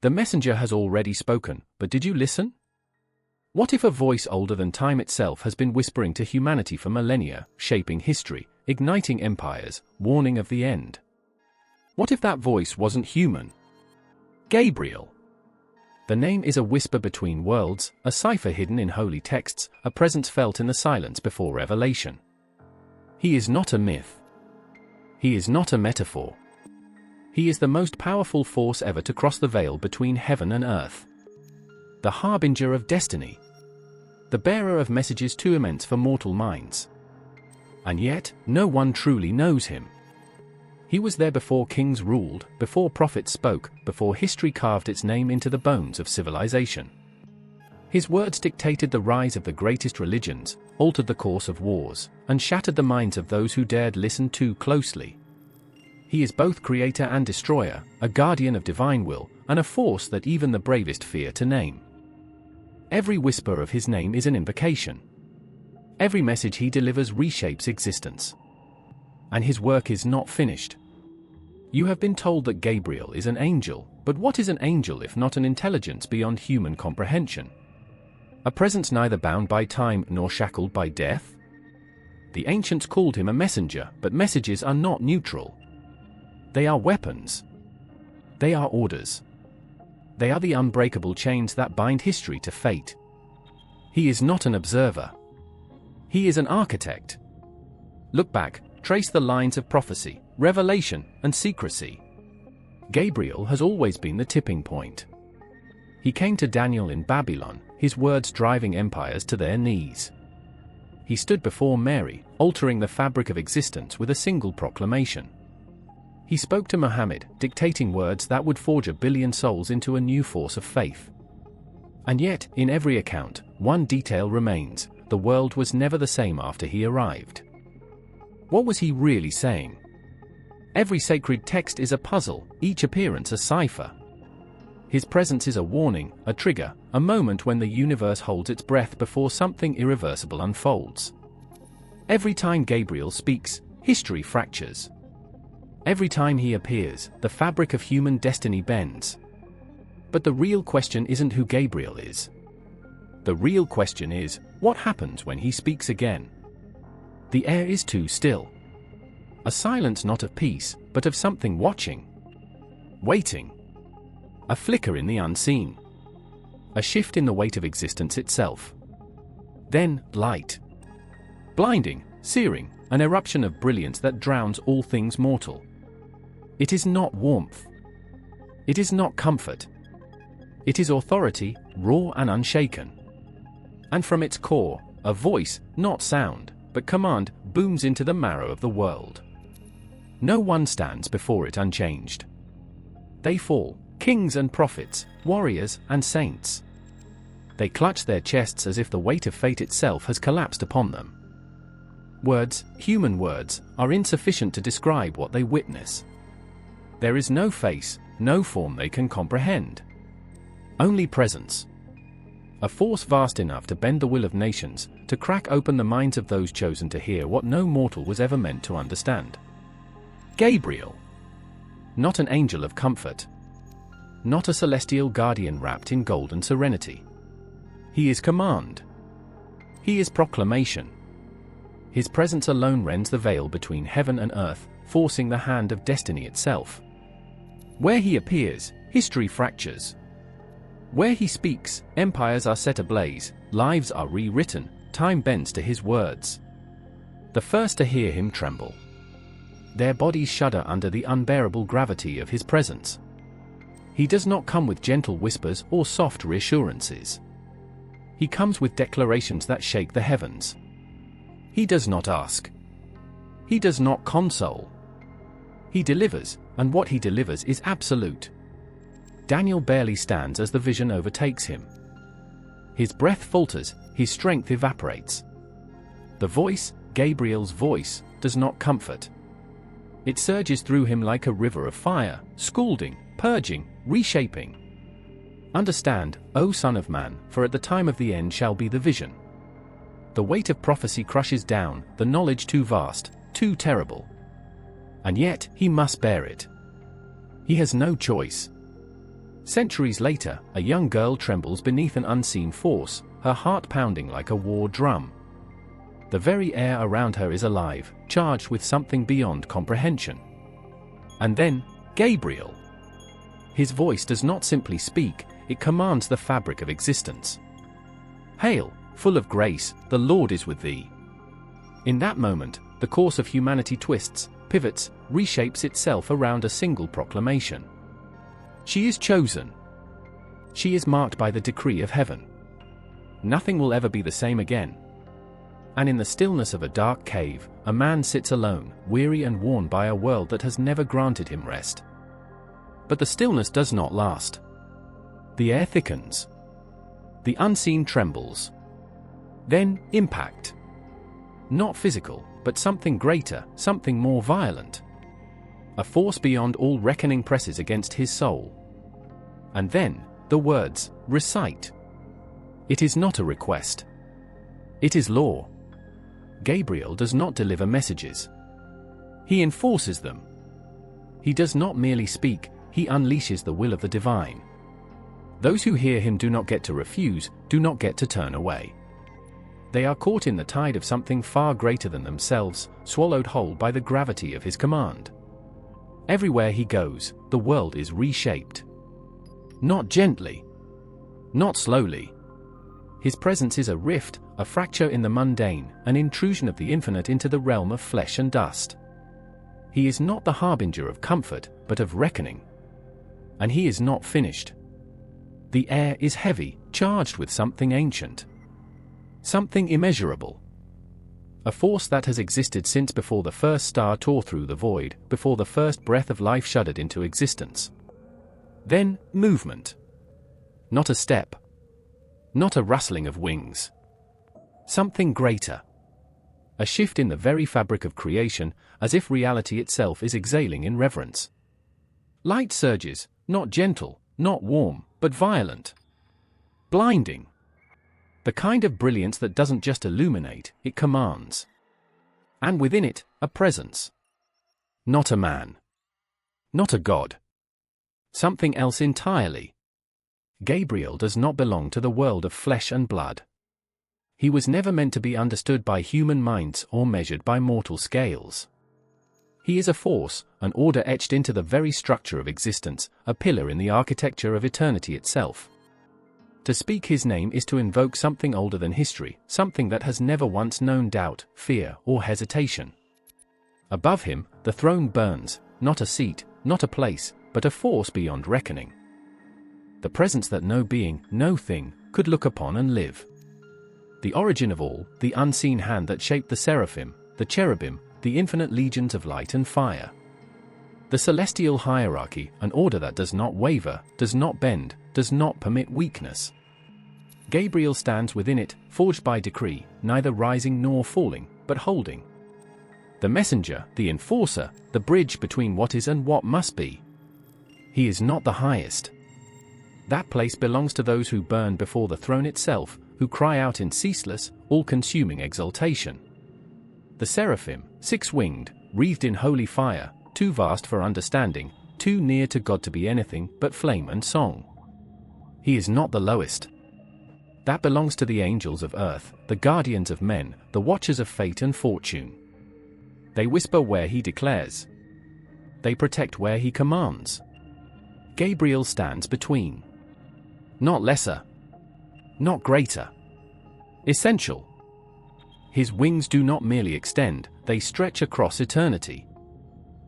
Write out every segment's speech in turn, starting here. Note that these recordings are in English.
The messenger has already spoken, but did you listen? What if a voice older than time itself has been whispering to humanity for millennia, shaping history, igniting empires, warning of the end? What if that voice wasn't human? Gabriel. The name is a whisper between worlds, a cipher hidden in holy texts, a presence felt in the silence before revelation. He is not a myth. He is not a metaphor. He is the most powerful force ever to cross the veil between heaven and earth. The harbinger of destiny. The bearer of messages too immense for mortal minds. And yet, no one truly knows him. He was there before kings ruled, before prophets spoke, before history carved its name into the bones of civilization. His words dictated the rise of the greatest religions, altered the course of wars, and shattered the minds of those who dared listen too closely. He is both creator and destroyer, a guardian of divine will, and a force that even the bravest fear to name. Every whisper of his name is an invocation. Every message he delivers reshapes existence. And his work is not finished. You have been told that Gabriel is an angel, but what is an angel if not an intelligence beyond human comprehension? A presence neither bound by time nor shackled by death? The ancients called him a messenger, but messages are not neutral. They are weapons. They are orders. They are the unbreakable chains that bind history to fate. He is not an observer. He is an architect. Look back, trace the lines of prophecy, revelation, and secrecy. Gabriel has always been the tipping point. He came to Daniel in Babylon, his words driving empires to their knees. He stood before Mary, altering the fabric of existence with a single proclamation. He spoke to Muhammad, dictating words that would forge a billion souls into a new force of faith. And yet, in every account, one detail remains: the world was never the same after he arrived. What was he really saying? Every sacred text is a puzzle, each appearance a cipher. His presence is a warning, a trigger, a moment when the universe holds its breath before something irreversible unfolds. Every time Gabriel speaks, history fractures. Every time he appears, the fabric of human destiny bends. But the real question isn't who Gabriel is. The real question is, what happens when he speaks again? The air is too still. A silence not of peace, but of something watching. Waiting. A flicker in the unseen. A shift in the weight of existence itself. Then, light. Blinding, searing, an eruption of brilliance that drowns all things mortal. It is not warmth. It is not comfort. It is authority, raw and unshaken. And from its core, a voice, not sound, but command, booms into the marrow of the world. No one stands before it unchanged. They fall, kings and prophets, warriors and saints. They clutch their chests as if the weight of fate itself has collapsed upon them. Words, human words, are insufficient to describe what they witness. There is no face, no form they can comprehend. Only presence. A force vast enough to bend the will of nations, to crack open the minds of those chosen to hear what no mortal was ever meant to understand. Gabriel. Not an angel of comfort. Not a celestial guardian wrapped in golden serenity. He is command. He is proclamation. His presence alone rends the veil between heaven and earth, forcing the hand of destiny itself. Where he appears, history fractures. Where he speaks, empires are set ablaze, lives are rewritten, time bends to his words. The first to hear him tremble. Their bodies shudder under the unbearable gravity of his presence. He does not come with gentle whispers or soft reassurances. He comes with declarations that shake the heavens. He does not ask. He does not console. He delivers, and what he delivers is absolute. Daniel barely stands as the vision overtakes him. His breath falters, his strength evaporates. The voice, Gabriel's voice, does not comfort. It surges through him like a river of fire, scalding, purging, reshaping. Understand, O Son of Man, for at the time of the end shall be the vision. The weight of prophecy crushes down, the knowledge too vast, too terrible. And yet, he must bear it. He has no choice. Centuries later, a young girl trembles beneath an unseen force, her heart pounding like a war drum. The very air around her is alive, charged with something beyond comprehension. And then, Gabriel. His voice does not simply speak, it commands the fabric of existence. "Hail, full of grace, the Lord is with thee." In that moment, the course of humanity twists, pivots, reshapes itself around a single proclamation. She is chosen. She is marked by the decree of heaven. Nothing will ever be the same again. And in the stillness of a dark cave, a man sits alone, weary and worn by a world that has never granted him rest. But the stillness does not last. The air thickens. The unseen trembles. Then, impact. Not physical, but something greater, something more violent. A force beyond all reckoning presses against his soul. And then, the words, "Recite." It is not a request. It is law. Gabriel does not deliver messages. He enforces them. He does not merely speak, he unleashes the will of the divine. Those who hear him do not get to refuse, do not get to turn away. They are caught in the tide of something far greater than themselves, swallowed whole by the gravity of his command. Everywhere he goes, the world is reshaped. Not gently. Not slowly. His presence is a rift, a fracture in the mundane, an intrusion of the infinite into the realm of flesh and dust. He is not the harbinger of comfort, but of reckoning. And he is not finished. The air is heavy, charged with something ancient. Something immeasurable. A force that has existed since before the first star tore through the void, before the first breath of life shuddered into existence. Then, movement. Not a step. Not a rustling of wings. Something greater. A shift in the very fabric of creation, as if reality itself is exhaling in reverence. Light surges, not gentle, not warm, but violent. Blinding. The kind of brilliance that doesn't just illuminate, it commands. And within it, a presence. Not a man. Not a god. Something else entirely. Gabriel does not belong to the world of flesh and blood. He was never meant to be understood by human minds or measured by mortal scales. He is a force, an order etched into the very structure of existence, a pillar in the architecture of eternity itself. To speak his name is to invoke something older than history, something that has never once known doubt, fear, or hesitation. Above him, the throne burns, not a seat, not a place, but a force beyond reckoning. The presence that no being, no thing, could look upon and live. The origin of all, the unseen hand that shaped the seraphim, the cherubim, the infinite legions of light and fire. The celestial hierarchy, an order that does not waver, does not bend, does not permit weakness. Gabriel stands within it, forged by decree, neither rising nor falling, but holding. The messenger, the enforcer, the bridge between what is and what must be. He is not the highest. That place belongs to those who burn before the throne itself, who cry out in ceaseless, all-consuming exultation. The seraphim, six-winged, wreathed in holy fire, too vast for understanding, too near to God to be anything but flame and song. He is not the lowest. That belongs to the angels of earth, the guardians of men, the watchers of fate and fortune. They whisper where he declares. They protect where he commands. Gabriel stands between. Not lesser. Not greater. Essential. His wings do not merely extend, they stretch across eternity.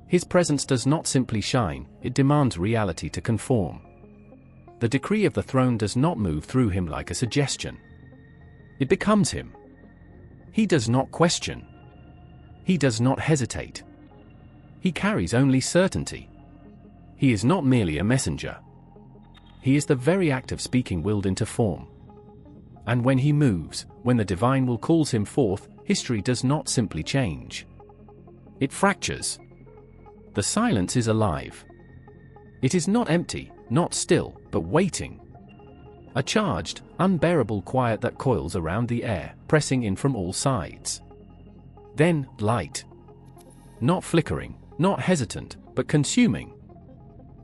His presence does not simply shine, it demands reality to conform. The decree of the throne does not move through him like a suggestion. It becomes him. He does not question. He does not hesitate. He carries only certainty. He is not merely a messenger. He is the very act of speaking willed into form. And when he moves, when the divine will calls him forth, history does not simply change. It fractures. The silence is alive. It is not empty, not still, but waiting. A charged, unbearable quiet that coils around the air, pressing in from all sides. Then, light. Not flickering, not hesitant, but consuming.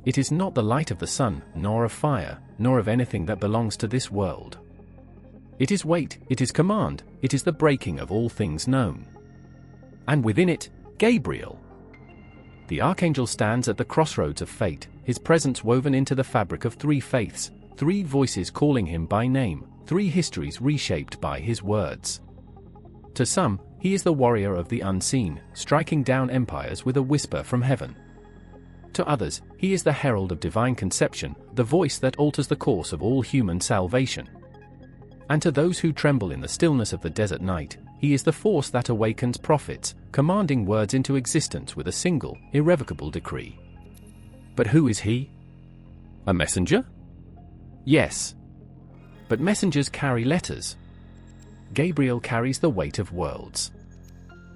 It is not the light of the sun, nor of fire, nor of anything that belongs to this world. It is weight, it is command, it is the breaking of all things known. And within it, Gabriel. The archangel stands at the crossroads of fate, his presence woven into the fabric of three faiths, three voices calling him by name, three histories reshaped by his words. To some, he is the warrior of the unseen, striking down empires with a whisper from heaven. To others, he is the herald of divine conception, the voice that alters the course of all human salvation. And to those who tremble in the stillness of the desert night, he is the force that awakens prophets, commanding words into existence with a single, irrevocable decree. But who is he? A messenger? Yes. But messengers carry letters. Gabriel carries the weight of worlds.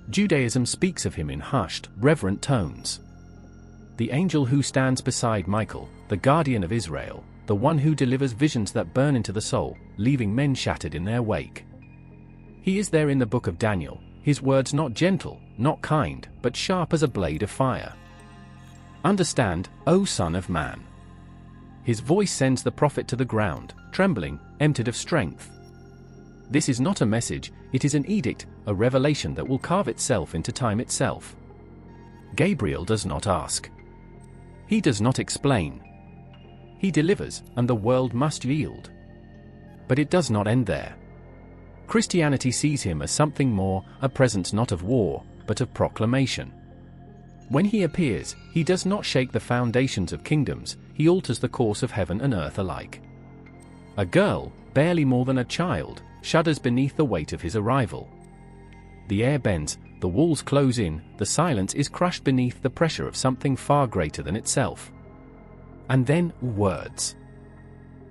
Judaism speaks of him in hushed, reverent tones. The angel who stands beside Michael, the guardian of Israel, the one who delivers visions that burn into the soul, leaving men shattered in their wake. He is there in the book of Daniel, his words not gentle, not kind, but sharp as a blade of fire. Understand, O Son of Man. His voice sends the prophet to the ground, trembling, emptied of strength. This is not a message, it is an edict, a revelation that will carve itself into time itself. Gabriel does not ask. He does not explain. He delivers, and the world must yield. But it does not end there. Christianity sees him as something more, a presence not of war, but of proclamation. When he appears, he does not shake the foundations of kingdoms, he alters the course of heaven and earth alike. A girl, barely more than a child, shudders beneath the weight of his arrival. The air bends, the walls close in, the silence is crushed beneath the pressure of something far greater than itself. And then, words.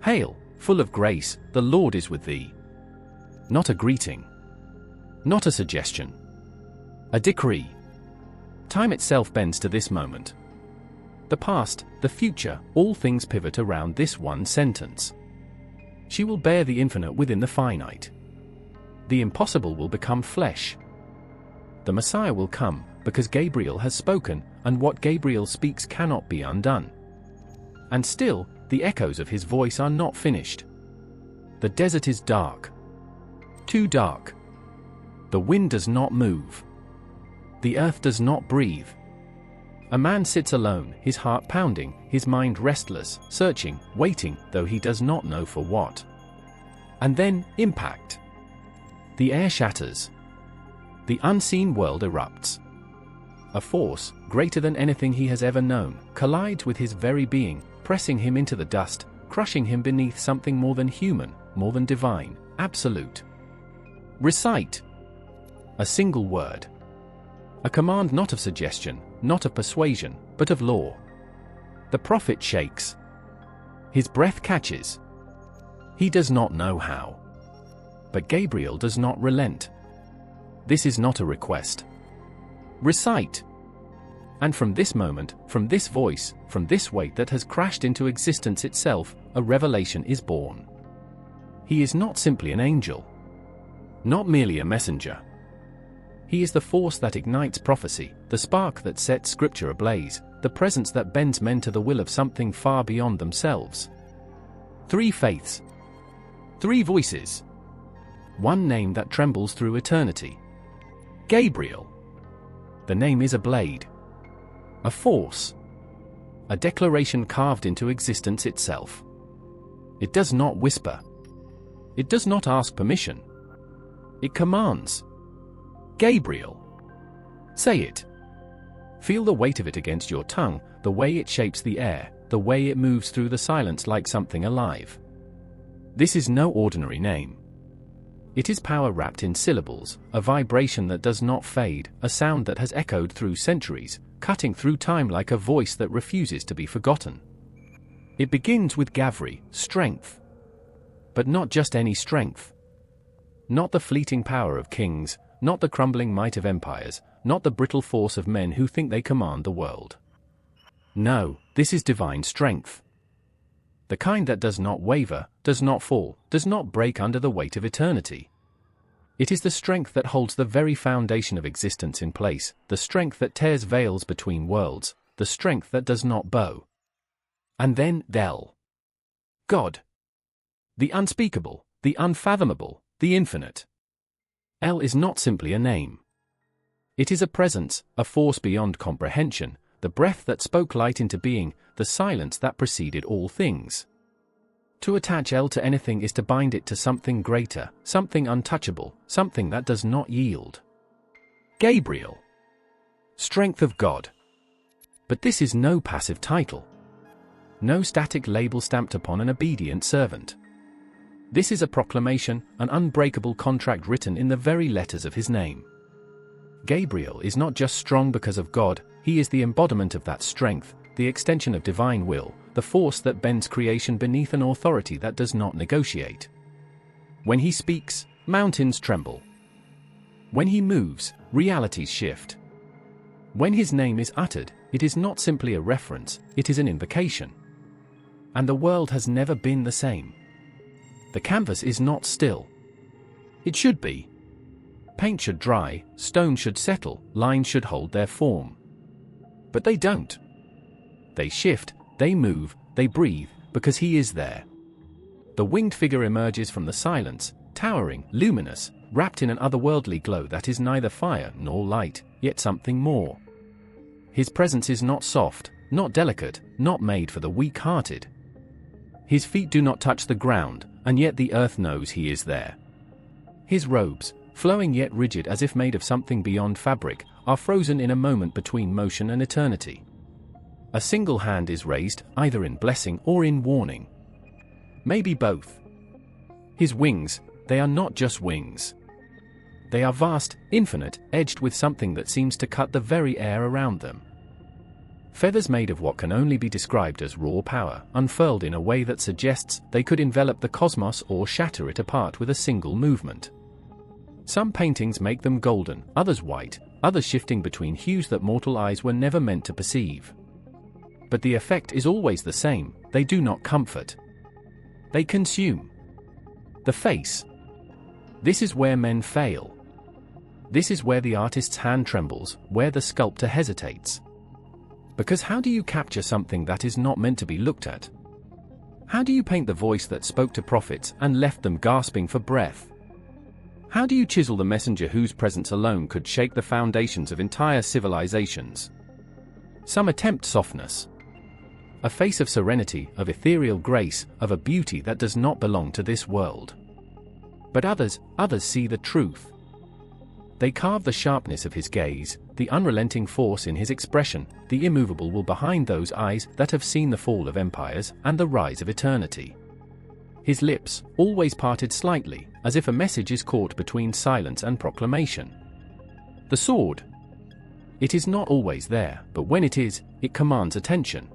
Hail, full of grace, the Lord is with thee. Not a greeting. Not a suggestion. A decree. Time itself bends to this moment. The past, the future, all things pivot around this one sentence. She will bear the infinite within the finite. The impossible will become flesh. The Messiah will come, because Gabriel has spoken, and what Gabriel speaks cannot be undone. And still, the echoes of his voice are not finished. The desert is dark. Too dark. The wind does not move. The earth does not breathe. A man sits alone, his heart pounding, his mind restless, searching, waiting, though he does not know for what. And then, impact. The air shatters. The unseen world erupts. A force, greater than anything he has ever known, collides with his very being, pressing him into the dust, crushing him beneath something more than human, more than divine, absolute. Recite. A single word. A command not of suggestion, not of persuasion, but of law. The prophet shakes. His breath catches. He does not know how. But Gabriel does not relent. This is not a request. Recite. And from this moment, from this voice, from this weight that has crashed into existence itself, a revelation is born. He is not simply an angel. Not merely a messenger. He is the force that ignites prophecy, the spark that sets scripture ablaze, the presence that bends men to the will of something far beyond themselves. Three faiths. Three voices. One name that trembles through eternity. Gabriel. The name is a blade. A force. A declaration carved into existence itself. It does not whisper. It does not ask permission. It commands. Gabriel. Say it. Feel the weight of it against your tongue, the way it shapes the air, the way it moves through the silence like something alive. This is no ordinary name. It is power wrapped in syllables, a vibration that does not fade, a sound that has echoed through centuries, cutting through time like a voice that refuses to be forgotten. It begins with Gavri, strength. But not just any strength. Not the fleeting power of kings, not the crumbling might of empires, not the brittle force of men who think they command the world. No, this is divine strength. The kind that does not waver, does not fall, does not break under the weight of eternity. It is the strength that holds the very foundation of existence in place, the strength that tears veils between worlds, the strength that does not bow. And then, Del. God. The unspeakable, the unfathomable, the infinite. El is not simply a name. It is a presence, a force beyond comprehension, the breath that spoke light into being, the silence that preceded all things. To attach El to anything is to bind it to something greater, something untouchable, something that does not yield. Gabriel. Strength of God. But this is no passive title. No static label stamped upon an obedient servant. This is a proclamation, an unbreakable contract written in the very letters of his name. Gabriel is not just strong because of God, he is the embodiment of that strength, the extension of divine will, the force that bends creation beneath an authority that does not negotiate. When he speaks, mountains tremble. When he moves, realities shift. When his name is uttered, it is not simply a reference, it is an invocation. And the world has never been the same. The canvas is not still. It should be. Paint should dry, stone should settle, lines should hold their form. But they don't. They shift, they move, they breathe, because he is there. The winged figure emerges from the silence, towering, luminous, wrapped in an otherworldly glow that is neither fire nor light, yet something more. His presence is not soft, not delicate, not made for the weak-hearted. His feet do not touch the ground, and yet the earth knows he is there. His robes, flowing yet rigid as if made of something beyond fabric, are frozen in a moment between motion and eternity. A single hand is raised, either in blessing or in warning. Maybe both. His wings, they are not just wings. They are vast, infinite, edged with something that seems to cut the very air around them. Feathers made of what can only be described as raw power, unfurled in a way that suggests they could envelop the cosmos or shatter it apart with a single movement. Some paintings make them golden, others white, others shifting between hues that mortal eyes were never meant to perceive. But the effect is always the same, they do not comfort. They consume. The face. This is where men fail. This is where the artist's hand trembles, where the sculptor hesitates. Because how do you capture something that is not meant to be looked at? How do you paint the voice that spoke to prophets and left them gasping for breath? How do you chisel the messenger whose presence alone could shake the foundations of entire civilizations? Some attempt softness. A face of serenity, of ethereal grace, of a beauty that does not belong to this world. But others see the truth. They carve the sharpness of his gaze, the unrelenting force in his expression, the immovable will behind those eyes that have seen the fall of empires and the rise of eternity. His lips, always parted slightly, as if a message is caught between silence and proclamation. The sword. It is not always there, but when it is, it commands attention.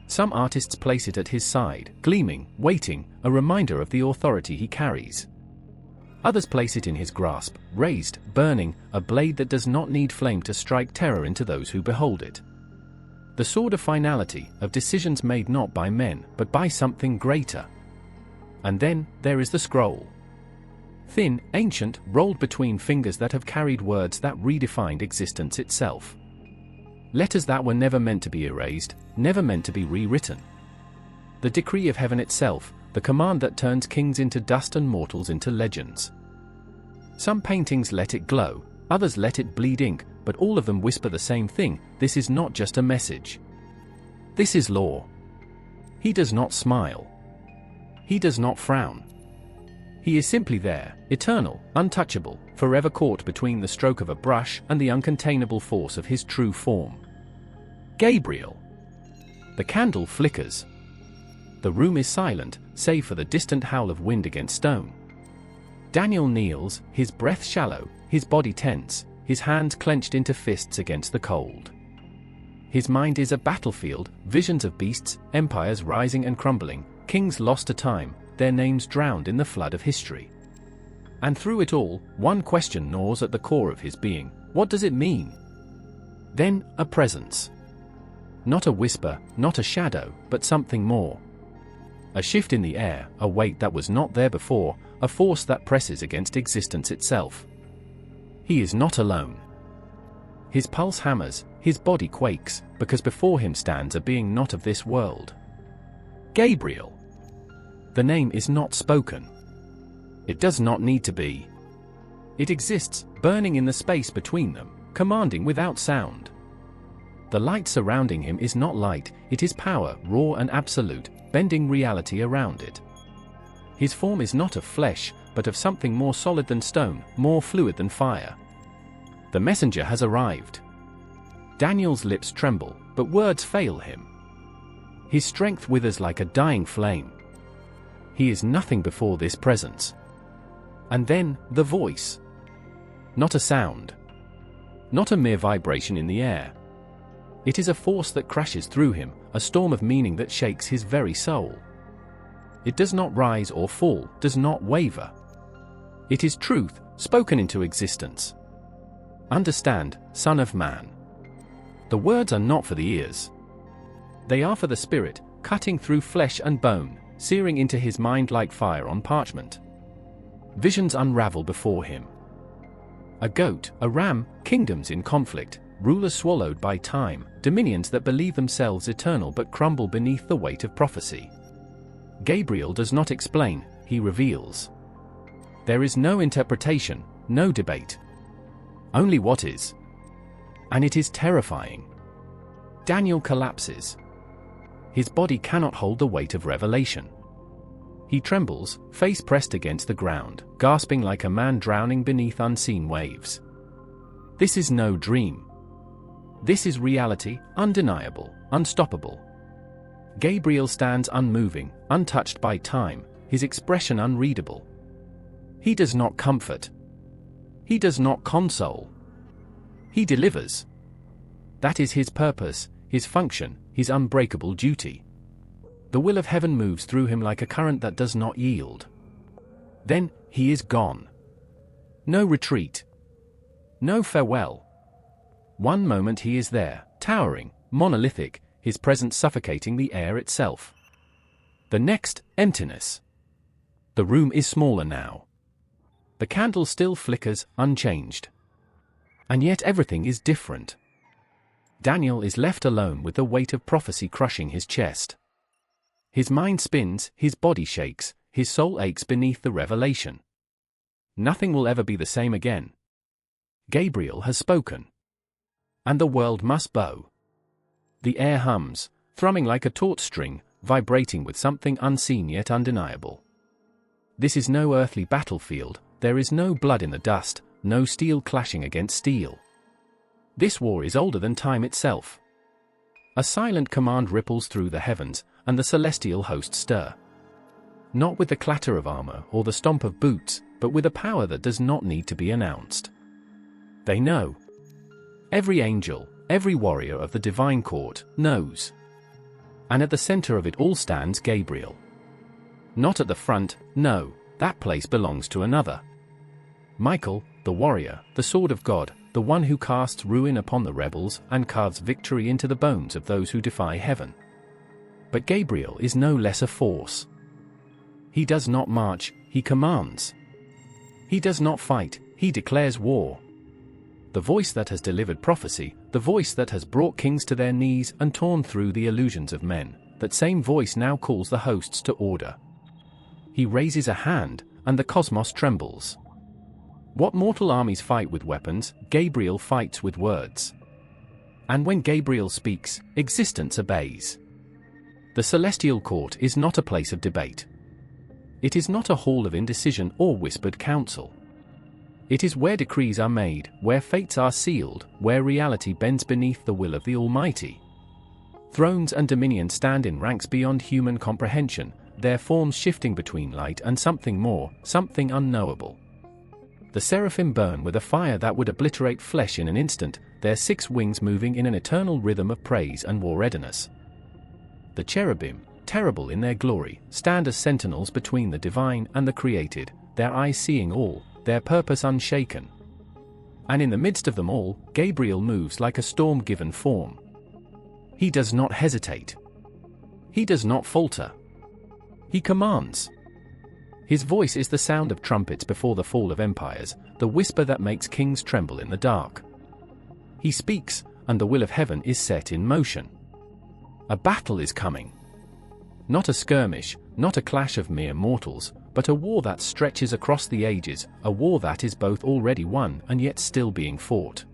Some artists place it at his side, gleaming, waiting, a reminder of the authority he carries. Others place it in his grasp, raised, burning, a blade that does not need flame to strike terror into those who behold it. The sword of finality, of decisions made not by men, but by something greater. And then, there is the scroll. Thin, ancient, rolled between fingers that have carried words that redefined existence itself. Letters that were never meant to be erased, never meant to be rewritten. The decree of heaven itself, the command that turns kings into dust and mortals into legends. Some paintings let it glow, others let it bleed ink, but all of them whisper the same thing: this is not just a message. This is law. He does not smile. He does not frown. He is simply there, eternal, untouchable, forever caught between the stroke of a brush and the uncontainable force of his true form. Gabriel. The candle flickers. The room is silent, save for the distant howl of wind against stone. Daniel kneels, his breath shallow, his body tense, his hands clenched into fists against the cold. His mind is a battlefield, visions of beasts, empires rising and crumbling, kings lost to time, their names drowned in the flood of history. And through it all, one question gnaws at the core of his being: what does it mean? Then, a presence. Not a whisper, not a shadow, but something more. A shift in the air, a weight that was not there before, a force that presses against existence itself. He is not alone. His pulse hammers, his body quakes, because before him stands a being not of this world. Gabriel. The name is not spoken. It does not need to be. It exists, burning in the space between them, commanding without sound. The light surrounding him is not light, it is power, raw and absolute, bending reality around it. His form is not of flesh, but of something more solid than stone, more fluid than fire. The messenger has arrived. Daniel's lips tremble, but words fail him. His strength withers like a dying flame. He is nothing before this presence. And then, the voice. Not a sound. Not a mere vibration in the air. It is a force that crashes through him, a storm of meaning that shakes his very soul. It does not rise or fall, does not waver. It is truth, spoken into existence. Understand, Son of Man. The words are not for the ears. They are for the spirit, cutting through flesh and bone, searing into his mind like fire on parchment. Visions unravel before him. A goat, a ram, kingdoms in conflict, rulers swallowed by time, dominions that believe themselves eternal but crumble beneath the weight of prophecy. Gabriel does not explain, he reveals. There is no interpretation, no debate. Only what is. And it is terrifying. Daniel collapses. His body cannot hold the weight of revelation. He trembles, face pressed against the ground, gasping like a man drowning beneath unseen waves. This is no dream. This is reality, undeniable, unstoppable. Gabriel stands unmoving, untouched by time, his expression unreadable. He does not comfort. He does not console. He delivers. That is his purpose, his function, his unbreakable duty. The will of heaven moves through him like a current that does not yield. Then, he is gone. No retreat. No farewell. One moment he is there, towering, monolithic, his presence suffocating the air itself. The next, emptiness. The room is smaller now. The candle still flickers, unchanged. And yet everything is different. Daniel is left alone with the weight of prophecy crushing his chest. His mind spins, his body shakes, his soul aches beneath the revelation. Nothing will ever be the same again. Gabriel has spoken. And the world must bow. The air hums, thrumming like a taut string, vibrating with something unseen yet undeniable. This is no earthly battlefield, there is no blood in the dust, no steel clashing against steel. This war is older than time itself. A silent command ripples through the heavens, and the celestial hosts stir. Not with the clatter of armor or the stomp of boots, but with a power that does not need to be announced. They know. Every angel, every warrior of the divine court, knows. And at the center of it all stands Gabriel. Not at the front, no, that place belongs to another. Michael, the warrior, the sword of God, the one who casts ruin upon the rebels and carves victory into the bones of those who defy heaven. But Gabriel is no less a force. He does not march, he commands. He does not fight, he declares war. The voice that has delivered prophecy, the voice that has brought kings to their knees and torn through the illusions of men, that same voice now calls the hosts to order. He raises a hand, and the cosmos trembles. What mortal armies fight with weapons, Gabriel fights with words. And when Gabriel speaks, existence obeys. The celestial court is not a place of debate. It is not a hall of indecision or whispered counsel. It is where decrees are made, where fates are sealed, where reality bends beneath the will of the Almighty. Thrones and dominion stand in ranks beyond human comprehension, their forms shifting between light and something more, something unknowable. The seraphim burn with a fire that would obliterate flesh in an instant, their 6 wings moving in an eternal rhythm of praise and war readiness. The cherubim, terrible in their glory, stand as sentinels between the divine and the created, their eyes seeing all, their purpose unshaken. And in the midst of them all, Gabriel moves like a storm given form. He does not hesitate. He does not falter. He commands. His voice is the sound of trumpets before the fall of empires, the whisper that makes kings tremble in the dark. He speaks, and the will of heaven is set in motion. A battle is coming. not a skirmish, not a clash of mere mortals, but a war that stretches across the ages, a war that is both already won and yet still being fought.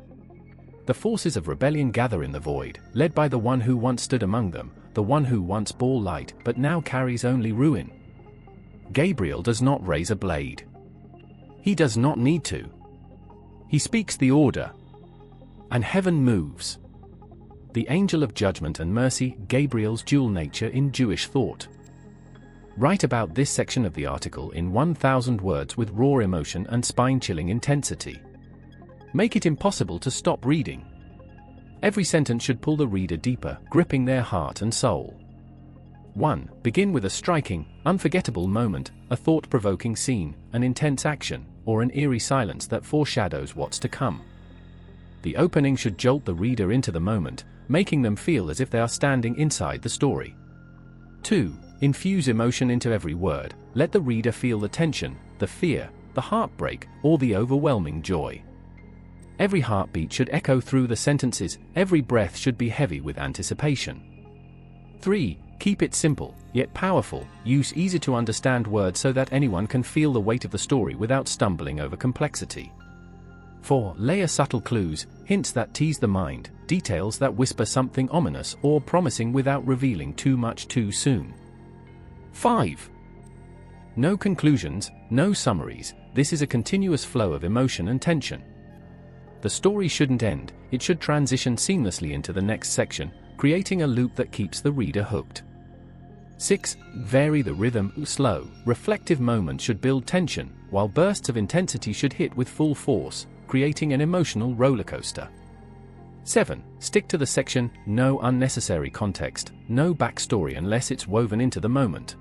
The forces of rebellion gather in the void, led by the one who once stood among them, the one who once bore light but now carries only ruin. Gabriel does not raise a blade. He does not need to. He speaks the order, and heaven moves. The angel of judgment and mercy, Gabriel's dual nature in Jewish thought. Write about this section of the article in 1,000 words with raw emotion and spine-chilling intensity. Make it impossible to stop reading. Every sentence should pull the reader deeper, gripping their heart and soul. 1. Begin with a striking, unforgettable moment, a thought-provoking scene, an intense action, or an eerie silence that foreshadows what's to come. The opening should jolt the reader into the moment, making them feel as if they are standing inside the story. 2. Infuse emotion into every word, let the reader feel the tension, the fear, the heartbreak, or the overwhelming joy. Every heartbeat should echo through the sentences, every breath should be heavy with anticipation. 3. Keep it simple, yet powerful, use easy-to-understand words so that anyone can feel the weight of the story without stumbling over complexity. 4. Layer subtle clues, hints that tease the mind, details that whisper something ominous or promising without revealing too much too soon. 5. No conclusions, no summaries, this is a continuous flow of emotion and tension. The story shouldn't end, it should transition seamlessly into the next section, creating a loop that keeps the reader hooked. 6. Vary the rhythm, slow, reflective moments should build tension, while bursts of intensity should hit with full force, creating an emotional rollercoaster. 7. Stick to the section, no unnecessary context, no backstory unless it's woven into the moment.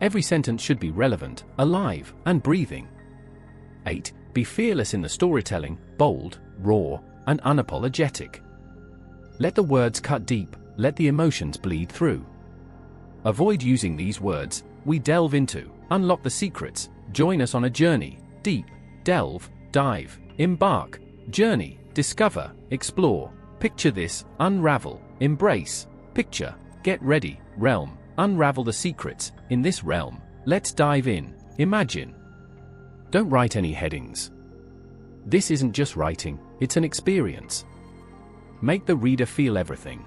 Every sentence should be relevant, alive, and breathing. 8. Be fearless in the storytelling, bold, raw, and unapologetic. Let the words cut deep, let the emotions bleed through. Avoid using these words, we delve into, unlock the secrets, join us on a journey, deep, delve, dive, embark, journey, discover, explore, picture this, unravel, embrace, picture, get ready, realm, unravel the secrets, in this realm, let's dive in, imagine. Don't write any headings. This isn't just writing, it's an experience. Make the reader feel everything.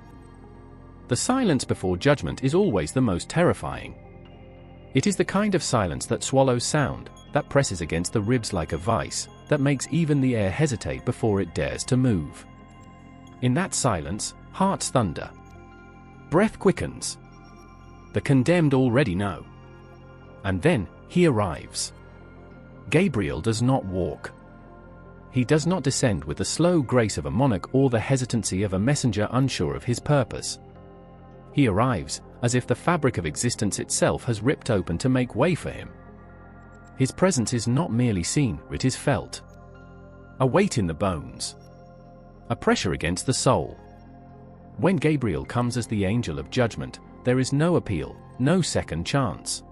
The silence before judgment is always the most terrifying. It is the kind of silence that swallows sound, that presses against the ribs like a vice, that makes even the air hesitate before it dares to move. In that silence, hearts thunder. Breath quickens. The condemned already know. And then, he arrives. Gabriel does not walk. He does not descend with the slow grace of a monarch or the hesitancy of a messenger unsure of his purpose. He arrives, as if the fabric of existence itself has ripped open to make way for him. His presence is not merely seen, it is felt. A weight in the bones. A pressure against the soul. When Gabriel comes as the angel of judgment, there is no appeal, no second chance.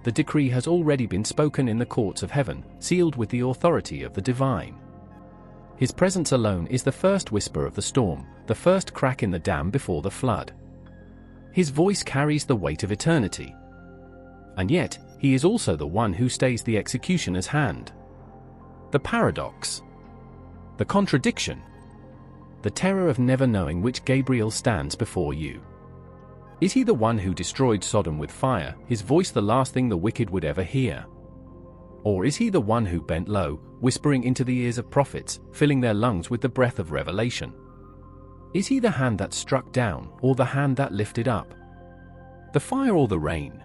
The decree has already been spoken in the courts of heaven, sealed with the authority of the divine. His presence alone is the first whisper of the storm, the first crack in the dam before the flood. His voice carries the weight of eternity. And yet, he is also the one who stays the executioner's hand. The paradox. The contradiction. The terror of never knowing which Gabriel stands before you. Is he the one who destroyed Sodom with fire, his voice the last thing the wicked would ever hear? Or is he the one who bent low, whispering into the ears of prophets, filling their lungs with the breath of revelation? Is he the hand that struck down, or the hand that lifted up? The fire or the rain?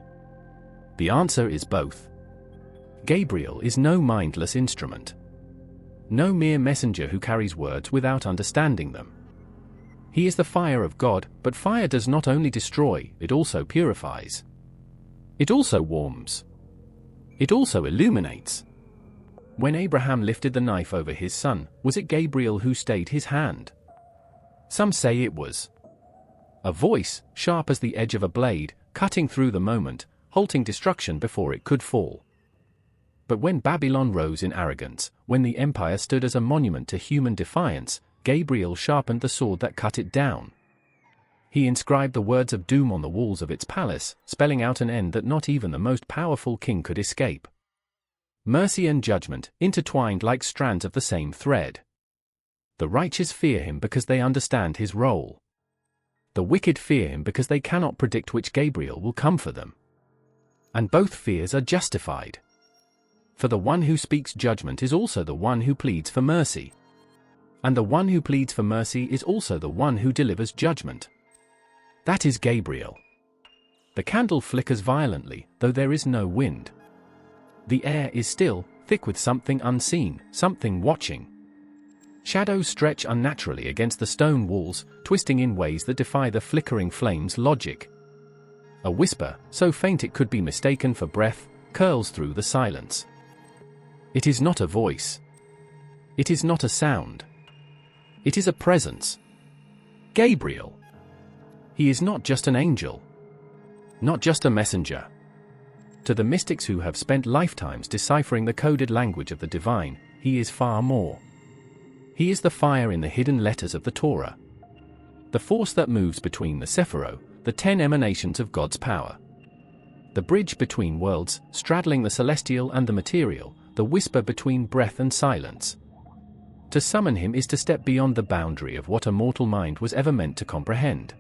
The answer is both. Gabriel is no mindless instrument. No mere messenger who carries words without understanding them. He is the fire of God, but fire does not only destroy, it also purifies. It also warms. It also illuminates. When Abraham lifted the knife over his son, was it Gabriel who stayed his hand? Some say it was. A voice, sharp as the edge of a blade, cutting through the moment, halting destruction before it could fall. But when Babylon rose in arrogance, when the empire stood as a monument to human defiance, Gabriel sharpened the sword that cut it down. He inscribed the words of doom on the walls of its palace, spelling out an end that not even the most powerful king could escape. Mercy and judgment, intertwined like strands of the same thread. The righteous fear him because they understand his role. The wicked fear him because they cannot predict which Gabriel will come for them. And both fears are justified. For the one who speaks judgment is also the one who pleads for mercy. And the one who pleads for mercy is also the one who delivers judgment. That is Gabriel. The candle flickers violently, though there is no wind. The air is still, thick with something unseen, something watching. Shadows stretch unnaturally against the stone walls, twisting in ways that defy the flickering flame's logic. A whisper, so faint it could be mistaken for breath, curls through the silence. It is not a voice. It is not a sound. It is a presence. Gabriel. He is not just an angel. Not just a messenger. To the mystics who have spent lifetimes deciphering the coded language of the divine, he is far more. He is the fire in the hidden letters of the Torah. The force that moves between the Sephirot, the 10 emanations of God's power. The bridge between worlds, straddling the celestial and the material, the whisper between breath and silence. To summon him is to step beyond the boundary of what a mortal mind was ever meant to comprehend.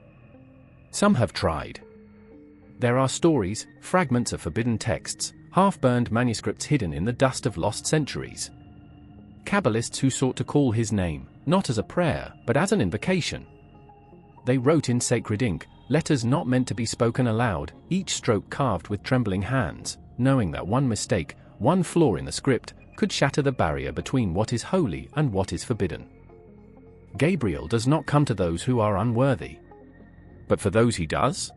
Some have tried. There are stories, fragments of forbidden texts, half-burned manuscripts hidden in the dust of lost centuries. Kabbalists who sought to call his name, not as a prayer, but as an invocation. They wrote in sacred ink, letters not meant to be spoken aloud, each stroke carved with trembling hands, knowing that one mistake, one flaw in the script, could shatter the barrier between what is holy and what is forbidden. Gabriel does not come to those who are unworthy. But for those he does?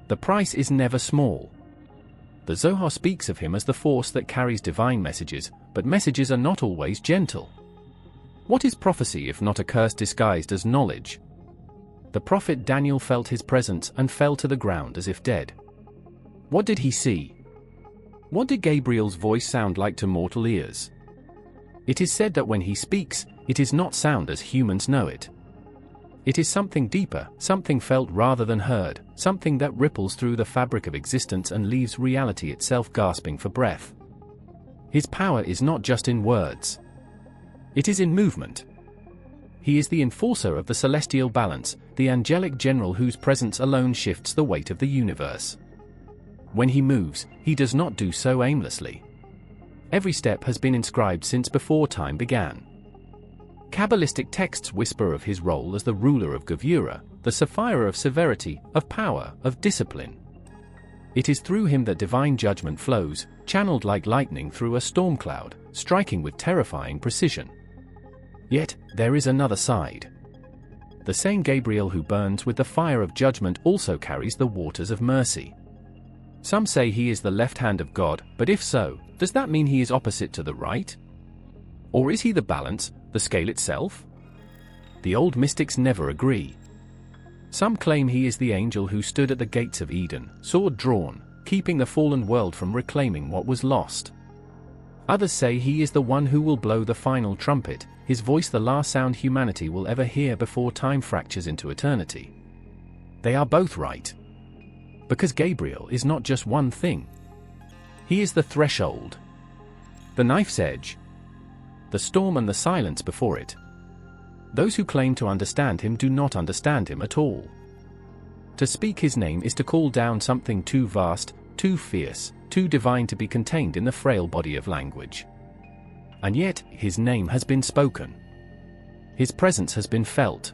The price is never small. The Zohar speaks of him as the force that carries divine messages, but messages are not always gentle. What is prophecy if not a curse disguised as knowledge? The prophet Daniel felt his presence and fell to the ground as if dead. What did he see? What did Gabriel's voice sound like to mortal ears? It is said that when he speaks, it is not sound as humans know it. It is something deeper, something felt rather than heard, something that ripples through the fabric of existence and leaves reality itself gasping for breath. His power is not just in words. It is in movement. He is the enforcer of the celestial balance, the angelic general whose presence alone shifts the weight of the universe. When he moves, he does not do so aimlessly. Every step has been inscribed since before time began. Kabbalistic texts whisper of his role as the ruler of Gevurah, the sapphire of severity, of power, of discipline. It is through him that divine judgment flows, channeled like lightning through a storm cloud, striking with terrifying precision. Yet, there is another side. The same Gabriel who burns with the fire of judgment also carries the waters of mercy. Some say he is the left hand of God, but if so, does that mean he is opposite to the right? Or is he the balance, the scale itself? The old mystics never agree. Some claim he is the angel who stood at the gates of Eden, sword drawn, keeping the fallen world from reclaiming what was lost. Others say he is the one who will blow the final trumpet, his voice the last sound humanity will ever hear before time fractures into eternity. They are both right. Because Gabriel is not just one thing. He is the threshold, the knife's edge, the storm and the silence before it. Those who claim to understand him do not understand him at all. To speak his name is to call down something too vast, too fierce, too divine to be contained in the frail body of language. And yet, his name has been spoken. His presence has been felt.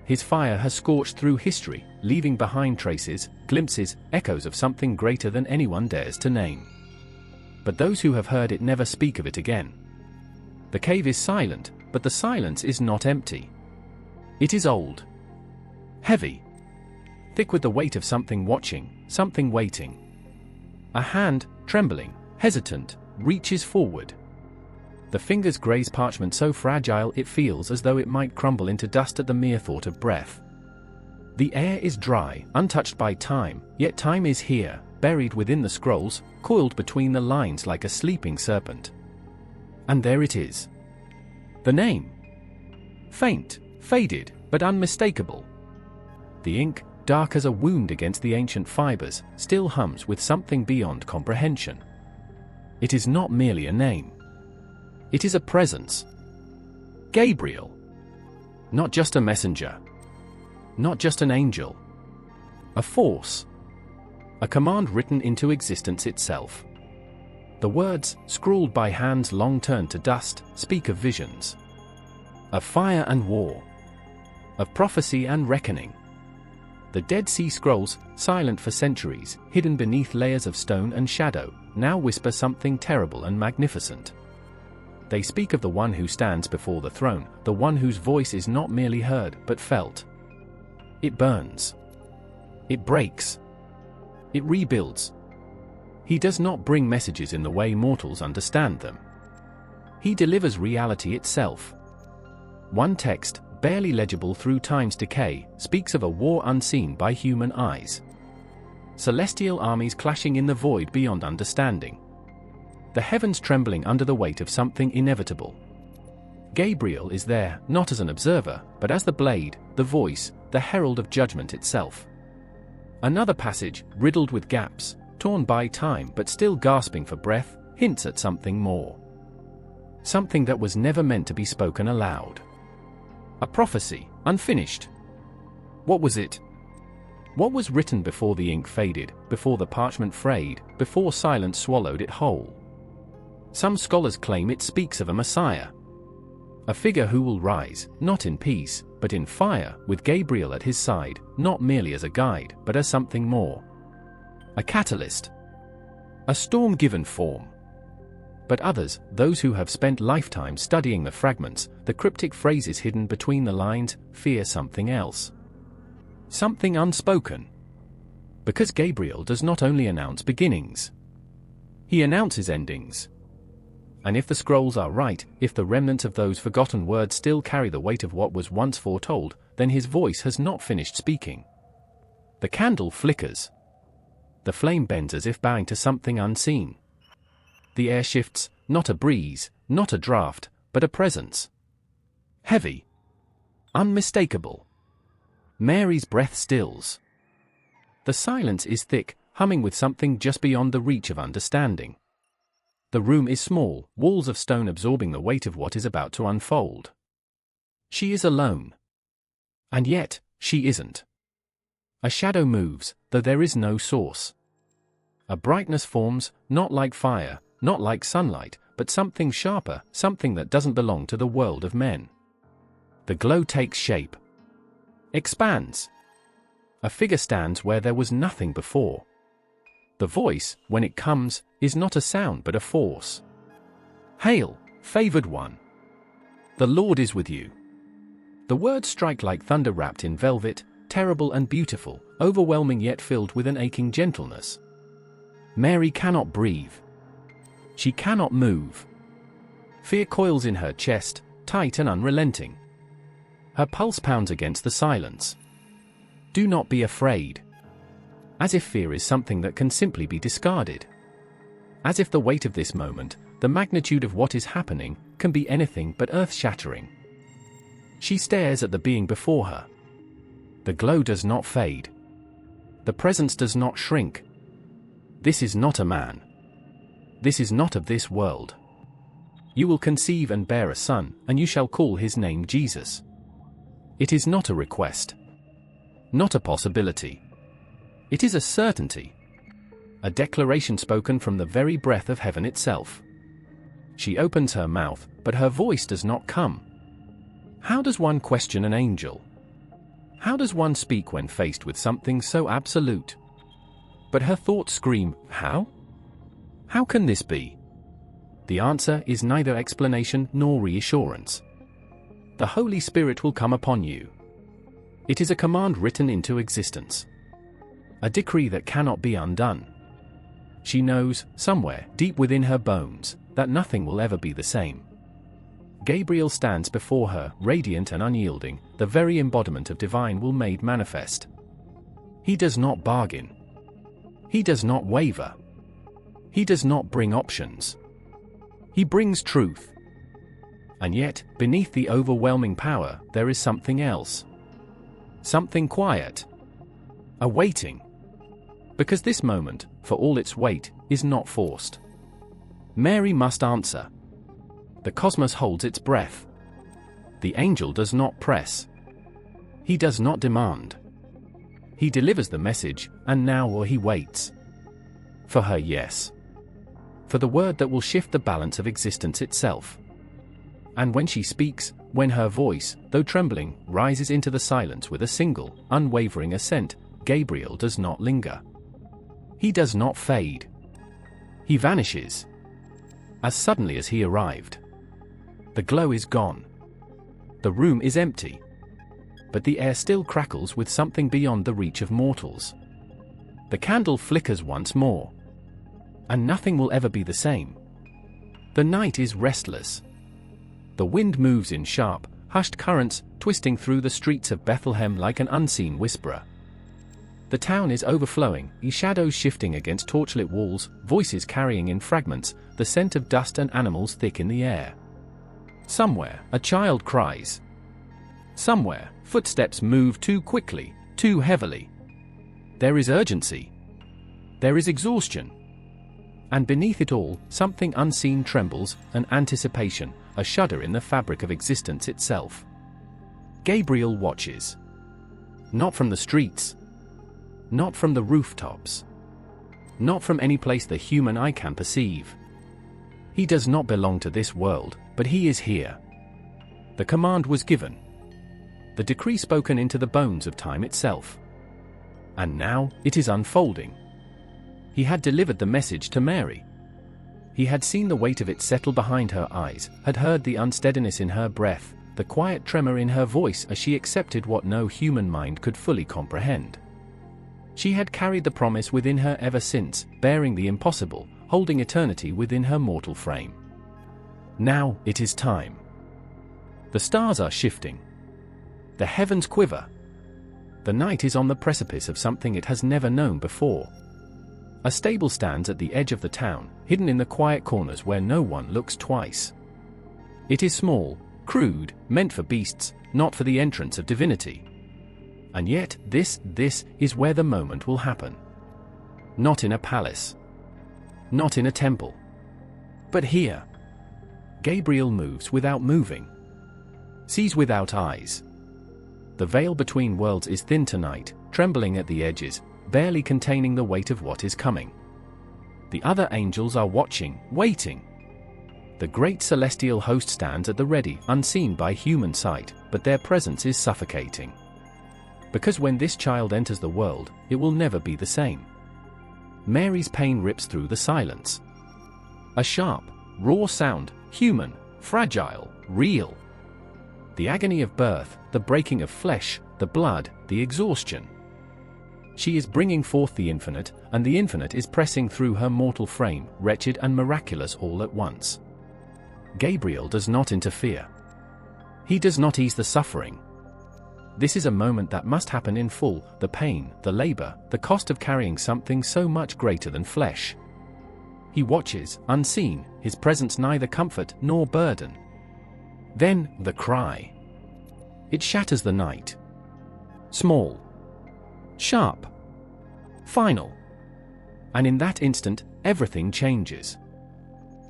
His fire has scorched through history, leaving behind traces, glimpses, echoes of something greater than anyone dares to name. But those who have heard it never speak of it again. The cave is silent, but the silence is not empty. It is old. Heavy. Thick with the weight of something watching, something waiting. A hand, trembling, hesitant, reaches forward. The fingers graze parchment so fragile it feels as though it might crumble into dust at the mere thought of breath. The air is dry, untouched by time, yet time is here, buried within the scrolls, coiled between the lines like a sleeping serpent. And there it is. The name. Faint, faded, but unmistakable. The ink, dark as a wound against the ancient fibers, still hums with something beyond comprehension. It is not merely a name. It is a presence. Gabriel. Not just a messenger. Not just an angel. A force. A command written into existence itself. The words, scrawled by hands long turned to dust, speak of visions. Of fire and war. Of prophecy and reckoning. The Dead Sea Scrolls, silent for centuries, hidden beneath layers of stone and shadow, now whisper something terrible and magnificent. They speak of the one who stands before the throne, the one whose voice is not merely heard but felt. It burns. It breaks. It rebuilds. He does not bring messages in the way mortals understand them. He delivers reality itself. One text, barely legible through time's decay, speaks of a war unseen by human eyes. Celestial armies clashing in the void beyond understanding. The heavens trembling under the weight of something inevitable. Gabriel is there, not as an observer, but as the blade, the voice, the herald of judgment itself. Another passage, riddled with gaps, torn by time but still gasping for breath, hints at something more. Something that was never meant to be spoken aloud. A prophecy, unfinished. What was it? What was written before the ink faded, before the parchment frayed, before silence swallowed it whole? Some scholars claim it speaks of a Messiah. A figure who will rise, not in peace, but in fire, with Gabriel at his side, not merely as a guide, but as something more. A catalyst. A storm given form. But others, those who have spent lifetimes studying the fragments, the cryptic phrases hidden between the lines, fear something else. Something unspoken. Because Gabriel does not only announce beginnings. He announces endings. And if the scrolls are right, if the remnants of those forgotten words still carry the weight of what was once foretold, then his voice has not finished speaking. The candle flickers. The flame bends as if bowing to something unseen. The air shifts, not a breeze, not a draft, but a presence. Heavy. Unmistakable. Mary's breath stills. The silence is thick, humming with something just beyond the reach of understanding. The room is small, walls of stone absorbing the weight of what is about to unfold. She is alone. And yet, she isn't. A shadow moves, though there is no source. A brightness forms, not like fire, not like sunlight, but something sharper, something that doesn't belong to the world of men. The glow takes shape. Expands. A figure stands where there was nothing before. The voice, when it comes, is not a sound but a force. Hail, favored one. The Lord is with you. The words strike like thunder wrapped in velvet, terrible and beautiful, overwhelming yet filled with an aching gentleness. Mary cannot breathe. She cannot move. Fear coils in her chest, tight and unrelenting. Her pulse pounds against the silence. Do not be afraid. As if fear is something that can simply be discarded. As if the weight of this moment, the magnitude of what is happening, can be anything but earth-shattering. She stares at the being before her. The glow does not fade. The presence does not shrink. This is not a man. This is not of this world. You will conceive and bear a son, and you shall call his name Jesus. It is not a request. Not a possibility. It is a certainty. A declaration spoken from the very breath of heaven itself. She opens her mouth, but her voice does not come. How does one question an angel? How does one speak when faced with something so absolute? But her thoughts scream, how? How can this be? The answer is neither explanation nor reassurance. The Holy Spirit will come upon you. It is a command written into existence. A decree that cannot be undone. She knows, somewhere, deep within her bones, that nothing will ever be the same. Gabriel stands before her, radiant and unyielding, the very embodiment of divine will made manifest. He does not bargain. He does not waver. He does not bring options. He brings truth. And yet, beneath the overwhelming power, there is something else. Something quiet. A waiting. Because this moment, for all its weight, is not forced. Mary must answer. The cosmos holds its breath. The angel does not press. He does not demand. He delivers the message, and now or he waits. For her, yes. For the word that will shift the balance of existence itself. And when she speaks, when her voice, though trembling, rises into the silence with a single, unwavering assent, Gabriel does not linger. He does not fade. He vanishes. As suddenly as he arrived. The glow is gone. The room is empty. But the air still crackles with something beyond the reach of mortals. The candle flickers once more. And nothing will ever be the same. The night is restless. The wind moves in sharp, hushed currents, twisting through the streets of Bethlehem like an unseen whisperer. The town is overflowing, shadows shifting against torchlit walls, voices carrying in fragments, the scent of dust and animals thick in the air. Somewhere, a child cries. Somewhere, footsteps move too quickly, too heavily. There is urgency. There is exhaustion. And beneath it all, something unseen trembles, an anticipation, a shudder in the fabric of existence itself. Gabriel watches. Not from the streets. Not from the rooftops. Not from any place the human eye can perceive. He does not belong to this world, but he is here. The command was given. The decree spoken into the bones of time itself. And now, it is unfolding. He had delivered the message to Mary. He had seen the weight of it settle behind her eyes, had heard the unsteadiness in her breath, the quiet tremor in her voice as she accepted what no human mind could fully comprehend. She had carried the promise within her ever since, bearing the impossible, holding eternity within her mortal frame. Now, it is time. The stars are shifting. The heavens quiver. The night is on the precipice of something it has never known before. A stable stands at the edge of the town, hidden in the quiet corners where no one looks twice. It is small, crude, meant for beasts, not for the entrance of divinity. And yet, this is where the moment will happen. Not in a palace. Not in a temple. But here. Gabriel moves without moving. Sees without eyes. The veil between worlds is thin tonight, trembling at the edges, barely containing the weight of what is coming. The other angels are watching, waiting. The great celestial host stands at the ready, unseen by human sight, but their presence is suffocating. Because when this child enters the world, it will never be the same. Mary's pain rips through the silence. A sharp, raw sound, human, fragile, real. The agony of birth, the breaking of flesh, the blood, the exhaustion. She is bringing forth the infinite, and the infinite is pressing through her mortal frame, wretched and miraculous all at once. Gabriel does not interfere. He does not ease the suffering. This is a moment that must happen in full, the pain, the labor, the cost of carrying something so much greater than flesh. He watches, unseen, his presence neither comfort nor burden. Then, the cry. It shatters the night. Small. Sharp. Final. And in that instant, everything changes.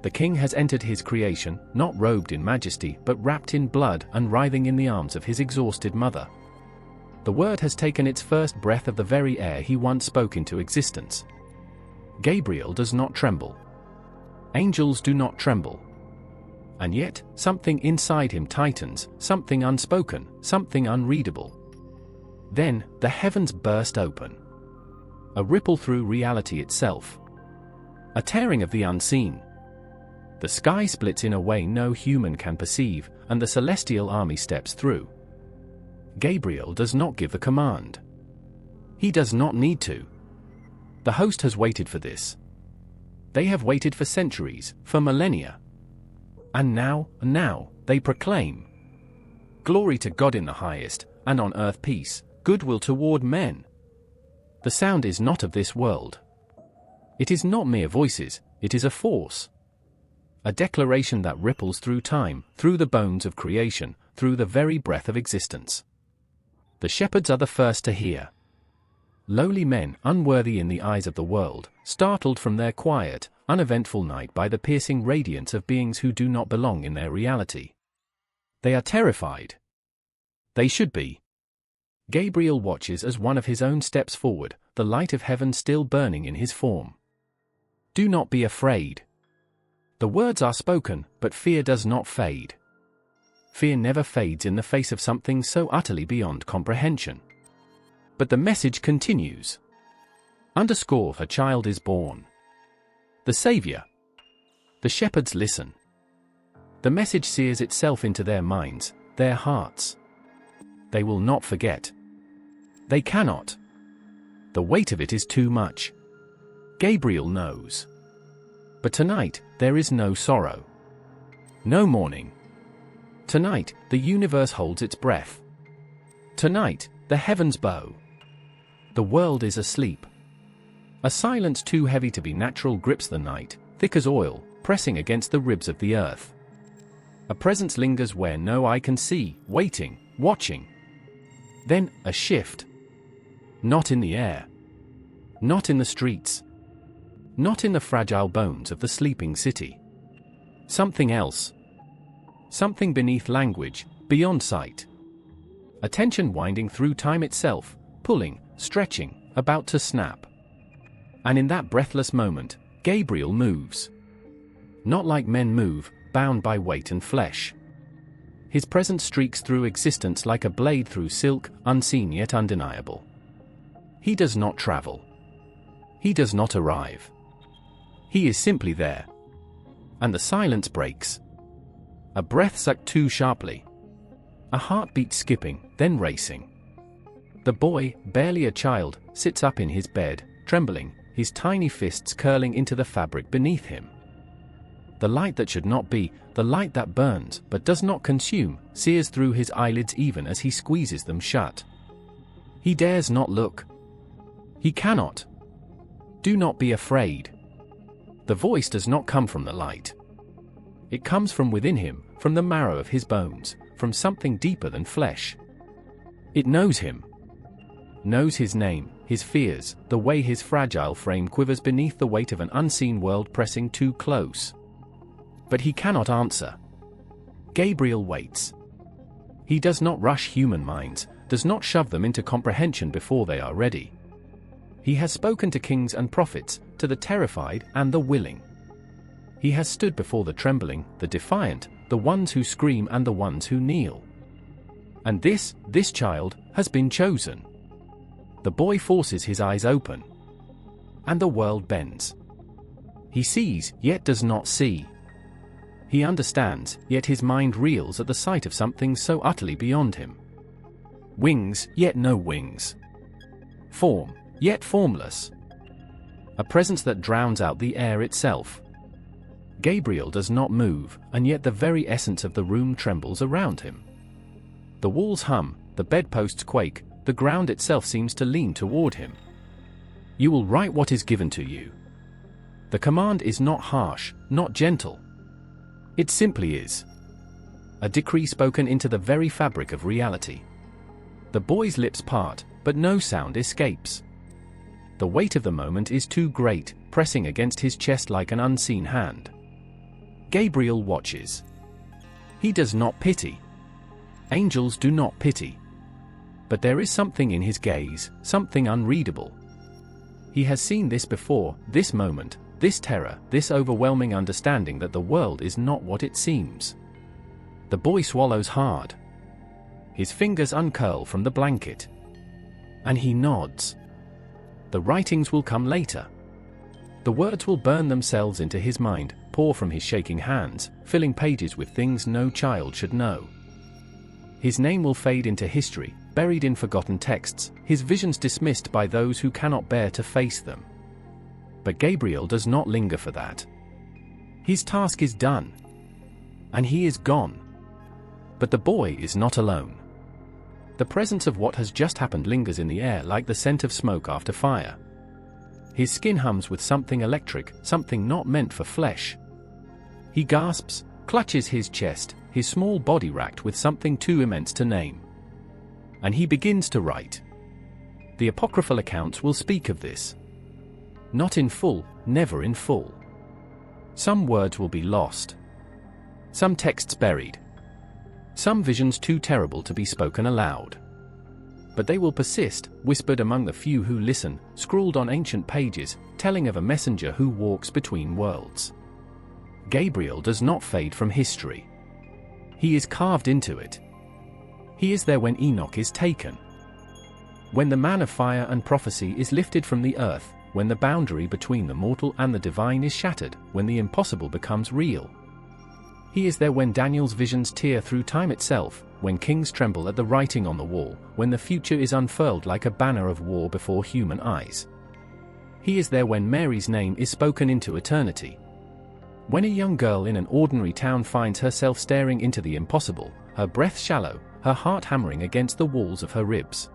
The king has entered his creation, not robed in majesty, but wrapped in blood and writhing in the arms of his exhausted mother. The word has taken its first breath of the very air he once spoke into existence. Gabriel does not tremble. Angels do not tremble. And yet, something inside him tightens, something unspoken, something unreadable. Then, the heavens burst open. A ripple through reality itself. A tearing of the unseen. The sky splits in a way no human can perceive, and the celestial army steps through. Gabriel does not give the command. He does not need to. The host has waited for this. They have waited for centuries, for millennia. And now, they proclaim. Glory to God in the highest, and on earth peace, goodwill toward men. The sound is not of this world. It is not mere voices, it is a force. A declaration that ripples through time, through the bones of creation, through the very breath of existence. The shepherds are the first to hear. lowly men, unworthy in the eyes of the world, startled from their quiet, uneventful night by the piercing radiance of beings who do not belong in their reality. They are terrified. They should be. Gabriel watches as one of his own steps forward, the light of heaven still burning in his form. Do not be afraid. The words are spoken, but fear does not fade. Fear never fades in the face of something so utterly beyond comprehension. But the message continues. A child is born. The Savior. The shepherds listen. The message sears itself into their minds, their hearts. They will not forget. They cannot. The weight of it is too much. Gabriel knows. But tonight, there is no sorrow. No mourning. Tonight, the universe holds its breath. Tonight, the heavens bow. The world is asleep. A silence too heavy to be natural grips the night, thick as oil, pressing against the ribs of the earth. A presence lingers where no eye can see, waiting, watching. Then, a shift. Not in the air. Not in the streets. Not in the fragile bones of the sleeping city. Something else. Something beneath language, beyond sight. A tension winding through time itself, pulling, stretching, about to snap. And in that breathless moment, Gabriel moves. Not like men move, bound by weight and flesh. His presence streaks through existence like a blade through silk, unseen yet undeniable. He does not travel. He does not arrive. He is simply there. And the silence breaks. A breath sucked too sharply. A heartbeat skipping, then racing. The boy, barely a child, sits up in his bed, trembling, his tiny fists curling into the fabric beneath him. The light that should not be, the light that burns but does not consume, sears through his eyelids even as he squeezes them shut. He dares not look. He cannot. Do not be afraid. The voice does not come from the light. It comes from within him, from the marrow of his bones, from something deeper than flesh. It knows him. Knows his name, his fears, the way his fragile frame quivers beneath the weight of an unseen world pressing too close. But he cannot answer. Gabriel waits. He does not rush human minds, does not shove them into comprehension before they are ready. He has spoken to kings and prophets, to the terrified and the willing. He has stood before the trembling, the defiant, the ones who scream and the ones who kneel. And this child, has been chosen. The boy forces his eyes open. And the world bends. He sees, yet does not see. He understands, yet his mind reels at the sight of something so utterly beyond him. Wings, yet no wings. Form, yet formless. A presence that drowns out the air itself. Gabriel does not move, and yet the very essence of the room trembles around him. The walls hum, the bedposts quake, the ground itself seems to lean toward him. You will write what is given to you. The command is not harsh, not gentle. It simply is. A decree spoken into the very fabric of reality. The boy's lips part, but no sound escapes. The weight of the moment is too great, pressing against his chest like an unseen hand. Gabriel watches. He does not pity. Angels do not pity. But there is something in his gaze, something unreadable. He has seen this before, this moment, this terror, this overwhelming understanding that the world is not what it seems. The boy swallows hard. His fingers uncurl from the blanket. And he nods. The writings will come later. The words will burn themselves into his mind, pour from his shaking hands, filling pages with things no child should know. His name will fade into history, buried in forgotten texts, his visions dismissed by those who cannot bear to face them. But Gabriel does not linger for that. His task is done. And he is gone. But the boy is not alone. The presence of what has just happened lingers in the air like the scent of smoke after fire. His skin hums with something electric, something not meant for flesh. He gasps, clutches his chest, his small body racked with something too immense to name. And he begins to write. The apocryphal accounts will speak of this. Not in full, never in full. Some words will be lost. Some texts buried. Some visions too terrible to be spoken aloud. But they will persist, whispered among the few who listen, scrawled on ancient pages, telling of a messenger who walks between worlds. Gabriel does not fade from history. He is carved into it. He is there when Enoch is taken. When the man of fire and prophecy is lifted from the earth, when the boundary between the mortal and the divine is shattered, when the impossible becomes real. He is there when Daniel's visions tear through time itself, when kings tremble at the writing on the wall, when the future is unfurled like a banner of war before human eyes. He is there when Mary's name is spoken into eternity. When a young girl in an ordinary town finds herself staring into the impossible, her breath shallow, her heart hammering against the walls of her ribs.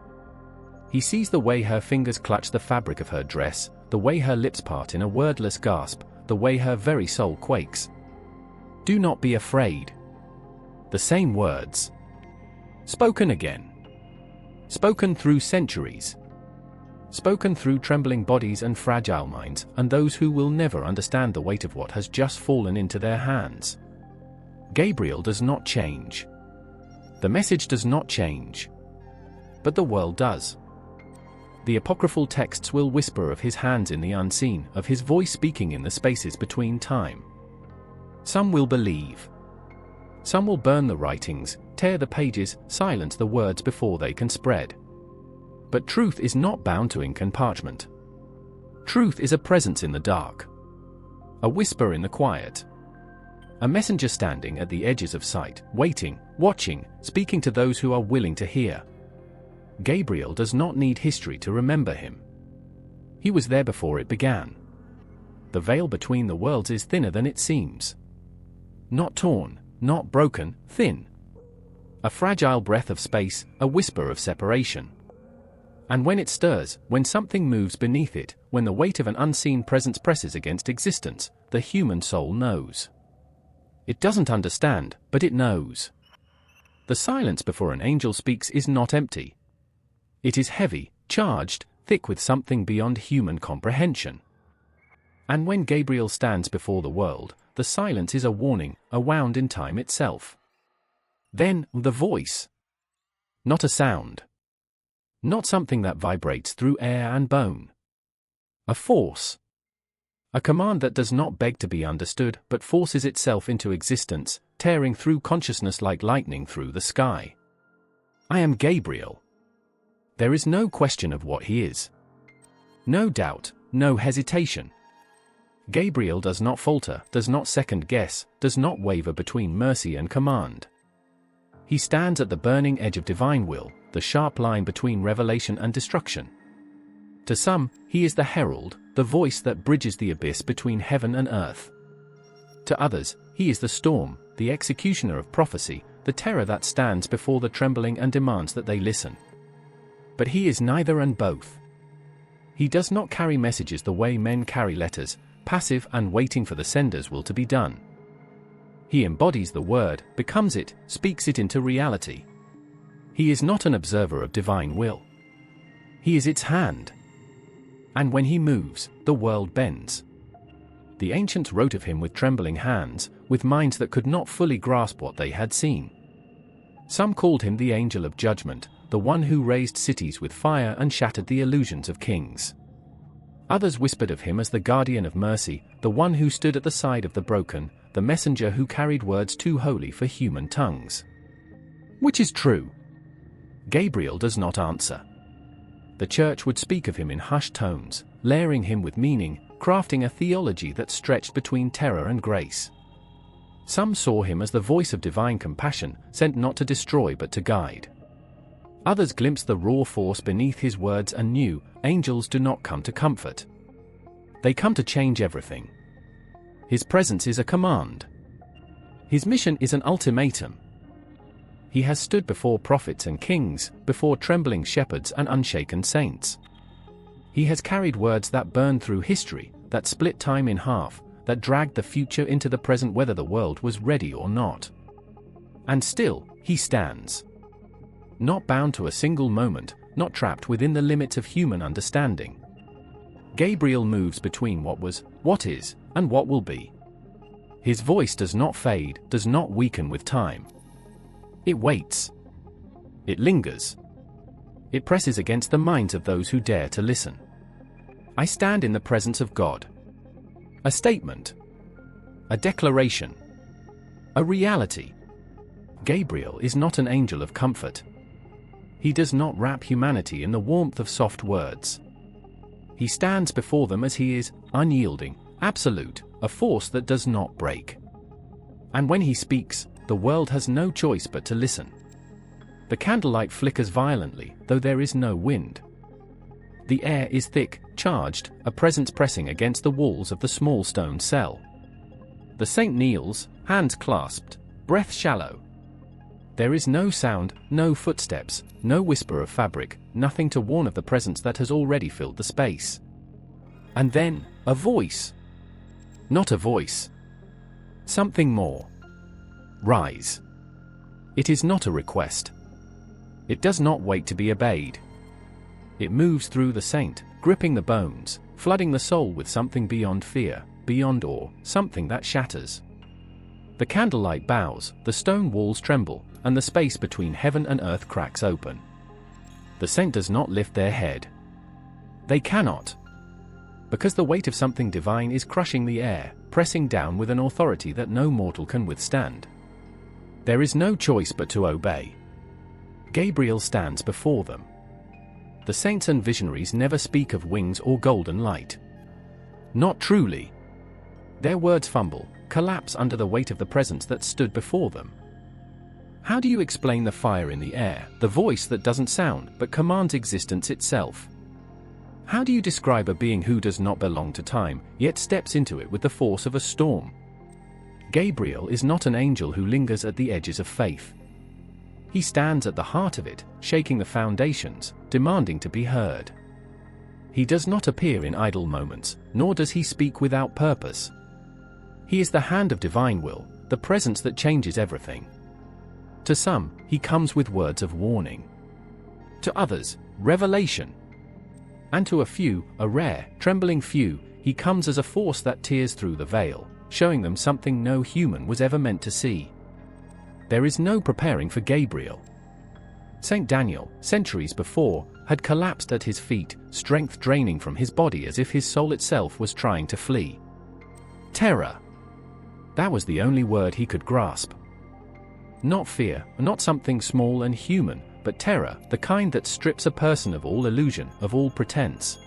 He sees the way her fingers clutch the fabric of her dress, the way her lips part in a wordless gasp, the way her very soul quakes. Do not be afraid. The same words. Spoken again. Spoken through centuries. Spoken through trembling bodies and fragile minds, and those who will never understand the weight of what has just fallen into their hands. Gabriel does not change. The message does not change. But the world does. The apocryphal texts will whisper of his hands in the unseen, of his voice speaking in the spaces between time. Some will believe. Some will burn the writings, tear the pages, silence the words before they can spread. But truth is not bound to ink and parchment. Truth is a presence in the dark. A whisper in the quiet. A messenger standing at the edges of sight, waiting, watching, speaking to those who are willing to hear. Gabriel does not need history to remember him. He was there before it began. The veil between the worlds is thinner than it seems. Not torn, not broken, thin. A fragile breath of space, a whisper of separation. And when it stirs, when something moves beneath it, when the weight of an unseen presence presses against existence, the human soul knows. It doesn't understand, but it knows. The silence before an angel speaks is not empty. It is heavy, charged, thick with something beyond human comprehension. And when Gabriel stands before the world, the silence is a warning, a wound in time itself. Then, the voice. Not a sound. Not something that vibrates through air and bone. A force. A command that does not beg to be understood, but forces itself into existence, tearing through consciousness like lightning through the sky. I am Gabriel. There is no question of what he is. No doubt, no hesitation. Gabriel does not falter, does not second guess, does not waver between mercy and command. He stands at the burning edge of divine will, the sharp line between revelation and destruction. To some, he is the herald, the voice that bridges the abyss between heaven and earth. To others, he is the storm, the executioner of prophecy, the terror that stands before the trembling and demands that they listen. But he is neither and both. He does not carry messages the way men carry letters, passive and waiting for the sender's will to be done. He embodies the word, becomes it, speaks it into reality. He is not an observer of divine will. He is its hand. And when he moves, the world bends. The ancients wrote of him with trembling hands, with minds that could not fully grasp what they had seen. Some called him the angel of judgment, the one who raised cities with fire and shattered the illusions of kings. Others whispered of him as the guardian of mercy, the one who stood at the side of the broken, the messenger who carried words too holy for human tongues. Which is true? Gabriel does not answer. The church would speak of him in hushed tones, layering him with meaning, crafting a theology that stretched between terror and grace. Some saw him as the voice of divine compassion, sent not to destroy but to guide. Others glimpsed the raw force beneath his words and knew, angels do not come to comfort. They come to change everything. His presence is a command. His mission is an ultimatum. He has stood before prophets and kings, before trembling shepherds and unshaken saints. He has carried words that burn through history, that split time in half, that dragged the future into the present whether the world was ready or not. And still, he stands. Not bound to a single moment, not trapped within the limits of human understanding. Gabriel moves between what was, what is, and what will be. His voice does not fade, does not weaken with time. It waits. It lingers. It presses against the minds of those who dare to listen. I stand in the presence of God. A statement. A declaration. A reality. Gabriel is not an angel of comfort. He does not wrap humanity in the warmth of soft words. He stands before them as he is, unyielding, absolute, a force that does not break. And when he speaks, the world has no choice but to listen. The candlelight flickers violently, though there is no wind. The air is thick, charged, a presence pressing against the walls of the small stone cell. The saint kneels, hands clasped, breath shallow. There is no sound, no footsteps, no whisper of fabric, nothing to warn of the presence that has already filled the space. And then, a voice. Not a voice. Something more. Rise. It is not a request. It does not wait to be obeyed. It moves through the saint, gripping the bones, flooding the soul with something beyond fear, beyond awe, something that shatters. The candlelight bows, the stone walls tremble, and the space between heaven and earth cracks open. The saint does not lift their head. They cannot. Because the weight of something divine is crushing the air, pressing down with an authority that no mortal can withstand. There is no choice but to obey. Gabriel stands before them. The saints and visionaries never speak of wings or golden light. Not truly. Their words fumble, collapse under the weight of the presence that stood before them. How do you explain the fire in the air, the voice that doesn't sound but commands existence itself? How do you describe a being who does not belong to time, yet steps into it with the force of a storm? Gabriel is not an angel who lingers at the edges of faith. He stands at the heart of it, shaking the foundations, demanding to be heard. He does not appear in idle moments, nor does he speak without purpose. He is the hand of divine will, the presence that changes everything. To some, he comes with words of warning. To others, revelation. And to a few, a rare, trembling few, he comes as a force that tears through the veil, showing them something no human was ever meant to see. There is no preparing for Gabriel. Saint Daniel, centuries before, had collapsed at his feet, strength draining from his body as if his soul itself was trying to flee. Terror. That was the only word he could grasp. Not fear, not something small and human, but terror, the kind that strips a person of all illusion, of all pretense.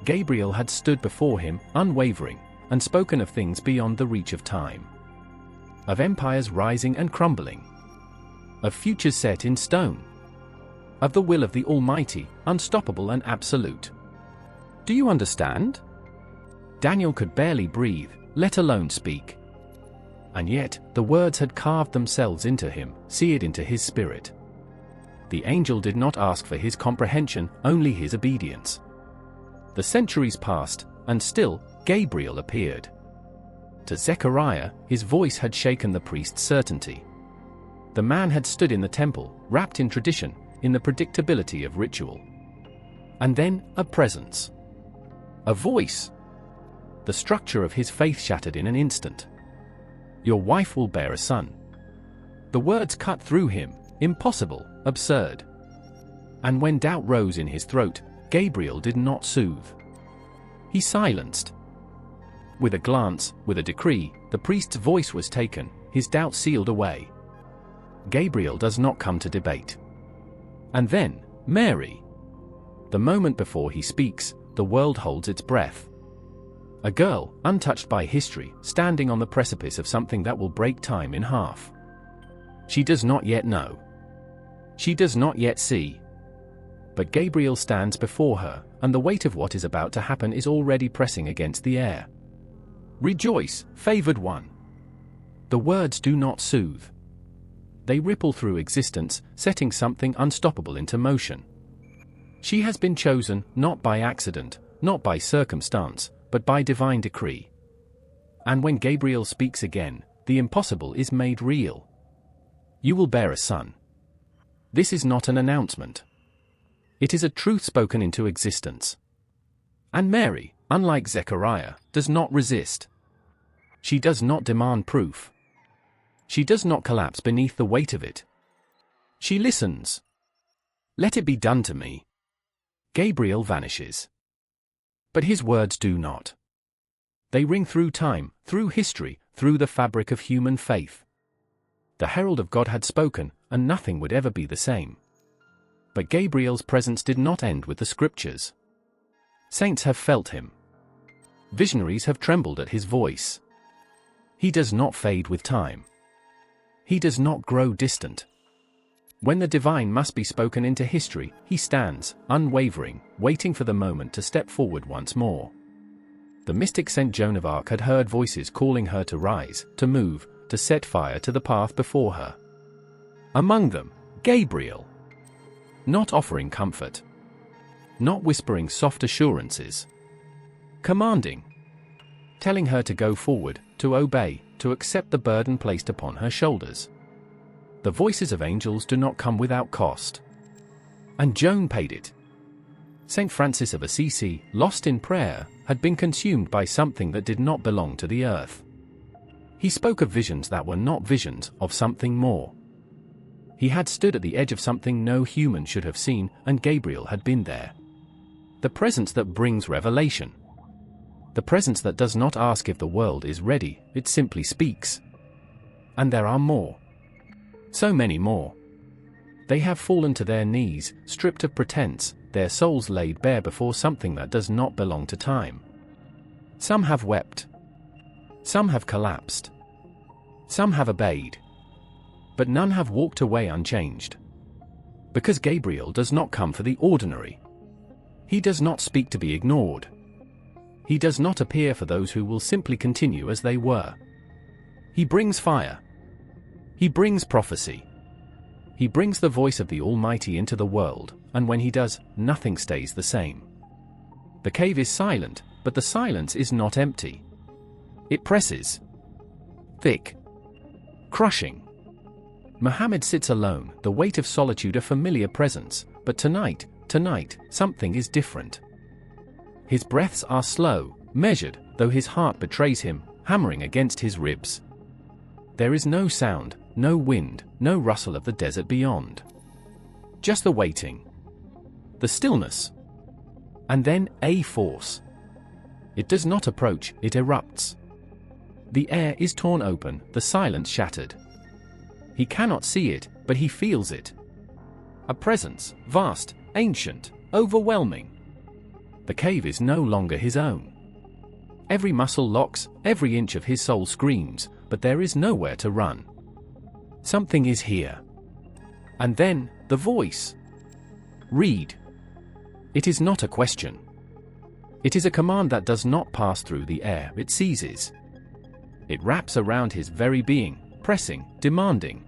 Gabriel had stood before him, unwavering, and spoken of things beyond the reach of time. Of empires rising and crumbling. Of futures set in stone. Of the will of the Almighty, unstoppable and absolute. Do you understand? Daniel could barely breathe, let alone speak. And yet, the words had carved themselves into him, seared into his spirit. The angel did not ask for his comprehension, only his obedience. The centuries passed, and still, Gabriel appeared. To Zechariah, his voice had shaken the priest's certainty. The man had stood in the temple, wrapped in tradition, in the predictability of ritual. And then, a presence. A voice. The structure of his faith shattered in an instant. Your wife will bear a son. The words cut through him, impossible, absurd. And when doubt rose in his throat, Gabriel did not soothe. He silenced. With a glance, with a decree, the priest's voice was taken, his doubt sealed away. Gabriel does not come to debate. And then, Mary. The moment before he speaks, the world holds its breath. A girl, untouched by history, standing on the precipice of something that will break time in half. She does not yet know. She does not yet see. But Gabriel stands before her, and the weight of what is about to happen is already pressing against the air. Rejoice, favored one. The words do not soothe. They ripple through existence, setting something unstoppable into motion. She has been chosen, not by accident, not by circumstance, but by divine decree. And when Gabriel speaks again, the impossible is made real. You will bear a son. This is not an announcement. It is a truth spoken into existence. And Mary, unlike Zechariah, does not resist. She does not demand proof. She does not collapse beneath the weight of it. She listens. Let it be done to me. Gabriel vanishes. But his words do not. They ring through time, through history, through the fabric of human faith. The herald of God had spoken, and nothing would ever be the same. But Gabriel's presence did not end with the scriptures. Saints have felt him. Visionaries have trembled at his voice. He does not fade with time. He does not grow distant. When the divine must be spoken into history, he stands, unwavering, waiting for the moment to step forward once more. The mystic Saint Joan of Arc had heard voices calling her to rise, to move, to set fire to the path before her. Among them, Gabriel. Not offering comfort. Not whispering soft assurances. Commanding. Telling her to go forward, to obey, to accept the burden placed upon her shoulders. The voices of angels do not come without cost. And Joan paid it. Saint Francis of Assisi, lost in prayer, had been consumed by something that did not belong to the earth. He spoke of visions that were not visions, of something more. He had stood at the edge of something no human should have seen, and Gabriel had been there. The presence that brings revelation. The presence that does not ask if the world is ready, it simply speaks. And there are more. So many more. They have fallen to their knees, stripped of pretense, their souls laid bare before something that does not belong to time. Some have wept. Some have collapsed. Some have obeyed. But none have walked away unchanged. Because Gabriel does not come for the ordinary. He does not speak to be ignored. He does not appear for those who will simply continue as they were. He brings fire. He brings prophecy. He brings the voice of the Almighty into the world, and when he does, nothing stays the same. The cave is silent, but the silence is not empty. It presses. Thick. Crushing. Muhammad sits alone, the weight of solitude a familiar presence, but tonight, something is different. His breaths are slow, measured, though his heart betrays him, hammering against his ribs. There is no sound, no wind, no rustle of the desert beyond. Just the waiting. The stillness. And then a force. It does not approach, it erupts. The air is torn open, the silence shattered. He cannot see it, but he feels it. A presence, vast, ancient, overwhelming. The cave is no longer his own. Every muscle locks, every inch of his soul screams, but there is nowhere to run. Something is here. And then, the voice. Read. It is not a question. It is a command that does not pass through the air, it seizes. It wraps around his very being, pressing, demanding.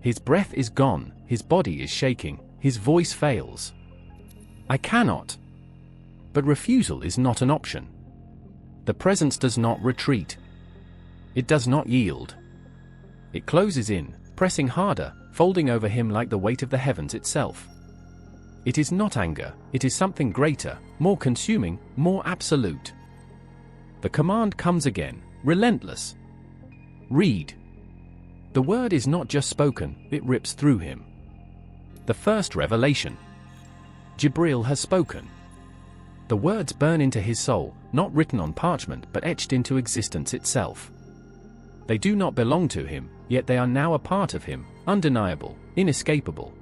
His breath is gone, his body is shaking, his voice fails. I cannot. But refusal is not an option. The presence does not retreat. It does not yield. It closes in, pressing harder, folding over him like the weight of the heavens itself. It is not anger, it is something greater, more consuming, more absolute. The command comes again, relentless. Read. The word is not just spoken, it rips through him. The first revelation. Jibril has spoken. The words burn into his soul, not written on parchment but etched into existence itself. They do not belong to him, yet they are now a part of him, undeniable, inescapable.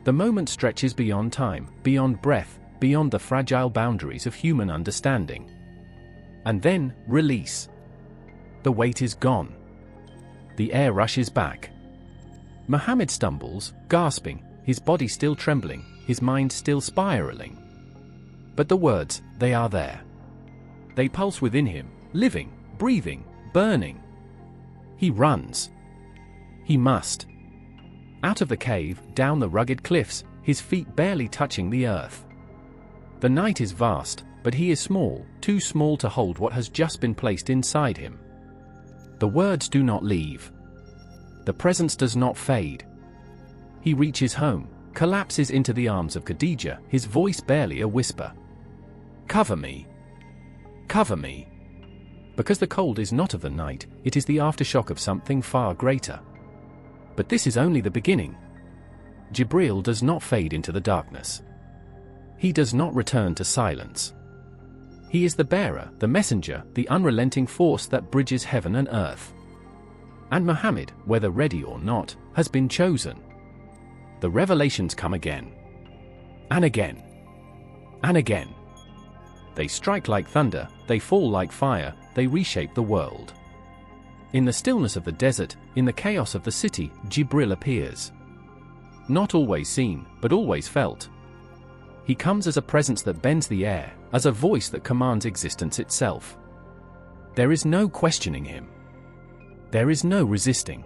The moment stretches beyond time, beyond breath, beyond the fragile boundaries of human understanding. And then, release. The weight is gone. The air rushes back. Muhammad stumbles, gasping, his body still trembling, his mind still spiraling. But the words, they are there. They pulse within him, living, breathing, burning. He runs. He must. Out of the cave, down the rugged cliffs, his feet barely touching the earth. The night is vast, but he is small, too small to hold what has just been placed inside him. The words do not leave. The presence does not fade. He reaches home, collapses into the arms of Khadija, his voice barely a whisper. "Cover me. Cover me." Because the cold is not of the night, it is the aftershock of something far greater. But this is only the beginning. Jibril does not fade into the darkness. He does not return to silence. He is the bearer, the messenger, the unrelenting force that bridges heaven and earth. And Muhammad, whether ready or not, has been chosen. The revelations come again. And again. And again. They strike like thunder, they fall like fire, they reshape the world. In the stillness of the desert, in the chaos of the city, Jibril appears. Not always seen, but always felt. He comes as a presence that bends the air, as a voice that commands existence itself. There is no questioning him. There is no resisting.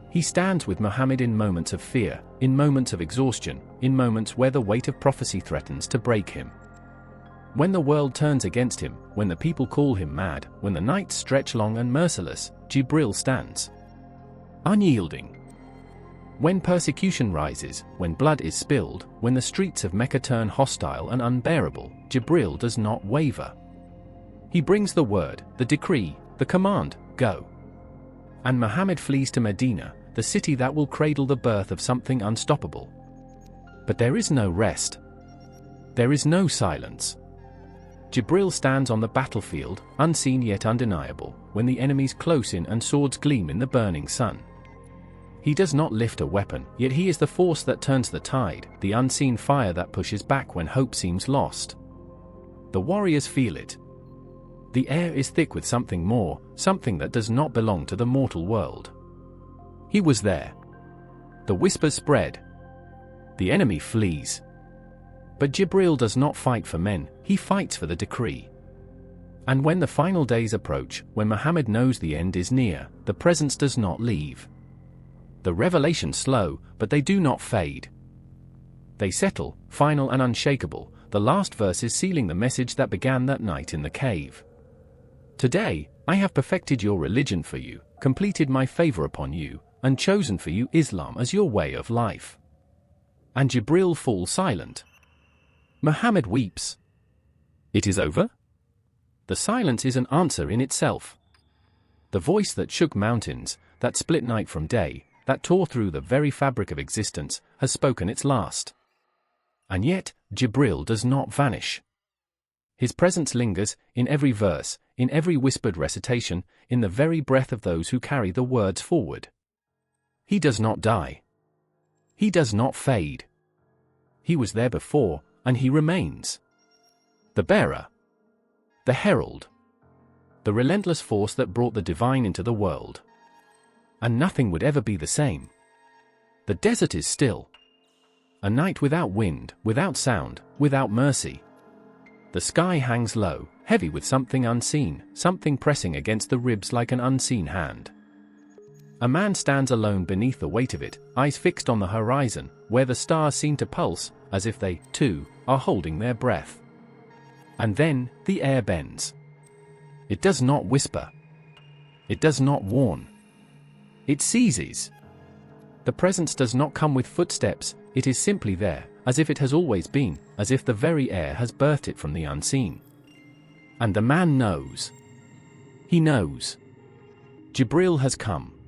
He stands with Muhammad in moments of fear, in moments of exhaustion, in moments where the weight of prophecy threatens to break him. When the world turns against him, when the people call him mad, when the nights stretch long and merciless, Jibril stands. Unyielding. When persecution rises, when blood is spilled, when the streets of Mecca turn hostile and unbearable, Jibril does not waver. He brings the word, the decree, the command, go. And Muhammad flees to Medina, the city that will cradle the birth of something unstoppable. But there is no rest. There is no silence. Jibril stands on the battlefield, unseen yet undeniable, when the enemies close in and swords gleam in the burning sun. He does not lift a weapon, yet he is the force that turns the tide, the unseen fire that pushes back when hope seems lost. The warriors feel it. The air is thick with something more, something that does not belong to the mortal world. He was there. The whispers spread. The enemy flees. But Jibril does not fight for men, he fights for the decree. And when the final days approach, when Muhammad knows the end is near, the presence does not leave. The revelations slow, but they do not fade. They settle, final and unshakable, the last verses sealing the message that began that night in the cave. Today, I have perfected your religion for you, completed my favor upon you, and chosen for you Islam as your way of life. And Jibril falls silent. Muhammad weeps. It is over? The silence is an answer in itself. The voice that shook mountains, that split night from day, that tore through the very fabric of existence, has spoken its last. And yet, Jibril does not vanish. His presence lingers, in every verse, in every whispered recitation, in the very breath of those who carry the words forward. He does not die. He does not fade. He was there before, and he remains. The bearer. The herald. The relentless force that brought the divine into the world. And nothing would ever be the same. The desert is still. A night without wind, without sound, without mercy. The sky hangs low, heavy with something unseen, something pressing against the ribs like an unseen hand. A man stands alone beneath the weight of it, eyes fixed on the horizon, where the stars seem to pulse, as if they, too, are holding their breath. And then, the air bends. It does not whisper. It does not warn. It seizes. The presence does not come with footsteps, it is simply there, as if it has always been, as if the very air has birthed it from the unseen. And the man knows. He knows. Jibril has come.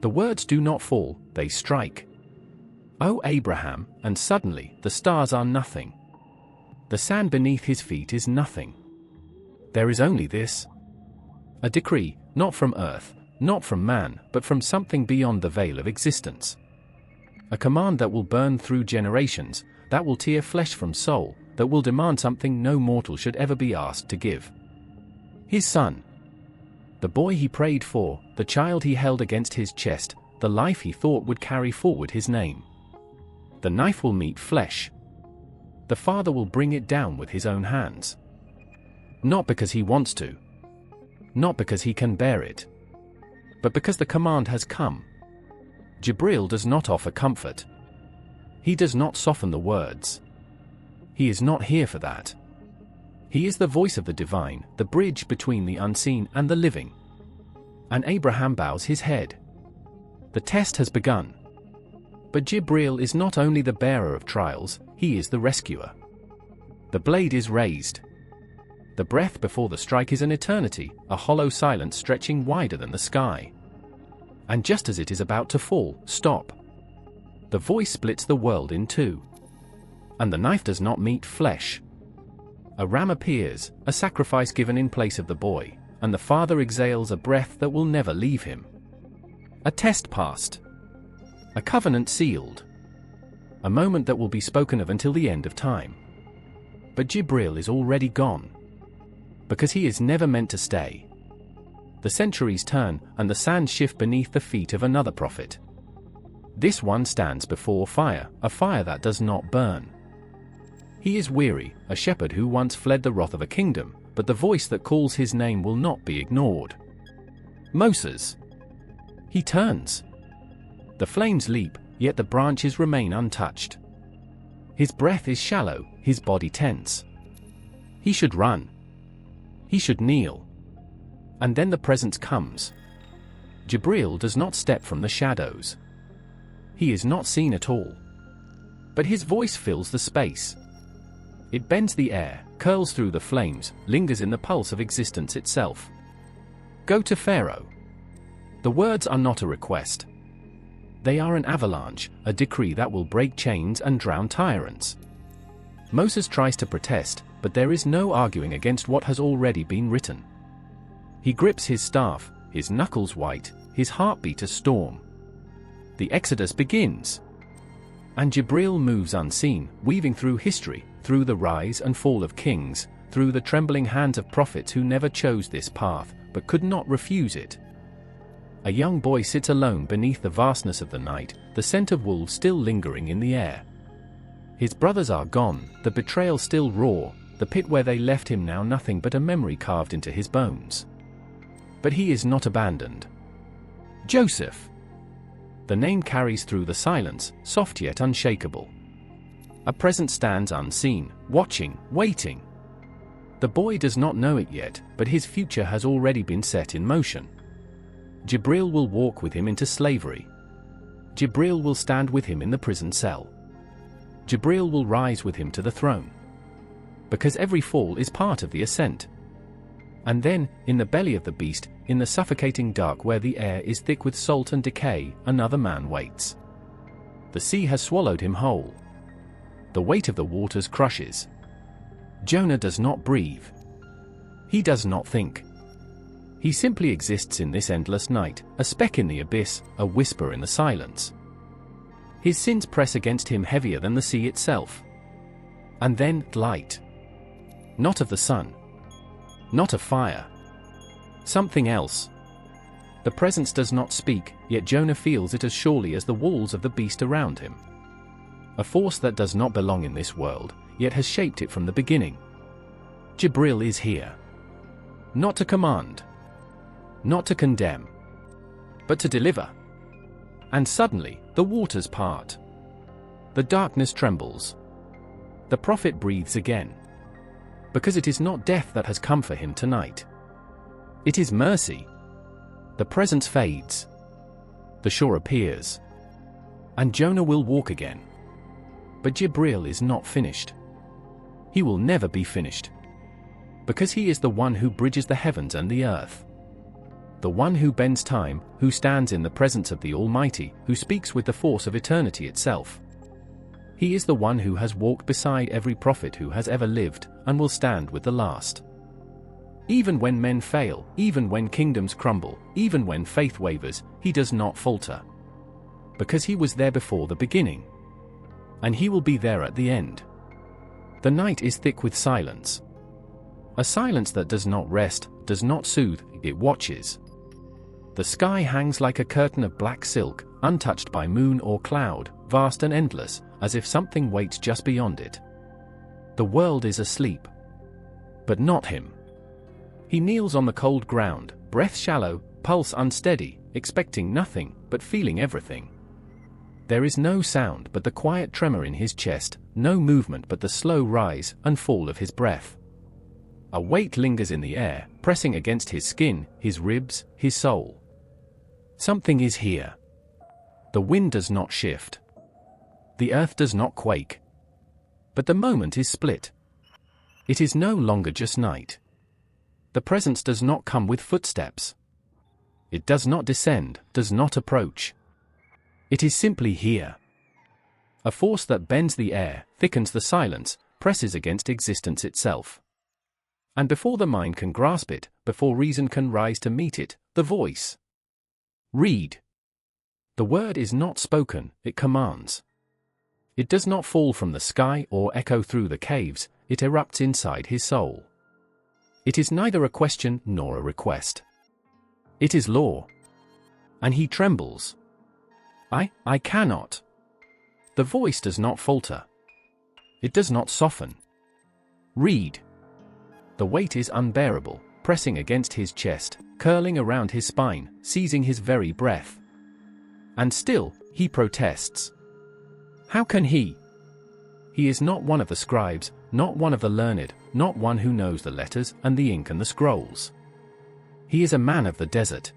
The words do not fall, they strike. O Abraham, and suddenly, the stars are nothing. The sand beneath his feet is nothing. There is only this. A decree, not from earth, not from man, but from something beyond the veil of existence. A command that will burn through generations, that will tear flesh from soul, that will demand something no mortal should ever be asked to give. His son. The boy he prayed for, the child he held against his chest, the life he thought would carry forward his name. The knife will meet flesh. The father will bring it down with his own hands. Not because he wants to. Not because he can bear it. But because the command has come. Jibril does not offer comfort. He does not soften the words. He is not here for that. He is the voice of the divine, the bridge between the unseen and the living. And Abraham bows his head. The test has begun. But Jibril is not only the bearer of trials, he is the rescuer. The blade is raised. The breath before the strike is an eternity, a hollow silence stretching wider than the sky. And just as it is about to fall, stop. The voice splits the world in two. And the knife does not meet flesh. A ram appears, a sacrifice given in place of the boy, and the father exhales a breath that will never leave him. A test passed. A covenant sealed. A moment that will be spoken of until the end of time. But Jibril is already gone. Because he is never meant to stay. The centuries turn, and the sands shift beneath the feet of another prophet. This one stands before fire, a fire that does not burn. He is weary, a shepherd who once fled the wrath of a kingdom, but the voice that calls his name will not be ignored. Moses. He turns. The flames leap, yet the branches remain untouched. His breath is shallow, his body tense. He should run. He should kneel. And then the presence comes. Jibril does not step from the shadows. He is not seen at all. But his voice fills the space. It bends the air, curls through the flames, lingers in the pulse of existence itself. Go to Pharaoh. The words are not a request. They are an avalanche, a decree that will break chains and drown tyrants. Moses tries to protest, but there is no arguing against what has already been written. He grips his staff, his knuckles white, his heartbeat a storm. The exodus begins. And Jibril moves unseen, weaving through history, through the rise and fall of kings, through the trembling hands of prophets who never chose this path, but could not refuse it. A young boy sits alone beneath the vastness of the night, the scent of wolves still lingering in the air. His brothers are gone, the betrayal still raw, the pit where they left him now nothing but a memory carved into his bones. But he is not abandoned. Joseph. The name carries through the silence, soft yet unshakable. A presence stands unseen, watching, waiting. The boy does not know it yet, but his future has already been set in motion. Jibril will walk with him into slavery. Jibril will stand with him in the prison cell. Jibril will rise with him to the throne. Because every fall is part of the ascent. And then, in the belly of the beast, in the suffocating dark where the air is thick with salt and decay, another man waits. The sea has swallowed him whole. The weight of the waters crushes. Jonah does not breathe. He does not think. He simply exists in this endless night, a speck in the abyss, a whisper in the silence. His sins press against him heavier than the sea itself. And then, light. Not of the sun. Not of fire. Something else. The presence does not speak, yet Jonah feels it as surely as the walls of the beast around him. A force that does not belong in this world, yet has shaped it from the beginning. Jibril is here. Not to command. Not to condemn. But to deliver. And suddenly, the waters part. The darkness trembles. The prophet breathes again. Because it is not death that has come for him tonight. It is mercy. The presence fades. The shore appears. And Jonah will walk again. But Jibril is not finished. He will never be finished. Because he is the one who bridges the heavens and the earth. The one who bends time, who stands in the presence of the Almighty, who speaks with the force of eternity itself. He is the one who has walked beside every prophet who has ever lived, and will stand with the last. Even when men fail, even when kingdoms crumble, even when faith wavers, he does not falter. Because he was there before the beginning. And he will be there at the end. The night is thick with silence. A silence that does not rest, does not soothe, it watches. The sky hangs like a curtain of black silk, untouched by moon or cloud, vast and endless, as if something waits just beyond it. The world is asleep. But not him. He kneels on the cold ground, breath shallow, pulse unsteady, expecting nothing, but feeling everything. There is no sound but the quiet tremor in his chest, no movement but the slow rise and fall of his breath. A weight lingers in the air, pressing against his skin, his ribs, his soul. Something is here. The wind does not shift. The earth does not quake. But the moment is split. It is no longer just night. The presence does not come with footsteps. It does not descend, does not approach. It is simply here. A force that bends the air, thickens the silence, presses against existence itself. And before the mind can grasp it, before reason can rise to meet it, the voice. Read. The word is not spoken, it commands. It does not fall from the sky or echo through the caves, it erupts inside his soul. It is neither a question nor a request. It is law. And he trembles. I cannot. The voice does not falter. It does not soften. Read. The weight is unbearable, pressing against his chest, curling around his spine, seizing his very breath. And still, he protests. How can he? He is not one of the scribes, not one of the learned, not one who knows the letters and the ink and the scrolls. He is a man of the desert.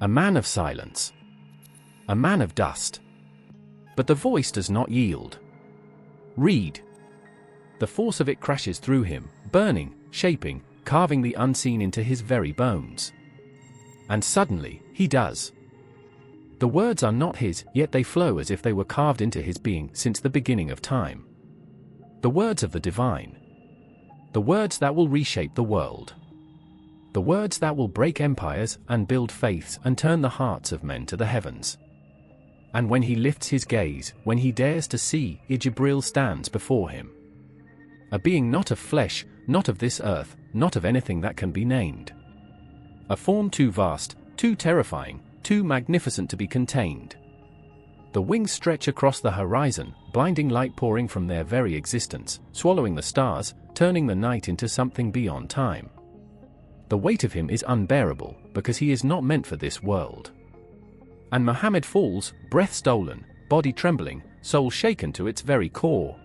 A man of silence. A man of dust. But the voice does not yield. Read. The force of it crashes through him, burning, shaping, carving the unseen into his very bones. And suddenly, he does. The words are not his, yet they flow as if they were carved into his being since the beginning of time. The words of the divine. The words that will reshape the world. The words that will break empires and build faiths and turn the hearts of men to the heavens. And when he lifts his gaze, when he dares to see, Jibril stands before him. A being not of flesh, not of this earth, not of anything that can be named. A form too vast, too terrifying, too magnificent to be contained. The wings stretch across the horizon, blinding light pouring from their very existence, swallowing the stars, turning the night into something beyond time. The weight of him is unbearable, because he is not meant for this world. And Muhammad falls, breath stolen, body trembling, soul shaken to its very core.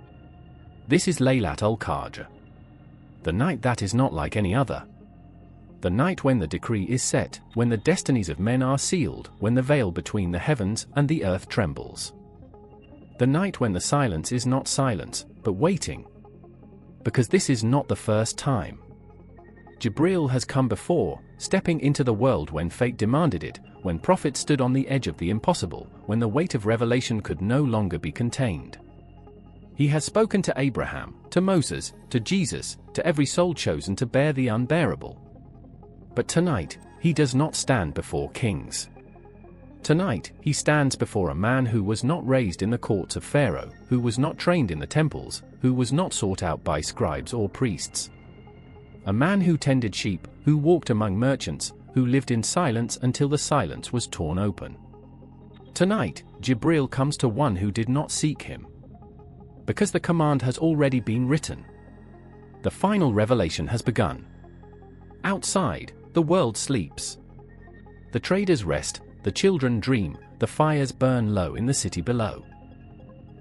This is Laylat al-Qadr. The night that is not like any other. The night when the decree is set, when the destinies of men are sealed, when the veil between the heavens and the earth trembles. The night when the silence is not silence, but waiting. Because this is not the first time. Jibril has come before, stepping into the world when fate demanded it, when prophets stood on the edge of the impossible, when the weight of revelation could no longer be contained. He has spoken to Abraham, to Moses, to Jesus, to every soul chosen to bear the unbearable. But tonight, he does not stand before kings. Tonight, he stands before a man who was not raised in the courts of Pharaoh, who was not trained in the temples, who was not sought out by scribes or priests. A man who tended sheep, who walked among merchants, who lived in silence until the silence was torn open. Tonight, Jibril comes to one who did not seek him. Because the command has already been written. The final revelation has begun. Outside, the world sleeps. The traders rest, the children dream, the fires burn low in the city below.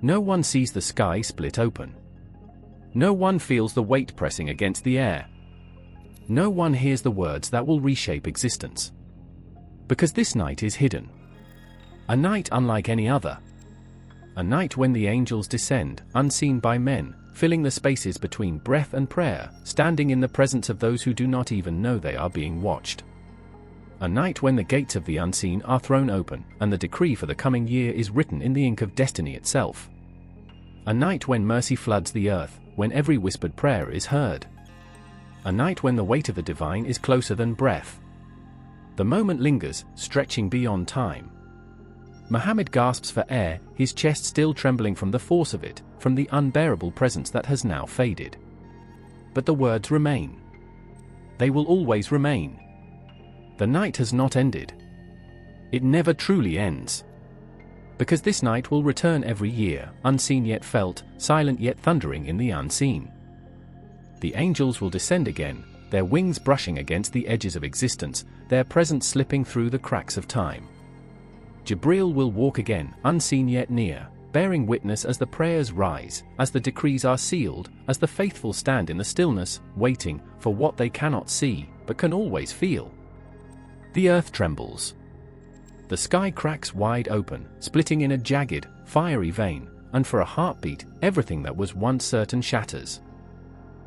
No one sees the sky split open. No one feels the weight pressing against the air. No one hears the words that will reshape existence. Because this night is hidden. A night unlike any other. A night when the angels descend, unseen by men, filling the spaces between breath and prayer, standing in the presence of those who do not even know they are being watched. A night when the gates of the unseen are thrown open, and the decree for the coming year is written in the ink of destiny itself. A night when mercy floods the earth, when every whispered prayer is heard. A night when the weight of the divine is closer than breath. The moment lingers, stretching beyond time. Muhammad gasps for air, his chest still trembling from the force of it, from the unbearable presence that has now faded. But the words remain. They will always remain. The night has not ended. It never truly ends. Because this night will return every year, unseen yet felt, silent yet thundering in the unseen. The angels will descend again, their wings brushing against the edges of existence, their presence slipping through the cracks of time. Jibril will walk again, unseen yet near, bearing witness as the prayers rise, as the decrees are sealed, as the faithful stand in the stillness, waiting for what they cannot see, but can always feel. The earth trembles. The sky cracks wide open, splitting in a jagged, fiery vein, and for a heartbeat, everything that was once certain shatters.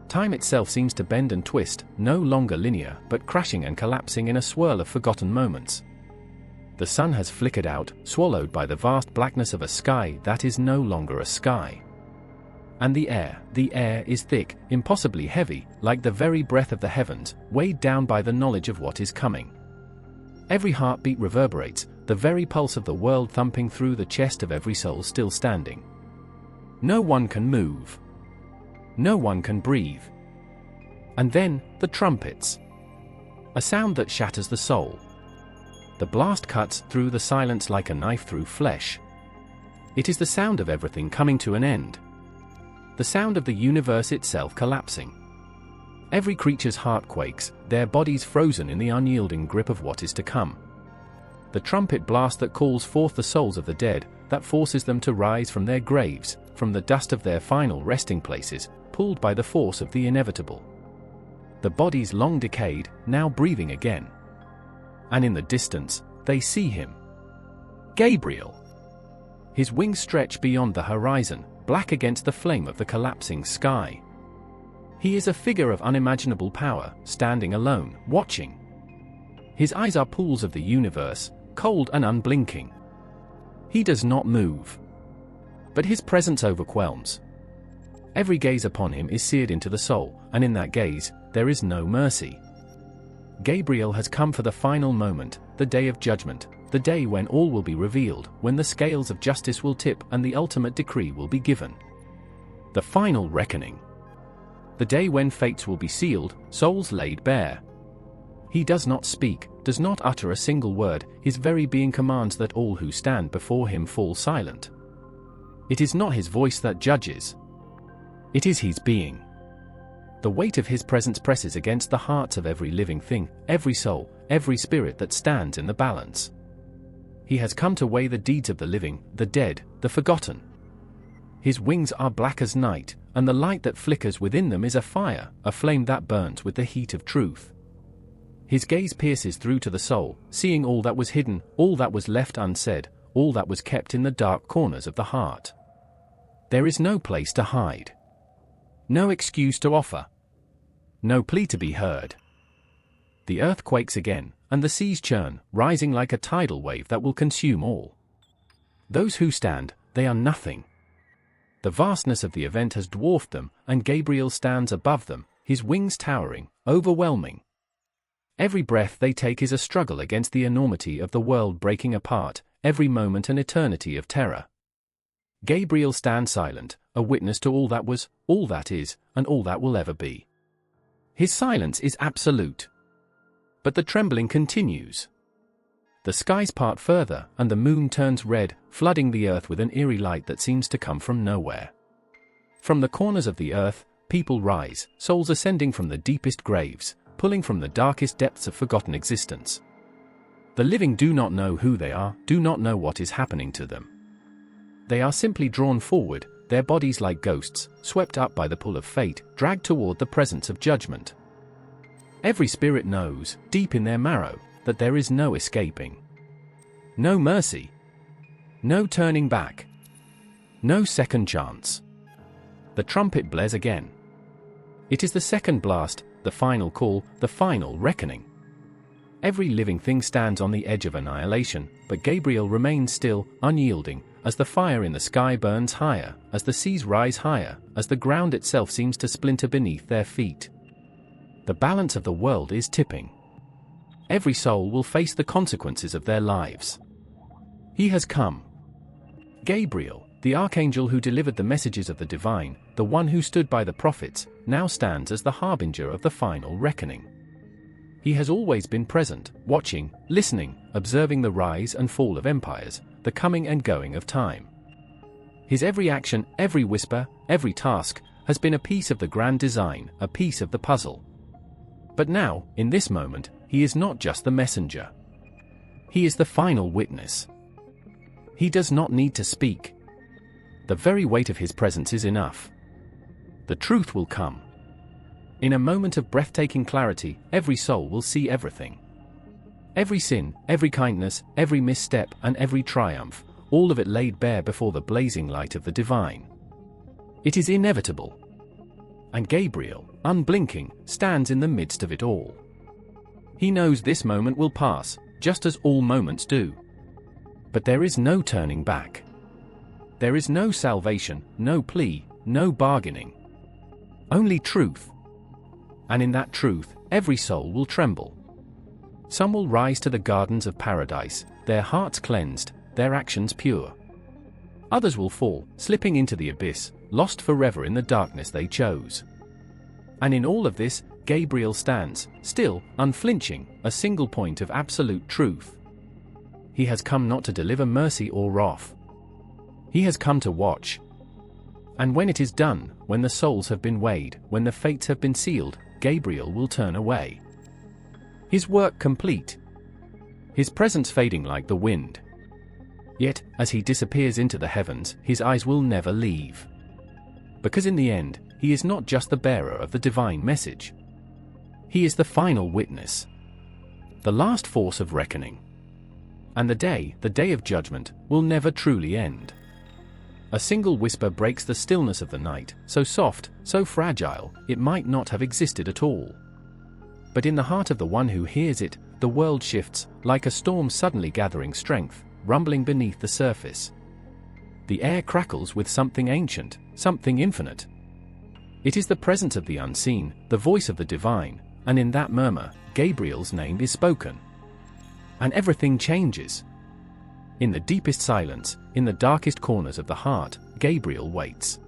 Time itself seems to bend and twist, no longer linear, but crashing and collapsing in a swirl of forgotten moments. The sun has flickered out, swallowed by the vast blackness of a sky that is no longer a sky. And the air is thick, impossibly heavy, like the very breath of the heavens, weighed down by the knowledge of what is coming. Every heartbeat reverberates, the very pulse of the world thumping through the chest of every soul still standing. No one can move. No one can breathe. And then, the trumpets. A sound that shatters the soul. The blast cuts through the silence like a knife through flesh. It is the sound of everything coming to an end. The sound of the universe itself collapsing. Every creature's heart quakes, their bodies frozen in the unyielding grip of what is to come. The trumpet blast that calls forth the souls of the dead, that forces them to rise from their graves, from the dust of their final resting places, pulled by the force of the inevitable. The bodies long decayed, now breathing again. And in the distance, they see him. Gabriel. His wings stretch beyond the horizon, black against the flame of the collapsing sky. He is a figure of unimaginable power, standing alone, watching. His eyes are pools of the universe, cold and unblinking. He does not move. But his presence overwhelms. Every gaze upon him is seared into the soul, and in that gaze, there is no mercy. Gabriel has come for the final moment, the day of judgment, the day when all will be revealed, when the scales of justice will tip and the ultimate decree will be given. The final reckoning. The day when fates will be sealed, souls laid bare. He does not speak, does not utter a single word, his very being commands that all who stand before him fall silent. It is not his voice that judges. It is his being. The weight of his presence presses against the hearts of every living thing, every soul, every spirit that stands in the balance. He has come to weigh the deeds of the living, the dead, the forgotten. His wings are black as night, and the light that flickers within them is a fire, a flame that burns with the heat of truth. His gaze pierces through to the soul, seeing all that was hidden, all that was left unsaid, all that was kept in the dark corners of the heart. There is no place to hide. No excuse to offer. No plea to be heard. The earth quakes again, and the seas churn, rising like a tidal wave that will consume all. Those who stand, they are nothing. The vastness of the event has dwarfed them, and Gabriel stands above them, his wings towering, overwhelming. Every breath they take is a struggle against the enormity of the world breaking apart, every moment an eternity of terror. Gabriel stands silent, a witness to all that was, all that is, and all that will ever be. His silence is absolute. But the trembling continues. The skies part further, and the moon turns red, flooding the earth with an eerie light that seems to come from nowhere. From the corners of the earth, people rise, souls ascending from the deepest graves, pulling from the darkest depths of forgotten existence. The living do not know who they are, do not know what is happening to them. They are simply drawn forward, their bodies like ghosts, swept up by the pull of fate, dragged toward the presence of judgment. Every spirit knows, deep in their marrow, that there is no escaping. No mercy. No turning back. No second chance. The trumpet blares again. It is the second blast, the final call, the final reckoning. Every living thing stands on the edge of annihilation, but Gabriel remains still, unyielding, as the fire in the sky burns higher, as the seas rise higher, as the ground itself seems to splinter beneath their feet. The balance of the world is tipping. Every soul will face the consequences of their lives. He has come. Gabriel, the archangel who delivered the messages of the divine, the one who stood by the prophets, now stands as the harbinger of the final reckoning. He has always been present, watching, listening, observing the rise and fall of empires, the coming and going of time. His every action, every whisper, every task, has been a piece of the grand design, a piece of the puzzle. But now, in this moment, he is not just the messenger. He is the final witness. He does not need to speak. The very weight of his presence is enough. The truth will come. In a moment of breathtaking clarity, every soul will see everything. Every sin, every kindness, every misstep, and every triumph, all of it laid bare before the blazing light of the divine. It is inevitable. And Gabriel, unblinking, stands in the midst of it all. He knows this moment will pass, just as all moments do. But there is no turning back. There is no salvation, no plea, no bargaining. Only truth. And in that truth, every soul will tremble. Some will rise to the gardens of paradise, their hearts cleansed, their actions pure. Others will fall, slipping into the abyss, lost forever in the darkness they chose. And in all of this, Gabriel stands, still, unflinching, a single point of absolute truth. He has come not to deliver mercy or wrath. He has come to watch. And when it is done, when the souls have been weighed, when the fates have been sealed, Gabriel will turn away. His work complete. His presence fading like the wind. Yet, as he disappears into the heavens, his eyes will never leave. Because in the end, he is not just the bearer of the divine message. He is the final witness. The last force of reckoning. And the day of judgment, will never truly end. A single whisper breaks the stillness of the night, so soft, so fragile, it might not have existed at all. But in the heart of the one who hears it, the world shifts, like a storm suddenly gathering strength, rumbling beneath the surface. The air crackles with something ancient, something infinite. It is the presence of the unseen, the voice of the divine, and in that murmur, Gabriel's name is spoken. And everything changes. In the deepest silence, in the darkest corners of the heart, Gabriel waits.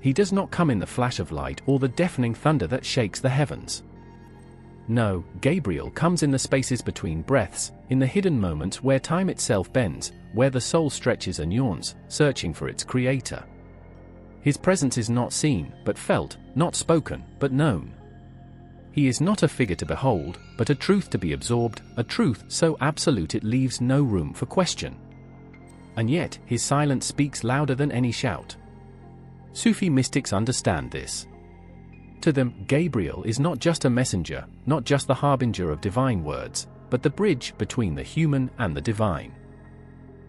He does not come in the flash of light or the deafening thunder that shakes the heavens. No, Gabriel comes in the spaces between breaths, in the hidden moments where time itself bends, where the soul stretches and yawns, searching for its creator. His presence is not seen, but felt, not spoken, but known. He is not a figure to behold, but a truth to be absorbed, a truth so absolute it leaves no room for question. And yet, his silence speaks louder than any shout. Sufi mystics understand this. To them, Gabriel is not just a messenger, not just the harbinger of divine words, but the bridge between the human and the divine.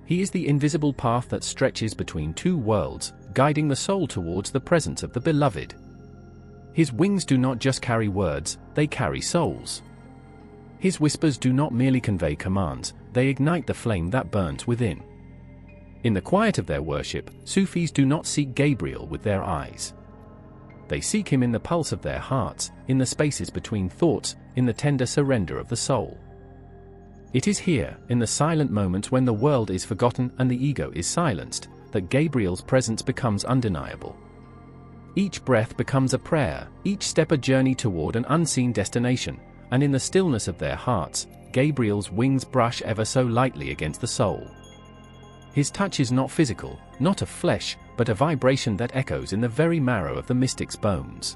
He is the invisible path that stretches between two worlds, guiding the soul towards the presence of the beloved. His wings do not just carry words, they carry souls. His whispers do not merely convey commands, they ignite the flame that burns within. In the quiet of their worship, Sufis do not seek Gabriel with their eyes. They seek him in the pulse of their hearts, in the spaces between thoughts, in the tender surrender of the soul. It is here, in the silent moments when the world is forgotten and the ego is silenced, that Gabriel's presence becomes undeniable. Each breath becomes a prayer, each step a journey toward an unseen destination, and in the stillness of their hearts, Gabriel's wings brush ever so lightly against the soul. His touch is not physical, not of flesh, but a vibration that echoes in the very marrow of the mystic's bones.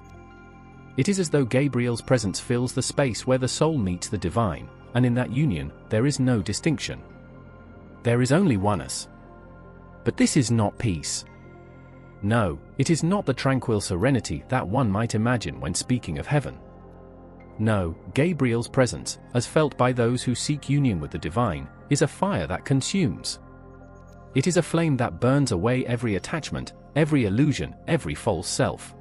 It is as though Gabriel's presence fills the space where the soul meets the divine, and in that union, there is no distinction. There is only oneness. But this is not peace. No, it is not the tranquil serenity that one might imagine when speaking of heaven. No, Gabriel's presence, as felt by those who seek union with the divine, is a fire that consumes. It is a flame that burns away every attachment, every illusion, every false self.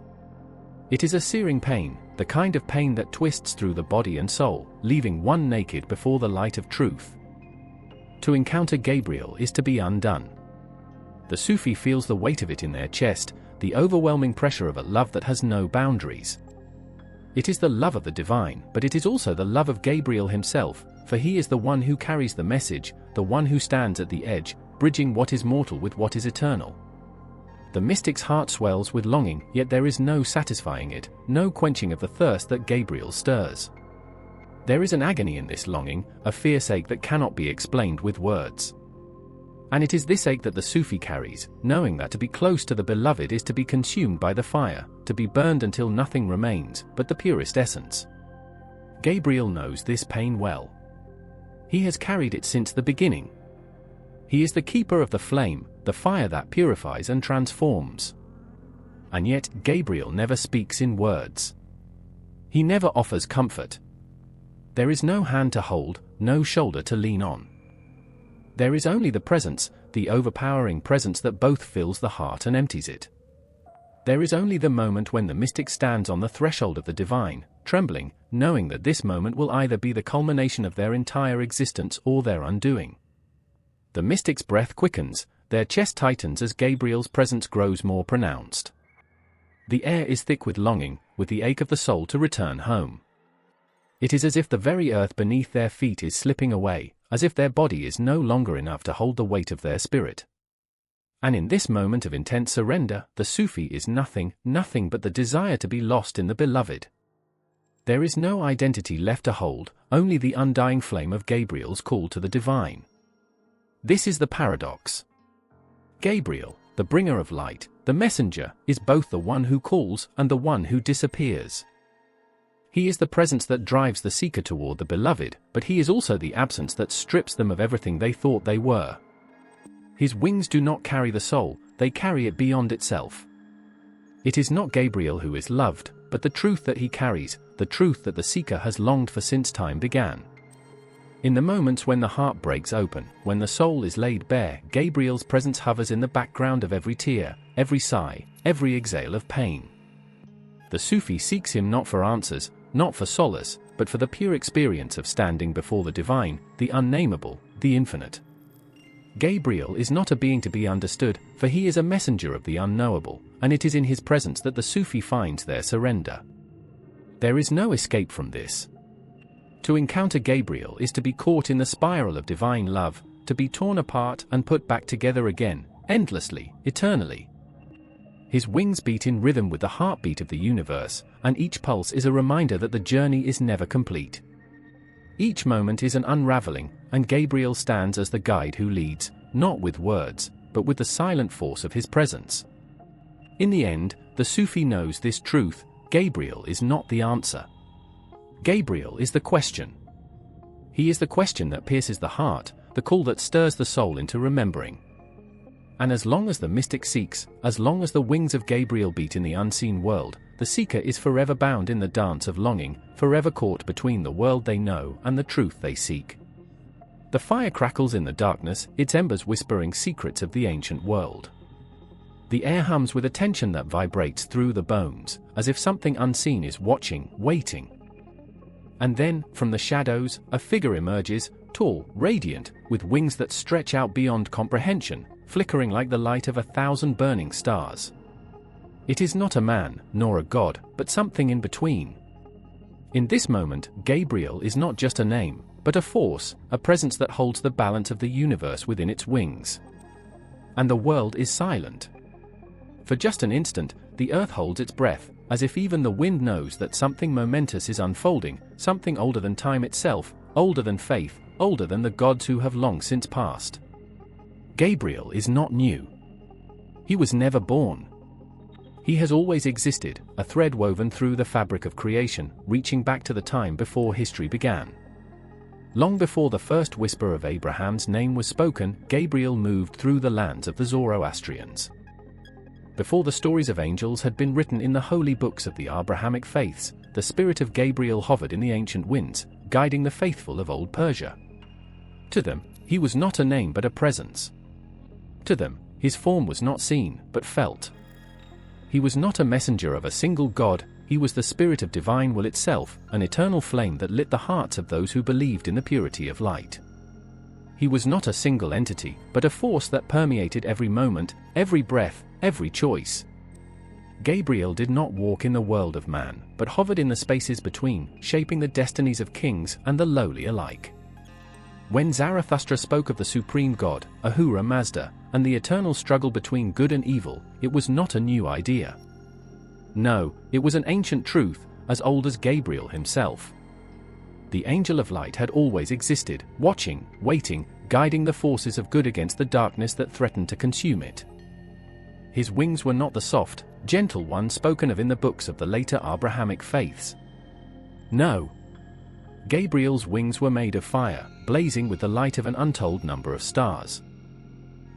It is a searing pain, the kind of pain that twists through the body and soul, leaving one naked before the light of truth. To encounter Gabriel is to be undone. The Sufi feels the weight of it in their chest, the overwhelming pressure of a love that has no boundaries. It is the love of the divine, but it is also the love of Gabriel himself, for he is the one who carries the message, the one who stands at the edge, bridging what is mortal with what is eternal. The mystic's heart swells with longing, yet there is no satisfying it, no quenching of the thirst that Gabriel stirs. There is an agony in this longing, a fierce ache that cannot be explained with words. And it is this ache that the Sufi carries, knowing that to be close to the beloved is to be consumed by the fire, to be burned until nothing remains but the purest essence. Gabriel knows this pain well. He has carried it since the beginning. He is the keeper of the flame, the fire that purifies and transforms. And yet, Gabriel never speaks in words. He never offers comfort. There is no hand to hold, no shoulder to lean on. There is only the presence, the overpowering presence that both fills the heart and empties it. There is only the moment when the mystic stands on the threshold of the divine, trembling, knowing that this moment will either be the culmination of their entire existence or their undoing. The mystic's breath quickens, their chest tightens as Gabriel's presence grows more pronounced. The air is thick with longing, with the ache of the soul to return home. It is as if the very earth beneath their feet is slipping away, as if their body is no longer enough to hold the weight of their spirit. And in this moment of intense surrender, the Sufi is nothing but the desire to be lost in the beloved. There is no identity left to hold, only the undying flame of Gabriel's call to the divine. This is the paradox. Gabriel, the bringer of light, the messenger, is both the one who calls and the one who disappears. He is the presence that drives the seeker toward the beloved, but he is also the absence that strips them of everything they thought they were. His wings do not carry the soul, they carry it beyond itself. It is not Gabriel who is loved, but the truth that he carries, the truth that the seeker has longed for since time began. In the moments when the heart breaks open, when the soul is laid bare, Gabriel's presence hovers in the background of every tear, every sigh, every exhale of pain. The Sufi seeks him not for answers, not for solace, but for the pure experience of standing before the divine, the unnameable, the infinite. Gabriel is not a being to be understood, for he is a messenger of the unknowable, and it is in his presence that the Sufi finds their surrender. There is no escape from this. To encounter Gabriel is to be caught in the spiral of divine love, to be torn apart and put back together again, endlessly, eternally. His wings beat in rhythm with the heartbeat of the universe, and each pulse is a reminder that the journey is never complete. Each moment is an unraveling, and Gabriel stands as the guide who leads, not with words, but with the silent force of his presence. In the end, the Sufi knows this truth: Gabriel is not the answer. Gabriel is the question. He is the question that pierces the heart, the call that stirs the soul into remembering. And as long as the mystic seeks, as long as the wings of Gabriel beat in the unseen world, the seeker is forever bound in the dance of longing, forever caught between the world they know and the truth they seek. The fire crackles in the darkness, its embers whispering secrets of the ancient world. The air hums with a tension that vibrates through the bones, as if something unseen is watching, waiting. And then, from the shadows, a figure emerges, tall, radiant, with wings that stretch out beyond comprehension, flickering like the light of 1,000 burning stars. It is not a man, nor a god, but something in between. In this moment, Gabriel is not just a name, but a force, a presence that holds the balance of the universe within its wings. And the world is silent. For just an instant, the earth holds its breath, as if even the wind knows that something momentous is unfolding, something older than time itself, older than faith, older than the gods who have long since passed. Gabriel is not new. He was never born. He has always existed, a thread woven through the fabric of creation, reaching back to the time before history began. Long before the first whisper of Abraham's name was spoken, Gabriel moved through the lands of the Zoroastrians. Before the stories of angels had been written in the holy books of the Abrahamic faiths, the spirit of Gabriel hovered in the ancient winds, guiding the faithful of old Persia. To them, he was not a name but a presence. To them, his form was not seen, but felt. He was not a messenger of a single god, he was the spirit of divine will itself, an eternal flame that lit the hearts of those who believed in the purity of light. He was not a single entity, but a force that permeated every moment, every breath, every choice. Gabriel did not walk in the world of man, but hovered in the spaces between, shaping the destinies of kings and the lowly alike. When Zarathustra spoke of the supreme god, Ahura Mazda, and the eternal struggle between good and evil, it was not a new idea. No, it was an ancient truth, as old as Gabriel himself. The angel of light had always existed, watching, waiting, guiding the forces of good against the darkness that threatened to consume it. His wings were not the soft, gentle ones spoken of in the books of the later Abrahamic faiths. No. Gabriel's wings were made of fire, blazing with the light of an untold number of stars.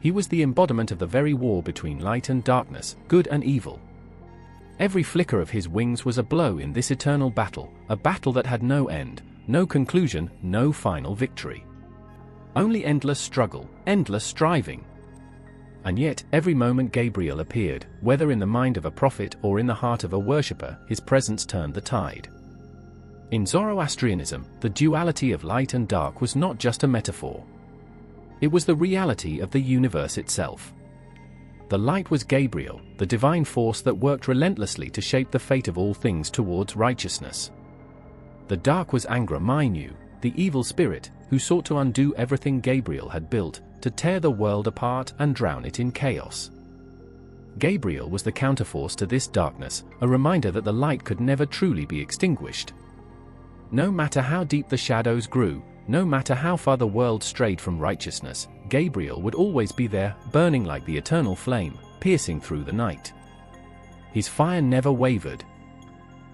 He was the embodiment of the very war between light and darkness, good and evil. Every flicker of his wings was a blow in this eternal battle, a battle that had no end, no conclusion, no final victory. Only endless struggle, endless striving. And yet, every moment Gabriel appeared, whether in the mind of a prophet or in the heart of a worshipper, his presence turned the tide. In Zoroastrianism, the duality of light and dark was not just a metaphor. It was the reality of the universe itself. The light was Gabriel, the divine force that worked relentlessly to shape the fate of all things towards righteousness. The dark was Angra Mainyu, the evil spirit, who sought to undo everything Gabriel had built, to tear the world apart and drown it in chaos. Gabriel was the counterforce to this darkness, a reminder that the light could never truly be extinguished. No matter how deep the shadows grew, no matter how far the world strayed from righteousness, Gabriel would always be there, burning like the eternal flame, piercing through the night. His fire never wavered.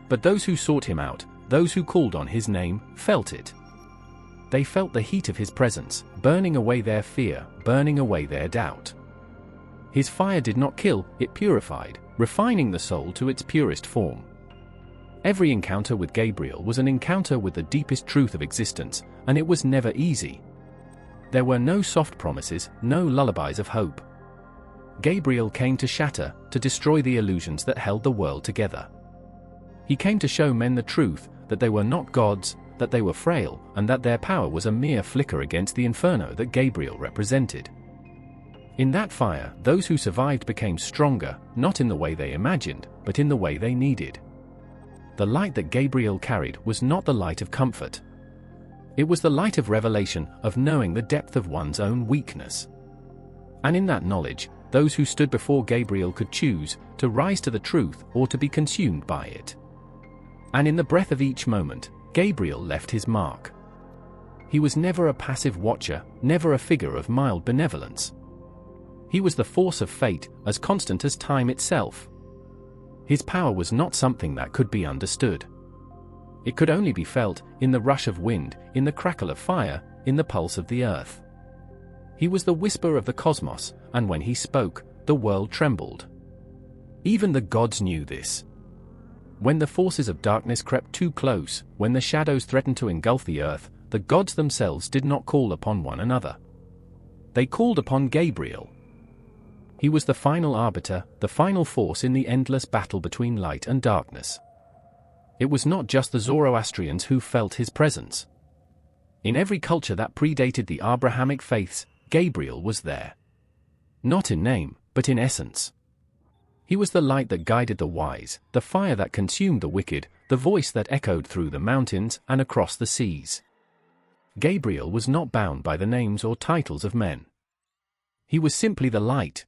But those who sought him out, those who called on his name, felt it. They felt the heat of his presence, burning away their fear, burning away their doubt. His fire did not kill, it purified, refining the soul to its purest form. Every encounter with Gabriel was an encounter with the deepest truth of existence, and it was never easy. There were no soft promises, no lullabies of hope. Gabriel came to shatter, to destroy the illusions that held the world together. He came to show men the truth, that they were not gods, that they were frail, and that their power was a mere flicker against the inferno that Gabriel represented. In that fire, those who survived became stronger, not in the way they imagined, but in the way they needed. The light that Gabriel carried was not the light of comfort. It was the light of revelation, of knowing the depth of one's own weakness. And in that knowledge, those who stood before Gabriel could choose to rise to the truth or to be consumed by it. And in the breath of each moment, Gabriel left his mark. He was never a passive watcher, never a figure of mild benevolence. He was the force of fate, as constant as time itself. His power was not something that could be understood. It could only be felt, in the rush of wind, in the crackle of fire, in the pulse of the earth. He was the whisper of the cosmos, and when he spoke, the world trembled. Even the gods knew this. When the forces of darkness crept too close, when the shadows threatened to engulf the earth, the gods themselves did not call upon one another. They called upon Gabriel. He was the final arbiter, the final force in the endless battle between light and darkness. It was not just the Zoroastrians who felt his presence. In every culture that predated the Abrahamic faiths, Gabriel was there. Not in name, but in essence. He was the light that guided the wise, the fire that consumed the wicked, the voice that echoed through the mountains and across the seas. Gabriel was not bound by the names or titles of men. He was simply the light.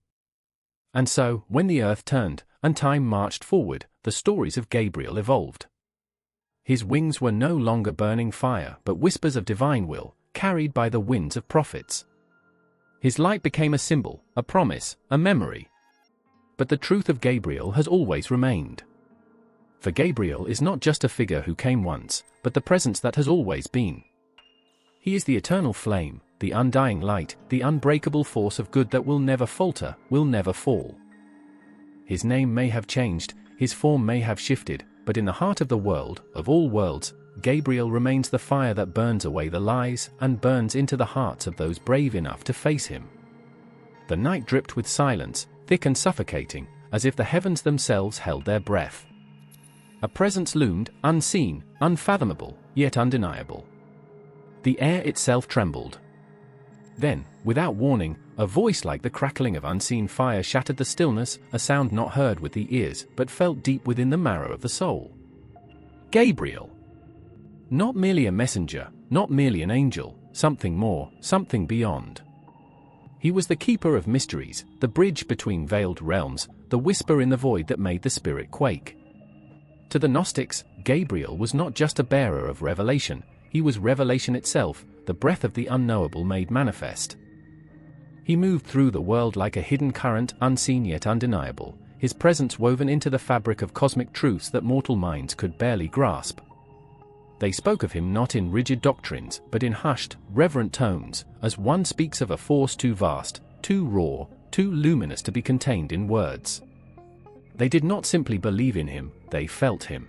And so, when the earth turned, and time marched forward, the stories of Gabriel evolved. His wings were no longer burning fire, but whispers of divine will, carried by the winds of prophets. His light became a symbol, a promise, a memory. But the truth of Gabriel has always remained. For Gabriel is not just a figure who came once, but the presence that has always been. He is the eternal flame, the undying light, the unbreakable force of good that will never falter, will never fall. His name may have changed, his form may have shifted, but in the heart of the world, of all worlds, Gabriel remains the fire that burns away the lies and burns into the hearts of those brave enough to face him. The night dripped with silence, thick and suffocating, as if the heavens themselves held their breath. A presence loomed, unseen, unfathomable, yet undeniable. The air itself trembled. Then, without warning, a voice like the crackling of unseen fire shattered the stillness, a sound not heard with the ears, but felt deep within the marrow of the soul. Gabriel! Not merely a messenger, not merely an angel, something more, something beyond. He was the keeper of mysteries, the bridge between veiled realms, the whisper in the void that made the spirit quake. To the Gnostics, Gabriel was not just a bearer of revelation, he was revelation itself, the breath of the unknowable made manifest. He moved through the world like a hidden current, unseen yet undeniable, his presence woven into the fabric of cosmic truths that mortal minds could barely grasp. They spoke of him not in rigid doctrines, but in hushed, reverent tones, as one speaks of a force too vast, too raw, too luminous to be contained in words. They did not simply believe in him, they felt him.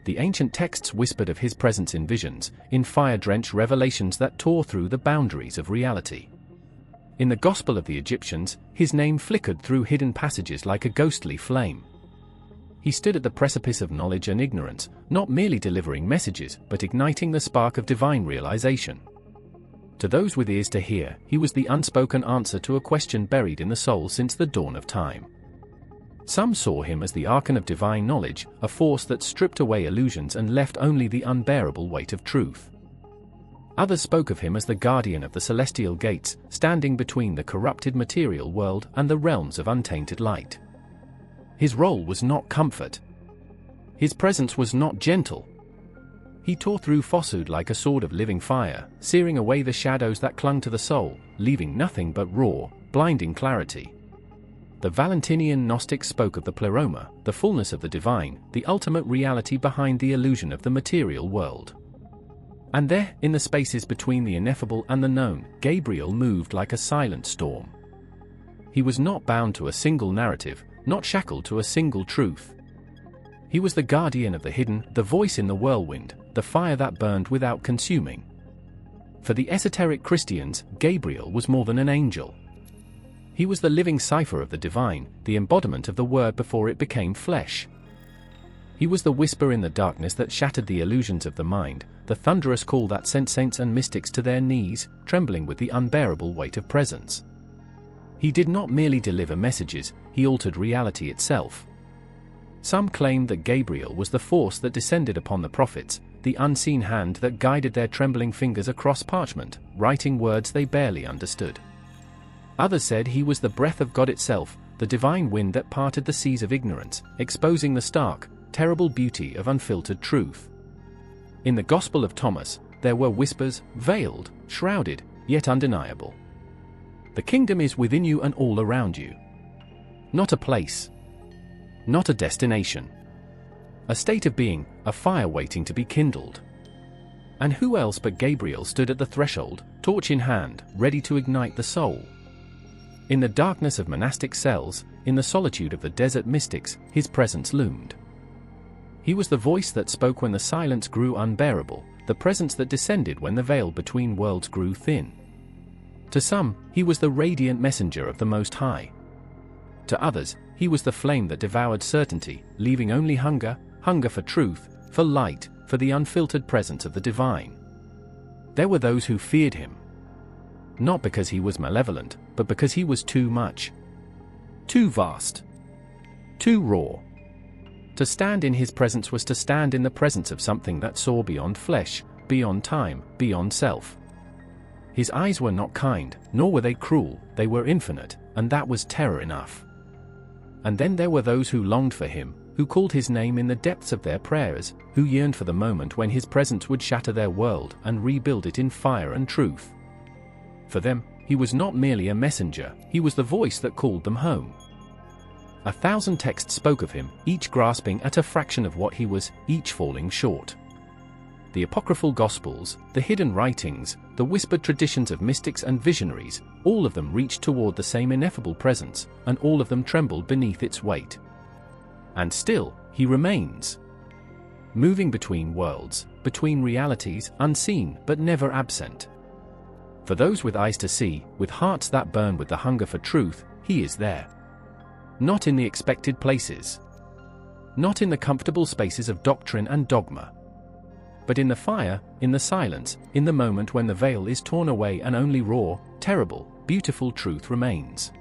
The ancient texts whispered of his presence in visions, in fire-drenched revelations that tore through the boundaries of reality. In the Gospel of the Egyptians, his name flickered through hidden passages like a ghostly flame. He stood at the precipice of knowledge and ignorance, not merely delivering messages, but igniting the spark of divine realization. To those with ears to hear, he was the unspoken answer to a question buried in the soul since the dawn of time. Some saw him as the archon of divine knowledge, a force that stripped away illusions and left only the unbearable weight of truth. Others spoke of him as the guardian of the celestial gates, standing between the corrupted material world and the realms of untainted light. His role was not comfort. His presence was not gentle. He tore through falsehood like a sword of living fire, searing away the shadows that clung to the soul, leaving nothing but raw, blinding clarity. The Valentinian Gnostics spoke of the pleroma, the fullness of the divine, the ultimate reality behind the illusion of the material world. And there, in the spaces between the ineffable and the known, Gabriel moved like a silent storm. He was not bound to a single narrative, not shackled to a single truth. He was the guardian of the hidden, the voice in the whirlwind, the fire that burned without consuming. For the esoteric Christians, Gabriel was more than an angel. He was the living cipher of the divine, the embodiment of the word before it became flesh. He was the whisper in the darkness that shattered the illusions of the mind, the thunderous call that sent saints and mystics to their knees, trembling with the unbearable weight of presence. He did not merely deliver messages, he altered reality itself. Some claimed that Gabriel was the force that descended upon the prophets, the unseen hand that guided their trembling fingers across parchment, writing words they barely understood. Others said he was the breath of God itself, the divine wind that parted the seas of ignorance, exposing the stark, terrible beauty of unfiltered truth. In the Gospel of Thomas, there were whispers, veiled, shrouded, yet undeniable. The kingdom is within you and all around you. Not a place. Not a destination. A state of being, a fire waiting to be kindled. And who else but Gabriel stood at the threshold, torch in hand, ready to ignite the soul? In the darkness of monastic cells, in the solitude of the desert mystics, his presence loomed. He was the voice that spoke when the silence grew unbearable, the presence that descended when the veil between worlds grew thin. To some, he was the radiant messenger of the Most High. To others, he was the flame that devoured certainty, leaving only hunger for truth, for light, for the unfiltered presence of the divine. There were those who feared him. Not because he was malevolent, but because he was too much. Too vast. Too raw. To stand in his presence was to stand in the presence of something that saw beyond flesh, beyond time, beyond self. His eyes were not kind, nor were they cruel, they were infinite, and that was terror enough. And then there were those who longed for him, who called his name in the depths of their prayers, who yearned for the moment when his presence would shatter their world and rebuild it in fire and truth. For them, he was not merely a messenger, he was the voice that called them home. 1,000 texts spoke of him, each grasping at a fraction of what he was, each falling short. The apocryphal Gospels, the hidden writings, the whispered traditions of mystics and visionaries, all of them reached toward the same ineffable presence, and all of them trembled beneath its weight. And still, he remains. Moving between worlds, between realities, unseen but never absent. For those with eyes to see, with hearts that burn with the hunger for truth, he is there. Not in the expected places. Not in the comfortable spaces of doctrine and dogma. But in the fire, in the silence, in the moment when the veil is torn away and only raw, terrible, beautiful truth remains.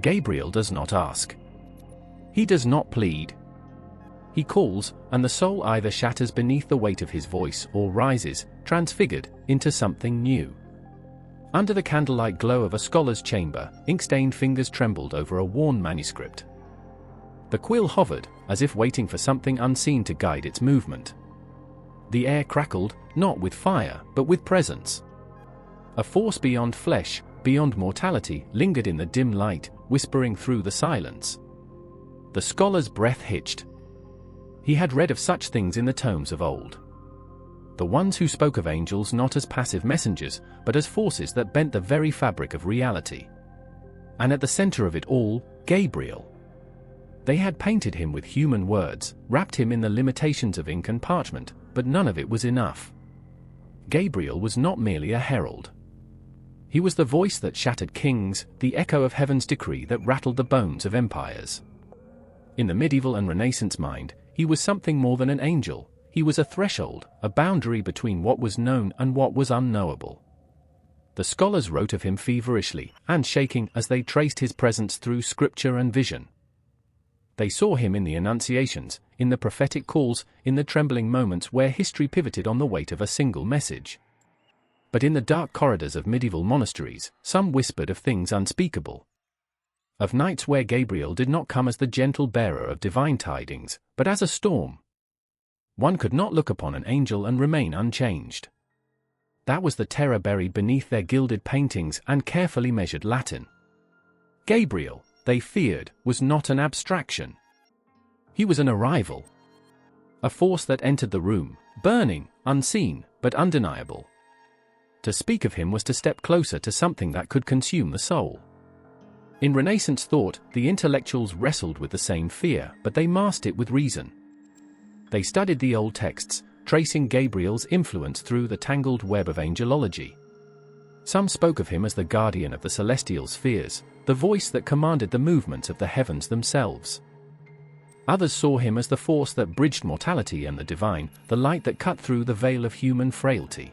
Gabriel does not ask. He does not plead. He calls, and the soul either shatters beneath the weight of his voice or rises, transfigured, into something new. Under the candlelight glow of a scholar's chamber, ink-stained fingers trembled over a worn manuscript. The quill hovered, as if waiting for something unseen to guide its movement. The air crackled, not with fire, but with presence. A force beyond flesh, beyond mortality, lingered in the dim light, whispering through the silence. The scholar's breath hitched. He had read of such things in the tomes of old. The ones who spoke of angels not as passive messengers, but as forces that bent the very fabric of reality. And at the center of it all, Gabriel. They had painted him with human words, wrapped him in the limitations of ink and parchment, but none of it was enough. Gabriel was not merely a herald. He was the voice that shattered kings, the echo of heaven's decree that rattled the bones of empires. In the medieval and Renaissance mind, he was something more than an angel. He was a threshold, a boundary between what was known and what was unknowable. The scholars wrote of him feverishly and shaking as they traced his presence through scripture and vision. They saw him in the annunciations, in the prophetic calls, in the trembling moments where history pivoted on the weight of a single message. But in the dark corridors of medieval monasteries, some whispered of things unspeakable. Of nights where Gabriel did not come as the gentle bearer of divine tidings, but as a storm. One could not look upon an angel and remain unchanged. That was the terror buried beneath their gilded paintings and carefully measured Latin. Gabriel, they feared, was not an abstraction. He was an arrival. A force that entered the room, burning, unseen, but undeniable. To speak of him was to step closer to something that could consume the soul. In Renaissance thought, the intellectuals wrestled with the same fear, but they masked it with reason. They studied the old texts, tracing Gabriel's influence through the tangled web of angelology. Some spoke of him as the guardian of the celestial spheres, the voice that commanded the movements of the heavens themselves. Others saw him as the force that bridged mortality and the divine, the light that cut through the veil of human frailty.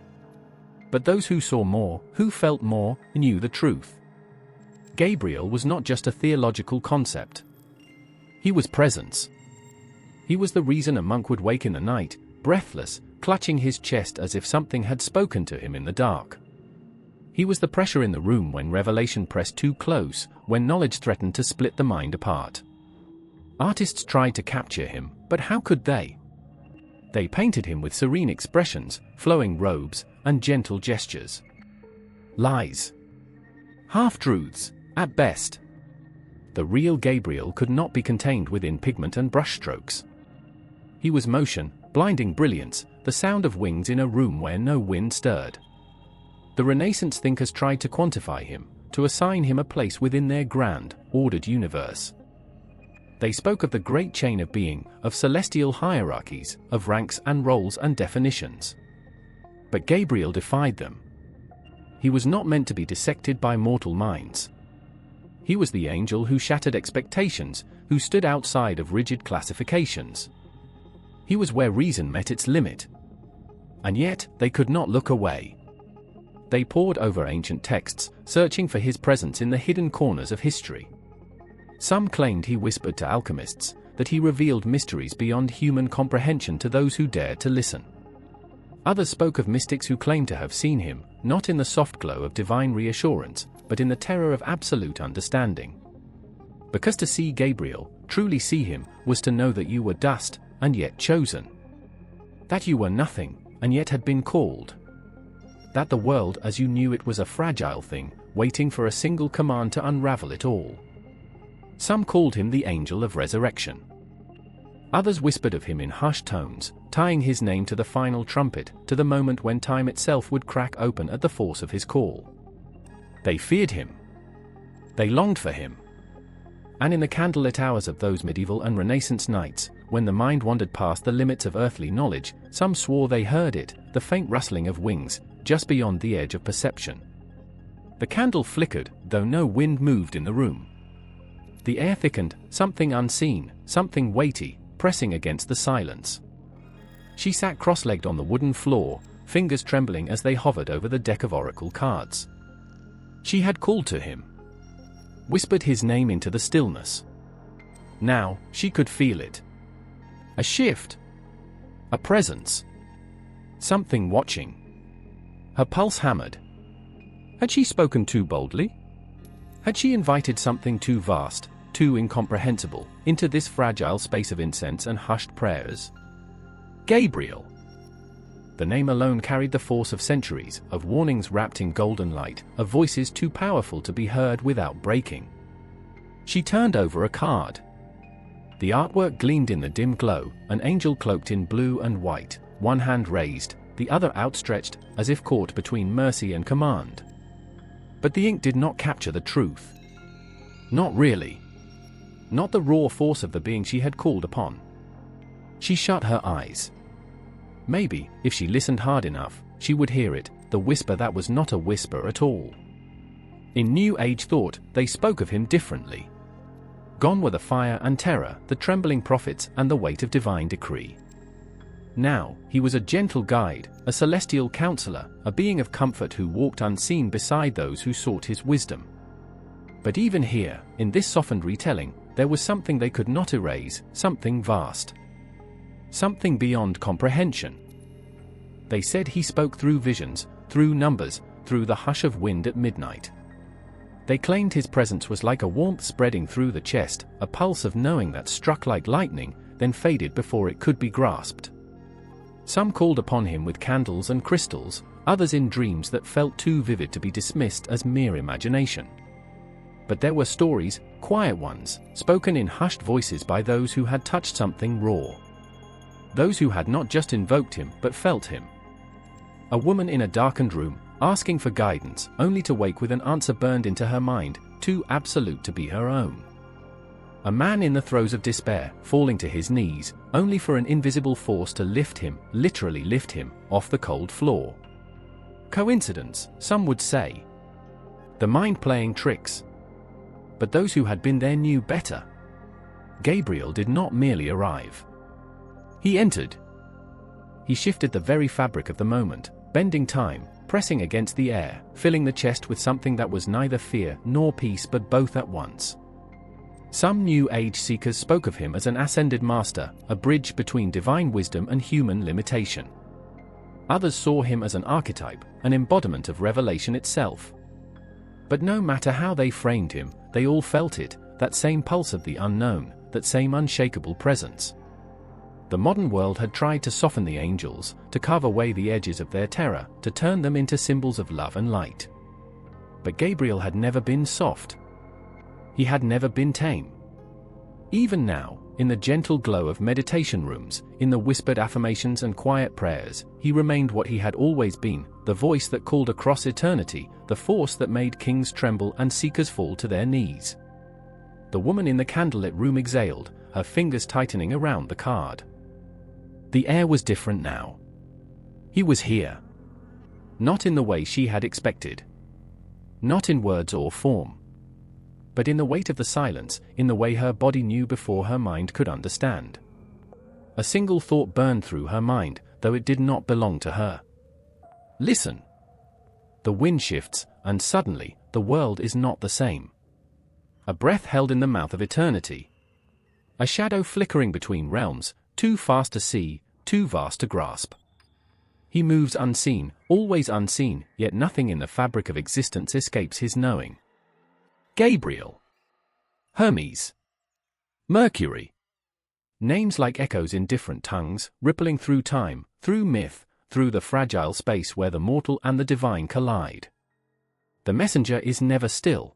But those who saw more, who felt more, knew the truth. Gabriel was not just a theological concept. He was presence. He was the reason a monk would wake in the night, breathless, clutching his chest as if something had spoken to him in the dark. He was the pressure in the room when revelation pressed too close, when knowledge threatened to split the mind apart. Artists tried to capture him, but how could they? They painted him with serene expressions, flowing robes, and gentle gestures. Lies. Half-truths, at best. The real Gabriel could not be contained within pigment and brushstrokes. He was motion, blinding brilliance, the sound of wings in a room where no wind stirred. The Renaissance thinkers tried to quantify him, to assign him a place within their grand, ordered universe. They spoke of the great chain of being, of celestial hierarchies, of ranks and roles and definitions. But Gabriel defied them. He was not meant to be dissected by mortal minds. He was the angel who shattered expectations, who stood outside of rigid classifications. He was where reason met its limit. And yet, they could not look away. They pored over ancient texts, searching for his presence in the hidden corners of history. Some claimed he whispered to alchemists, that he revealed mysteries beyond human comprehension to those who dared to listen. Others spoke of mystics who claimed to have seen him, not in the soft glow of divine reassurance, but in the terror of absolute understanding. Because to see Gabriel, truly see him, was to know that you were dust, and yet chosen. That you were nothing, and yet had been called. That the world as you knew it was a fragile thing, waiting for a single command to unravel it all. Some called him the angel of resurrection. Others whispered of him in hushed tones, tying his name to the final trumpet, to the moment when time itself would crack open at the force of his call. They feared him. They longed for him. And in the candlelit hours of those medieval and Renaissance nights, when the mind wandered past the limits of earthly knowledge, some swore they heard it, the faint rustling of wings, just beyond the edge of perception. The candle flickered, though no wind moved in the room. The air thickened, something unseen, something weighty, pressing against the silence. She sat cross-legged on the wooden floor, fingers trembling as they hovered over the deck of oracle cards. She had called to him. Whispered his name into the stillness. Now, she could feel it. A shift. A presence. Something watching. Her pulse hammered. Had she spoken too boldly? Had she invited something too vast, too incomprehensible, into this fragile space of incense and hushed prayers? Gabriel. The name alone carried the force of centuries, of warnings wrapped in golden light, of voices too powerful to be heard without breaking. She turned over a card. The artwork gleamed in the dim glow, an angel cloaked in blue and white, one hand raised, the other outstretched, as if caught between mercy and command. But the ink did not capture the truth. Not really. not the raw force of the being she had called upon. She shut her eyes. Maybe, if she listened hard enough, she would hear it, the whisper that was not a whisper at all. In New Age thought, they spoke of him differently. Gone were the fire and terror, the trembling prophets, and the weight of divine decree. Now, he was a gentle guide, a celestial counselor, a being of comfort who walked unseen beside those who sought his wisdom. But even here, in this softened retelling, there was something they could not erase, something vast. Something beyond comprehension. They said he spoke through visions, through numbers, through the hush of wind at midnight. They claimed his presence was like a warmth spreading through the chest, a pulse of knowing that struck like lightning, then faded before it could be grasped. Some called upon him with candles and crystals, others in dreams that felt too vivid to be dismissed as mere imagination. But there were stories, quiet ones, spoken in hushed voices by those who had touched something raw. Those who had not just invoked him but felt him. A woman in a darkened room, asking for guidance, only to wake with an answer burned into her mind, too absolute to be her own. A man in the throes of despair, falling to his knees, only for an invisible force to lift him, literally lift him, off the cold floor. Coincidence, some would say. The mind playing tricks. But those who had been there knew better. Gabriel did not merely arrive. He entered. He shifted the very fabric of the moment, bending time, pressing against the air, filling the chest with something that was neither fear nor peace but both at once. Some New Age seekers spoke of him as an ascended master, a bridge between divine wisdom and human limitation. Others saw him as an archetype, an embodiment of revelation itself. But no matter how they framed him, they all felt it, that same pulse of the unknown, that same unshakable presence. The modern world had tried to soften the angels, to carve away the edges of their terror, to turn them into symbols of love and light. But Gabriel had never been soft. He had never been tame. Even now, in the gentle glow of meditation rooms, in the whispered affirmations and quiet prayers, he remained what he had always been, the voice that called across eternity, the force that made kings tremble and seekers fall to their knees. The woman in the candlelit room exhaled, her fingers tightening around the card. The air was different now. He was here. Not in the way she had expected. Not in words or form. But in the weight of the silence, in the way her body knew before her mind could understand. A single thought burned through her mind, though it did not belong to her. Listen. The wind shifts, and suddenly, the world is not the same. A breath held in the mouth of eternity. A shadow flickering between realms, too fast to see, too vast to grasp. He moves unseen, always unseen, yet nothing in the fabric of existence escapes his knowing. Gabriel. Hermes. Mercury. Names like echoes in different tongues, rippling through time, through myth, through the fragile space where the mortal and the divine collide. The messenger is never still.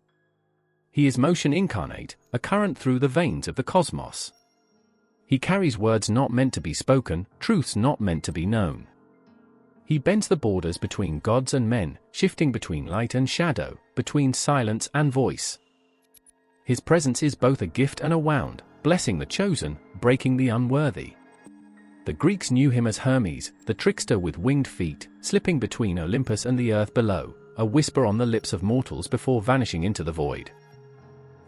He is motion incarnate, a current through the veins of the cosmos. He carries words not meant to be spoken, truths not meant to be known. He bends the borders between gods and men, shifting between light and shadow, between silence and voice. His presence is both a gift and a wound, blessing the chosen, breaking the unworthy. The Greeks knew him as Hermes, the trickster with winged feet, slipping between Olympus and the earth below, a whisper on the lips of mortals before vanishing into the void.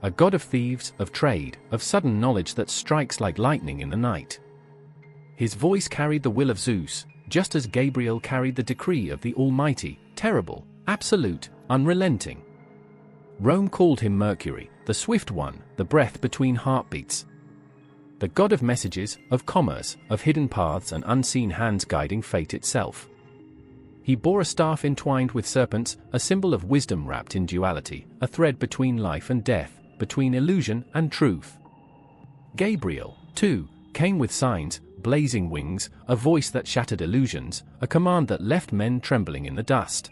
A god of thieves, of trade, of sudden knowledge that strikes like lightning in the night. His voice carried the will of Zeus, just as Gabriel carried the decree of the Almighty, terrible, absolute, unrelenting. Rome called him Mercury, the swift one, the breath between heartbeats. The god of messages, of commerce, of hidden paths and unseen hands guiding fate itself. He bore a staff entwined with serpents, a symbol of wisdom wrapped in duality, a thread between life and death, between illusion and truth. Gabriel, too, came with signs, blazing wings, a voice that shattered illusions, a command that left men trembling in the dust.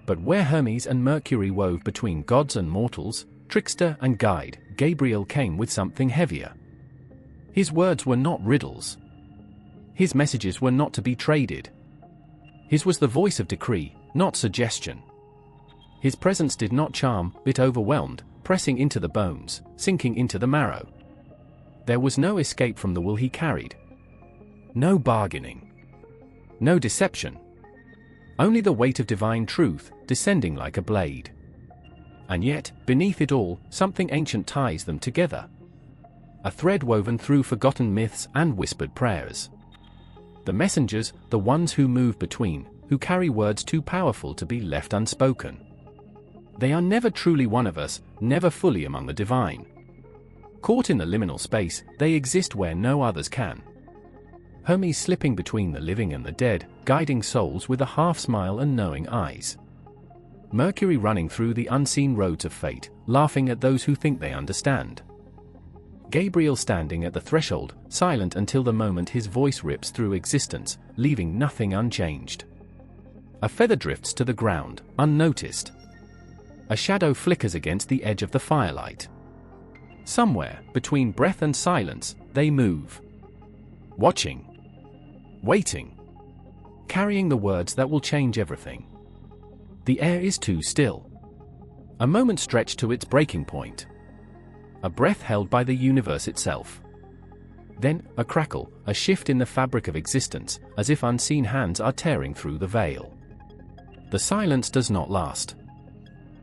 But where Hermes and Mercury wove between gods and mortals, trickster and guide, Gabriel came with something heavier. His words were not riddles. His messages were not to be traded. His was the voice of decree, not suggestion. His presence did not charm, it overwhelmed, pressing into the bones, sinking into the marrow. There was no escape from the will he carried. No bargaining. No deception. Only the weight of divine truth, descending like a blade. And yet, beneath it all, something ancient ties them together. A thread woven through forgotten myths and whispered prayers. The messengers, the ones who move between, who carry words too powerful to be left unspoken. They are never truly one of us, never fully among the divine. Caught in the liminal space, they exist where no others can. Hermes slipping between the living and the dead, guiding souls with a half-smile and knowing eyes. Mercury running through the unseen roads of fate, laughing at those who think they understand. Gabriel standing at the threshold, silent until the moment his voice rips through existence, leaving nothing unchanged. A feather drifts to the ground, unnoticed. A shadow flickers against the edge of the firelight. Somewhere, between breath and silence, they move. Watching. Waiting. Carrying the words that will change everything. The air is too still. A moment stretched to its breaking point. A breath held by the universe itself. Then, a crackle, a shift in the fabric of existence, as if unseen hands are tearing through the veil. The silence does not last.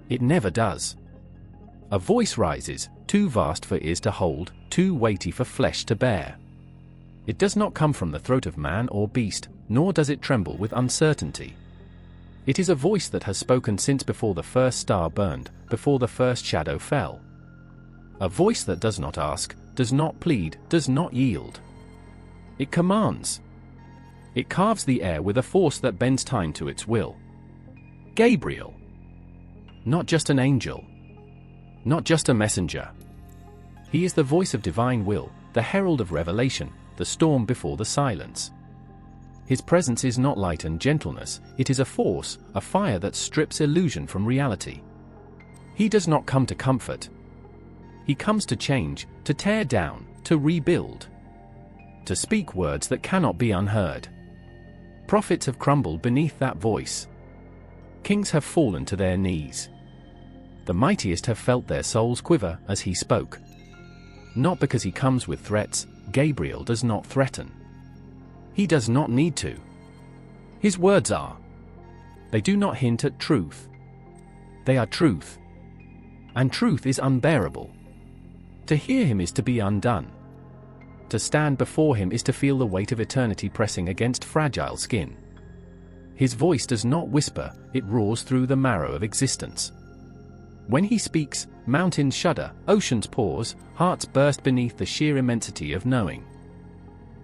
It never does. A voice rises, too vast for ears to hold, too weighty for flesh to bear. It does not come from the throat of man or beast, nor does it tremble with uncertainty. It is a voice that has spoken since before the first star burned, before the first shadow fell. A voice that does not ask, does not plead, does not yield. It commands. It carves the air with a force that bends time to its will. Gabriel. Not just an angel. Not just a messenger. He is the voice of divine will, the herald of revelation, the storm before the silence. His presence is not light and gentleness, it is a force, a fire that strips illusion from reality. He does not come to comfort. He comes to change, to tear down, to rebuild. To speak words that cannot be unheard. Prophets have crumbled beneath that voice. Kings have fallen to their knees. The mightiest have felt their souls quiver as he spoke. Not because he comes with threats, Gabriel does not threaten. He does not need to. His words are. They do not hint at truth. They are truth. And truth is unbearable. To hear him is to be undone. To stand before him is to feel the weight of eternity pressing against fragile skin. His voice does not whisper, it roars through the marrow of existence. When he speaks, mountains shudder, oceans pause, hearts burst beneath the sheer immensity of knowing.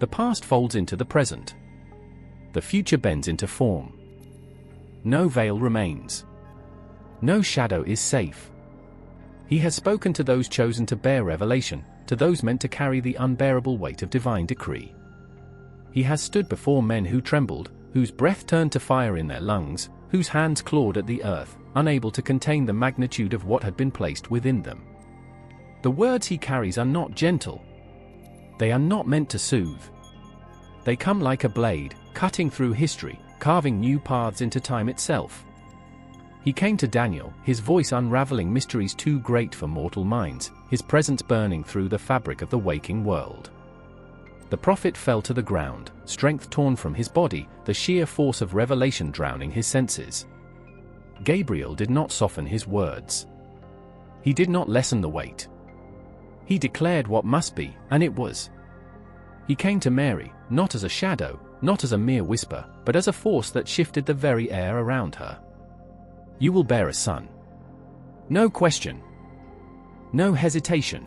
The past folds into the present. The future bends into form. No veil remains. No shadow is safe. He has spoken to those chosen to bear revelation, to those meant to carry the unbearable weight of divine decree. He has stood before men who trembled, whose breath turned to fire in their lungs, whose hands clawed at the earth, unable to contain the magnitude of what had been placed within them. The words he carries are not gentle. They are not meant to soothe. They come like a blade, cutting through history, carving new paths into time itself. He came to Daniel, his voice unraveling mysteries too great for mortal minds, his presence burning through the fabric of the waking world. The prophet fell to the ground, strength torn from his body, the sheer force of revelation drowning his senses. Gabriel did not soften his words. He did not lessen the weight. He declared what must be, and it was. He came to Mary, not as a shadow, not as a mere whisper, but as a force that shifted the very air around her. You will bear a son. No question. No hesitation.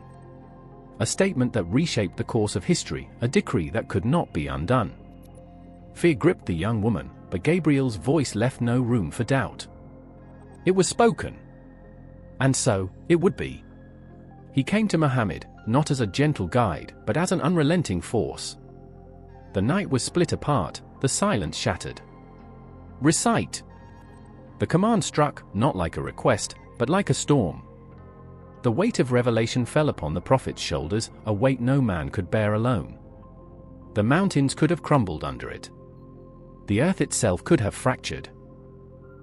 A statement that reshaped the course of history, a decree that could not be undone. Fear gripped the young woman, but Gabriel's voice left no room for doubt. It was spoken. And so, it would be. He came to Muhammad, not as a gentle guide, but as an unrelenting force. The night was split apart, the silence shattered. Recite. The command struck, not like a request, but like a storm. The weight of revelation fell upon the prophet's shoulders, a weight no man could bear alone. The mountains could have crumbled under it. The earth itself could have fractured.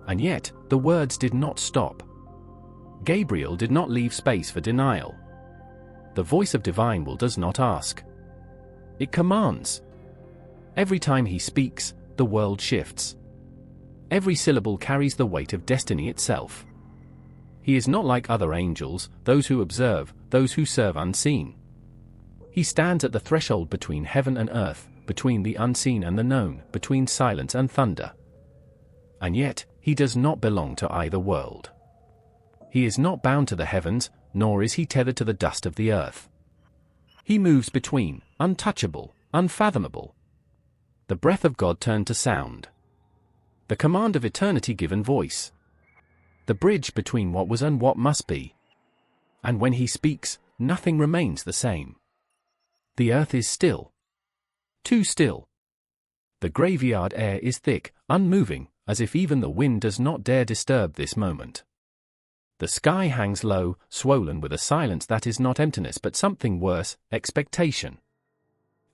And yet, the words did not stop. Gabriel did not leave space for denial. The voice of divine will does not ask. It commands. Every time he speaks, the world shifts. Every syllable carries the weight of destiny itself. He is not like other angels, those who observe, those who serve unseen. He stands at the threshold between heaven and earth, between the unseen and the known, between silence and thunder. And yet, he does not belong to either world. He is not bound to the heavens, nor is he tethered to the dust of the earth. He moves between, untouchable, unfathomable. The breath of God turned to sound. The command of eternity given voice. The bridge between what was and what must be. And when he speaks, nothing remains the same. The earth is still. Too still. The graveyard air is thick, unmoving, as if even the wind does not dare disturb this moment. The sky hangs low, swollen with a silence that is not emptiness but something worse, expectation.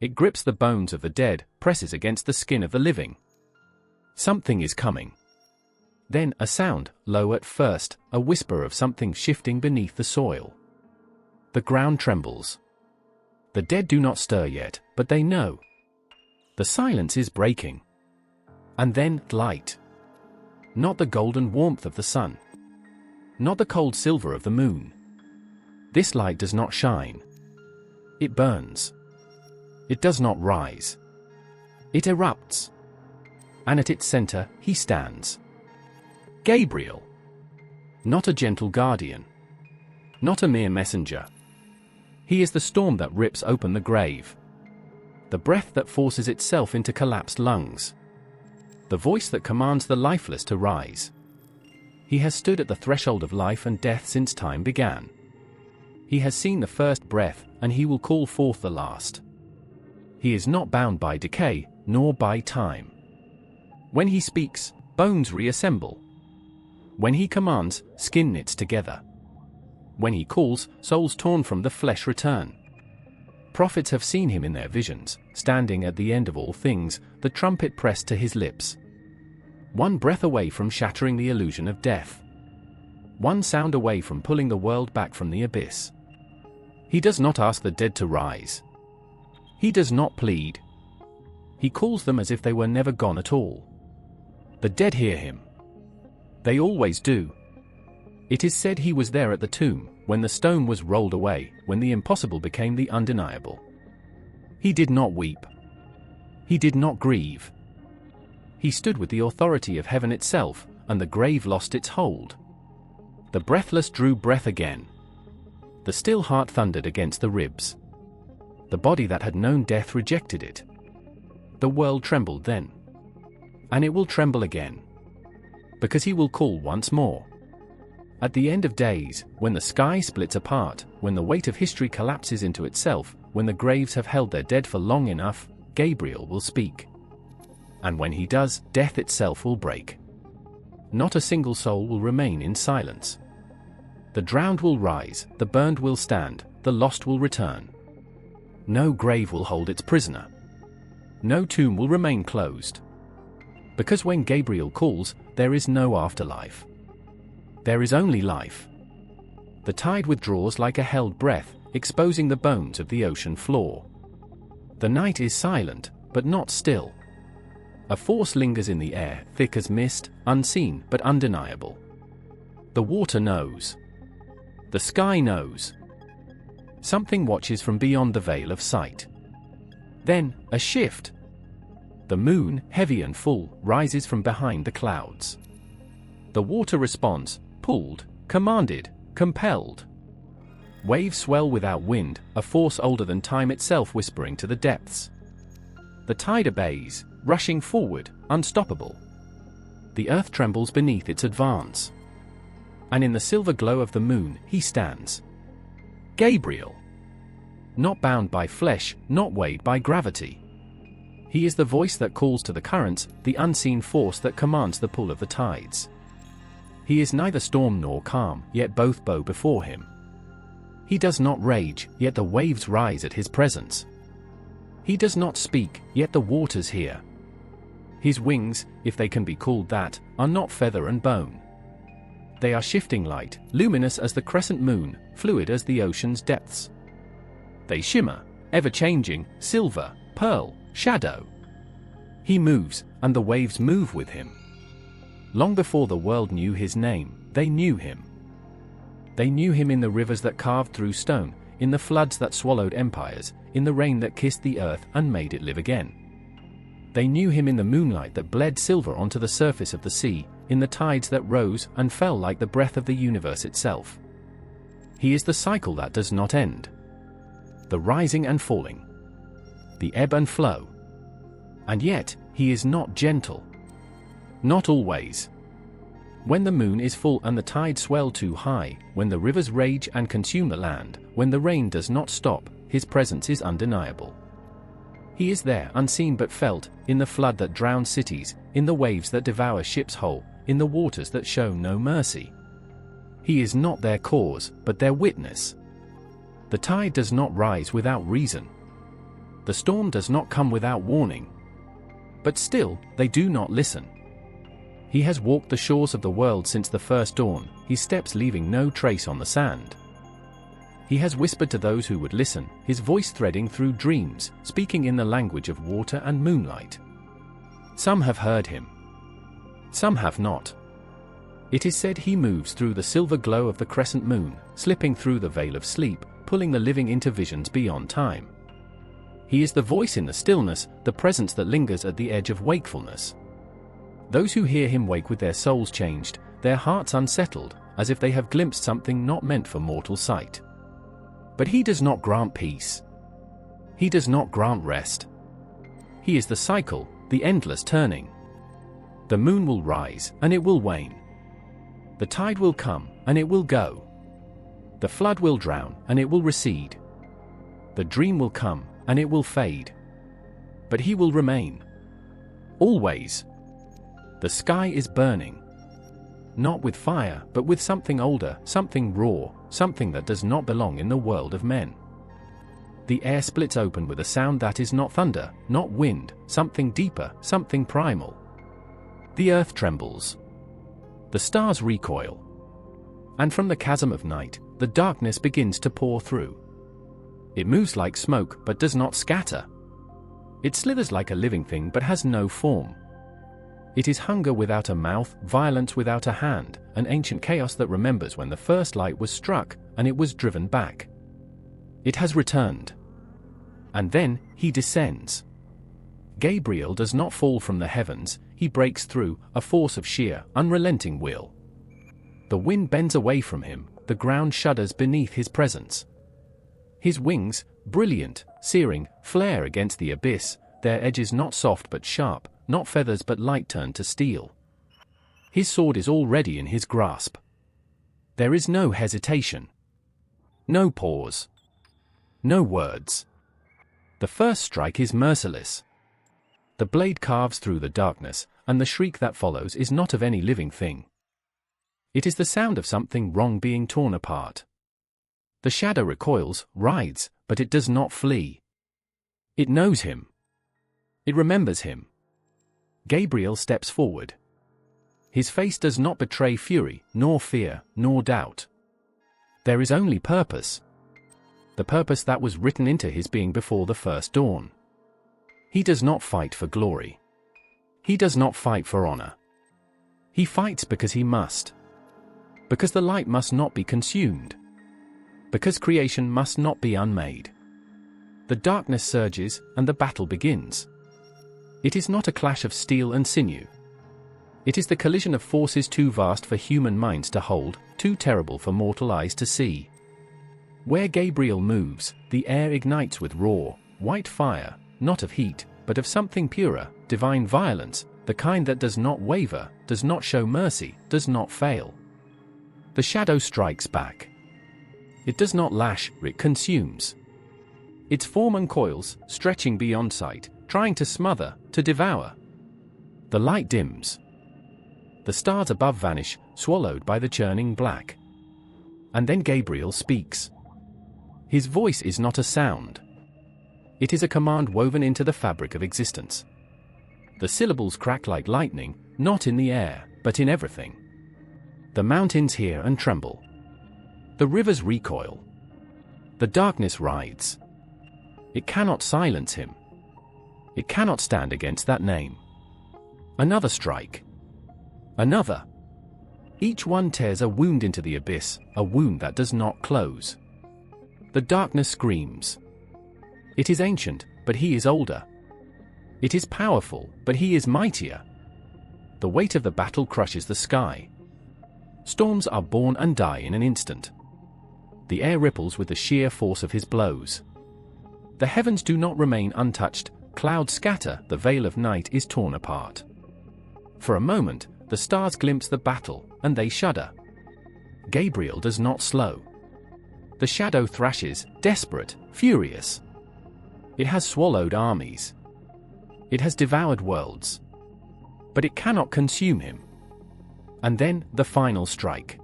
It grips the bones of the dead, presses against the skin of the living. Something is coming. Then a sound, low at first, a whisper of something shifting beneath the soil. The ground trembles. The dead do not stir yet, but they know. The silence is breaking. And then, light. Not the golden warmth of the sun. Not the cold silver of the moon. This light does not shine. It burns. It does not rise. It erupts. And at its center, he stands. Gabriel. Not a gentle guardian. Not a mere messenger. He is the storm that rips open the grave. The breath that forces itself into collapsed lungs. The voice that commands the lifeless to rise. He has stood at the threshold of life and death since time began. He has seen the first breath, and he will call forth the last. He is not bound by decay, nor by time. When he speaks, bones reassemble. When he commands, skin knits together. When he calls, souls torn from the flesh return. Prophets have seen him in their visions, standing at the end of all things, the trumpet pressed to his lips. One breath away from shattering the illusion of death. One sound away from pulling the world back from the abyss. He does not ask the dead to rise. He does not plead. He calls them as if they were never gone at all. The dead hear him. They always do. It is said he was there at the tomb, when the stone was rolled away, when the impossible became the undeniable. He did not weep. He did not grieve. He stood with the authority of heaven itself, and the grave lost its hold. The breathless drew breath again. The still heart thundered against the ribs. The body that had known death rejected it. The world trembled then. And it will tremble again. Because he will call once more. At the end of days, when the sky splits apart, when the weight of history collapses into itself, when the graves have held their dead for long enough, Gabriel will speak. And when he does, death itself will break. Not a single soul will remain in silence. The drowned will rise, the burned will stand, the lost will return. No grave will hold its prisoner. No tomb will remain closed. Because when Gabriel calls, there is no afterlife. There is only life. The tide withdraws like a held breath, exposing the bones of the ocean floor. The night is silent, but not still. A force lingers in the air, thick as mist, unseen but undeniable. The water knows. The sky knows. Something watches from beyond the veil of sight. Then, a shift. The moon, heavy and full, rises from behind the clouds. The water responds, pulled, commanded, compelled. Waves swell without wind, a force older than time itself whispering to the depths. The tide obeys, rushing forward, unstoppable. The earth trembles beneath its advance. And in the silver glow of the moon, he stands. Gabriel. Not bound by flesh, not weighed by gravity. He is the voice that calls to the currents, the unseen force that commands the pull of the tides. He is neither storm nor calm, yet both bow before him. He does not rage, yet the waves rise at his presence. He does not speak, yet the waters hear. His wings, if they can be called that, are not feather and bone. They are shifting light, luminous as the crescent moon, fluid as the ocean's depths. They shimmer, ever-changing, silver, pearl, shadow. He moves, and the waves move with him. Long before the world knew his name, they knew him. They knew him in the rivers that carved through stone, in the floods that swallowed empires, in the rain that kissed the earth and made it live again. They knew him in the moonlight that bled silver onto the surface of the sea, in the tides that rose and fell like the breath of the universe itself. He is the cycle that does not end. The rising and falling. The ebb and flow. And yet, he is not gentle. Not always. When the moon is full and the tides swell too high, when the rivers rage and consume the land, when the rain does not stop, his presence is undeniable. He is there, unseen but felt, in the flood that drowns cities, in the waves that devour ships whole, in the waters that show no mercy. He is not their cause, but their witness. The tide does not rise without reason. The storm does not come without warning. But still, they do not listen. He has walked the shores of the world since the first dawn, his steps leaving no trace on the sand. He has whispered to those who would listen, his voice threading through dreams, speaking in the language of water and moonlight. Some have heard him. Some have not. It is said he moves through the silver glow of the crescent moon, slipping through the veil of sleep, pulling the living into visions beyond time. He is the voice in the stillness, the presence that lingers at the edge of wakefulness. Those who hear him wake with their souls changed, their hearts unsettled, as if they have glimpsed something not meant for mortal sight. But he does not grant peace. He does not grant rest. He is the cycle, the endless turning. The moon will rise, and it will wane. The tide will come, and it will go. The flood will drown, and it will recede. The dream will come, and it will fade. But he will remain. Always. The sky is burning. Not with fire, but with something older, something raw, something that does not belong in the world of men. The air splits open with a sound that is not thunder, not wind, something deeper, something primal. The earth trembles. The stars recoil. And from the chasm of night, the darkness begins to pour through. It moves like smoke, but does not scatter. It slithers like a living thing, but has no form. It is hunger without a mouth, violence without a hand, an ancient chaos that remembers when the first light was struck, and it was driven back. It has returned. And then, he descends. Gabriel does not fall from the heavens, he breaks through, a force of sheer, unrelenting will. The wind bends away from him, the ground shudders beneath his presence. His wings, brilliant, searing, flare against the abyss, their edges not soft but sharp, not feathers but light turned to steel. His sword is already in his grasp. There is no hesitation. No pause. No words. The first strike is merciless. The blade carves through the darkness, and the shriek that follows is not of any living thing. It is the sound of something wrong being torn apart. The shadow recoils, writhes, but it does not flee. It knows him. It remembers him. Gabriel steps forward. His face does not betray fury, nor fear, nor doubt. There is only purpose. The purpose that was written into his being before the first dawn. He does not fight for glory. He does not fight for honor. He fights because he must. Because the light must not be consumed. Because creation must not be unmade. The darkness surges, and the battle begins. It is not a clash of steel and sinew. It is the collision of forces too vast for human minds to hold, too terrible for mortal eyes to see. Where Gabriel moves, the air ignites with raw, white fire, not of heat, but of something purer, divine violence, the kind that does not waver, does not show mercy, does not fail. The shadow strikes back. It does not lash, it consumes. Its form uncoils, stretching beyond sight, trying to smother, to devour. The light dims. The stars above vanish, swallowed by the churning black. And then Gabriel speaks. His voice is not a sound. It is a command woven into the fabric of existence. The syllables crack like lightning, not in the air, but in everything. The mountains hear and tremble. The rivers recoil. The darkness rides. It cannot silence him. It cannot stand against that name. Another strike. Another. Each one tears a wound into the abyss, a wound that does not close. The darkness screams. It is ancient, but he is older. It is powerful, but he is mightier. The weight of the battle crushes the sky. Storms are born and die in an instant. The air ripples with the sheer force of his blows. The heavens do not remain untouched, clouds scatter, the veil of night is torn apart. For a moment, the stars glimpse the battle, and they shudder. Gabriel does not slow. The shadow thrashes, desperate, furious. It has swallowed armies. It has devoured worlds. But it cannot consume him. And then, the final strike.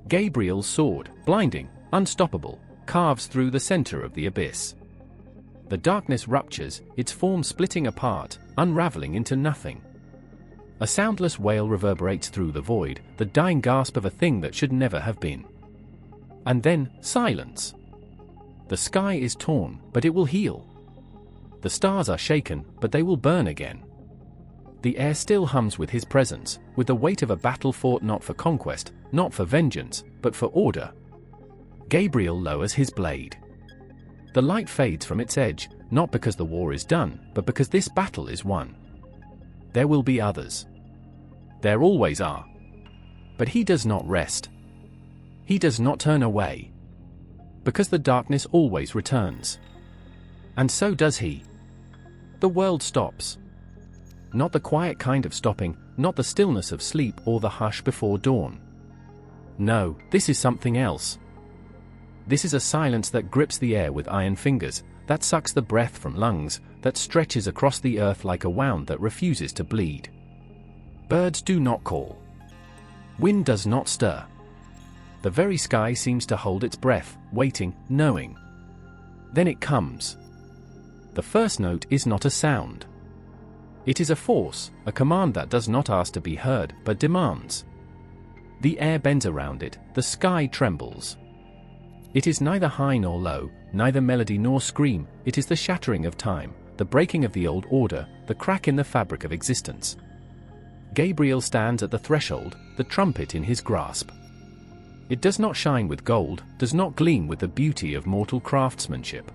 Gabriel's sword, blinding, unstoppable, carves through the center of the abyss. The darkness ruptures, its form splitting apart, unraveling into nothing. A soundless wail reverberates through the void, the dying gasp of a thing that should never have been. And then, silence. The sky is torn, but it will heal. The stars are shaken, but they will burn again. The air still hums with his presence, with the weight of a battle fought not for conquest, not for vengeance, but for order. Gabriel lowers his blade. The light fades from its edge, not because the war is done, but because this battle is won. There will be others. There always are. But he does not rest. He does not turn away. Because the darkness always returns. And so does he. The world stops. Not the quiet kind of stopping, not the stillness of sleep or the hush before dawn. No, this is something else. This is a silence that grips the air with iron fingers, that sucks the breath from lungs, that stretches across the earth like a wound that refuses to bleed. Birds do not call. Wind does not stir. The very sky seems to hold its breath, waiting, knowing. Then it comes. The first note is not a sound. It is a force, a command that does not ask to be heard, but demands. The air bends around it, the sky trembles. It is neither high nor low, neither melody nor scream, it is the shattering of time, the breaking of the old order, the crack in the fabric of existence. Gabriel stands at the threshold, the trumpet in his grasp. It does not shine with gold, does not gleam with the beauty of mortal craftsmanship.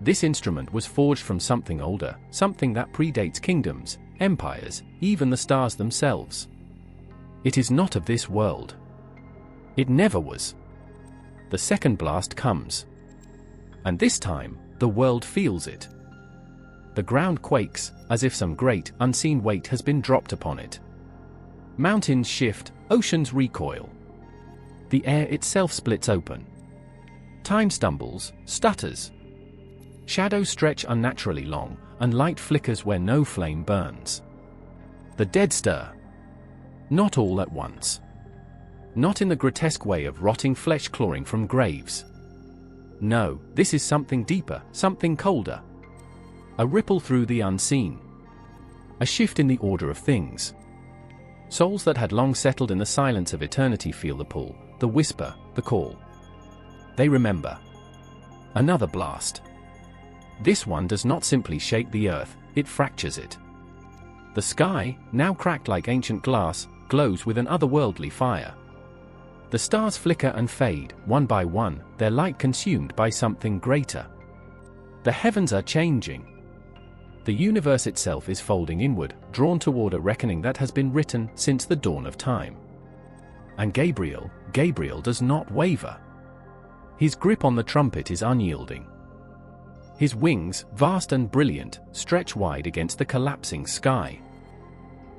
This instrument was forged from something older, something that predates kingdoms, empires, even the stars themselves. It is not of this world. It never was. The second blast comes. And this time, the world feels it. The ground quakes, as if some great, unseen weight has been dropped upon it. Mountains shift, oceans recoil. The air itself splits open. Time stumbles, stutters. Shadows stretch unnaturally long, and light flickers where no flame burns. The dead stir. Not all at once. Not in the grotesque way of rotting flesh clawing from graves. No, this is something deeper, something colder. A ripple through the unseen. A shift in the order of things. Souls that had long settled in the silence of eternity feel the pull, the whisper, the call. They remember. Another blast. This one does not simply shake the earth, it fractures it. The sky, now cracked like ancient glass, glows with an otherworldly fire. The stars flicker and fade, one by one, their light consumed by something greater. The heavens are changing. The universe itself is folding inward, drawn toward a reckoning that has been written since the dawn of time. And Gabriel does not waver. His grip on the trumpet is unyielding. His wings, vast and brilliant, stretch wide against the collapsing sky.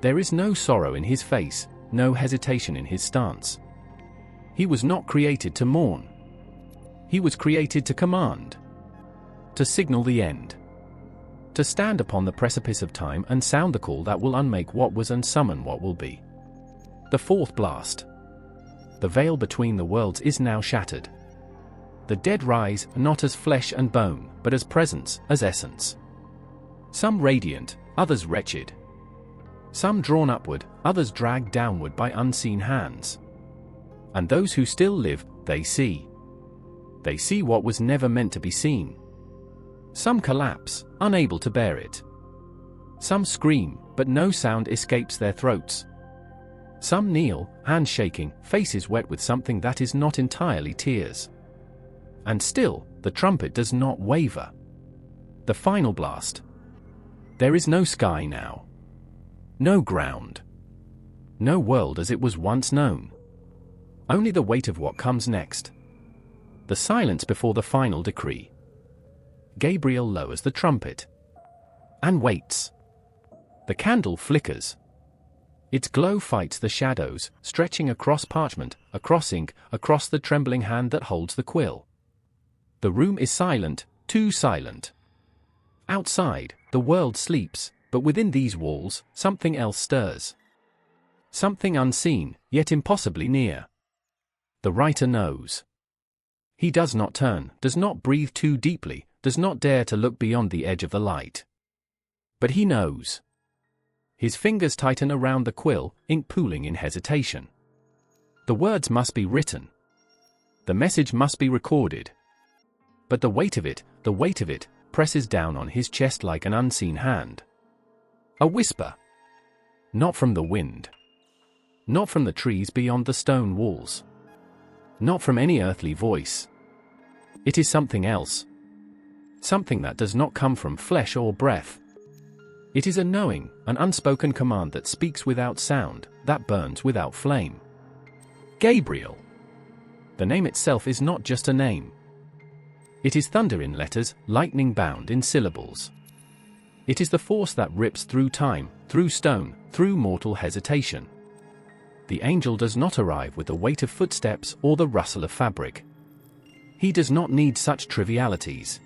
There is no sorrow in his face, no hesitation in his stance. He was not created to mourn. He was created to command. To signal the end. To stand upon the precipice of time and sound the call that will unmake what was and summon what will be. The fourth blast. The veil between the worlds is now shattered. The dead rise, not as flesh and bone, but as presence, as essence. Some radiant, others wretched. Some drawn upward, others dragged downward by unseen hands. And those who still live, they see. They see what was never meant to be seen. Some collapse, unable to bear it. Some scream, but no sound escapes their throats. Some kneel, hands shaking, faces wet with something that is not entirely tears. And still, the trumpet does not waver. The final blast. There is no sky now. No ground. No world as it was once known. Only the weight of what comes next. The silence before the final decree. Gabriel lowers the trumpet. And waits. The candle flickers. Its glow fights the shadows, stretching across parchment, across ink, across the trembling hand that holds the quill. The room is silent, too silent. Outside, the world sleeps, but within these walls, something else stirs. Something unseen, yet impossibly near. The writer knows. He does not turn, does not breathe too deeply, does not dare to look beyond the edge of the light. But he knows. His fingers tighten around the quill, ink pooling in hesitation. The words must be written. The message must be recorded. But the weight of it, presses down on his chest like an unseen hand. A whisper. Not from the wind. Not from the trees beyond the stone walls. Not from any earthly voice. It is something else. Something that does not come from flesh or breath. It is a knowing, an unspoken command that speaks without sound, that burns without flame. Gabriel. The name itself is not just a name. It is thunder in letters, lightning bound in syllables. It is the force that rips through time, through stone, through mortal hesitation. The angel does not arrive with the weight of footsteps or the rustle of fabric. He does not need such trivialities.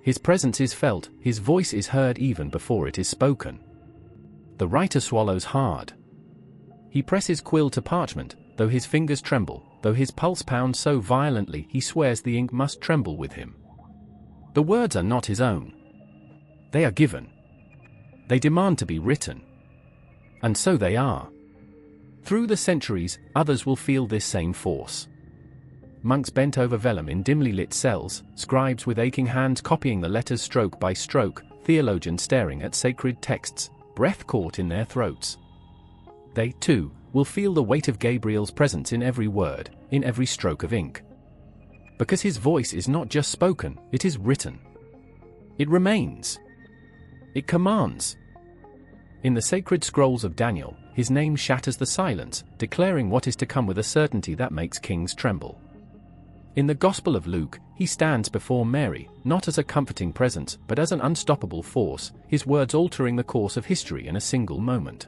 His presence is felt, his voice is heard even before it is spoken. The writer swallows hard. He presses quill to parchment, though his fingers tremble, though his pulse pounds so violently he swears the ink must tremble with him. The words are not his own. They are given. They demand to be written. And so they are. Through the centuries, others will feel this same force. Monks bent over vellum in dimly lit cells, scribes with aching hands copying the letters stroke by stroke, theologians staring at sacred texts, breath caught in their throats. They, too, will feel the weight of Gabriel's presence in every word, in every stroke of ink. Because his voice is not just spoken, it is written. It remains. It commands. In the sacred scrolls of Daniel, his name shatters the silence, declaring what is to come with a certainty that makes kings tremble. In the Gospel of Luke, he stands before Mary, not as a comforting presence, but as an unstoppable force, his words altering the course of history in a single moment.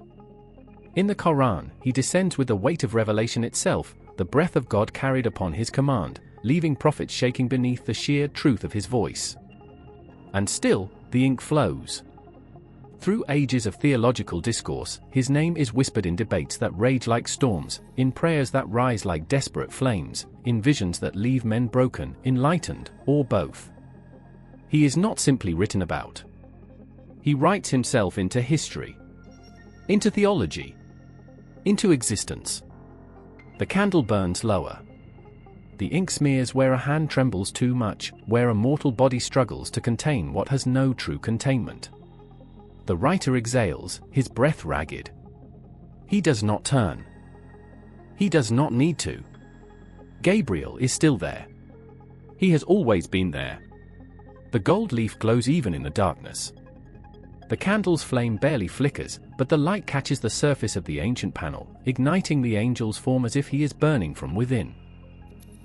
In the Qur'an, he descends with the weight of revelation itself, the breath of God carried upon his command, leaving prophets shaking beneath the sheer truth of his voice. And still, the ink flows. Through ages of theological discourse, his name is whispered in debates that rage like storms, in prayers that rise like desperate flames, in visions that leave men broken, enlightened, or both. He is not simply written about. He writes himself into history, into theology, into existence. The candle burns lower. The ink smears where a hand trembles too much, where a mortal body struggles to contain what has no true containment. The writer exhales, his breath ragged. He does not turn. He does not need to. Gabriel is still there. He has always been there. The gold leaf glows even in the darkness. The candle's flame barely flickers, but the light catches the surface of the ancient panel, igniting the angel's form as if he is burning from within.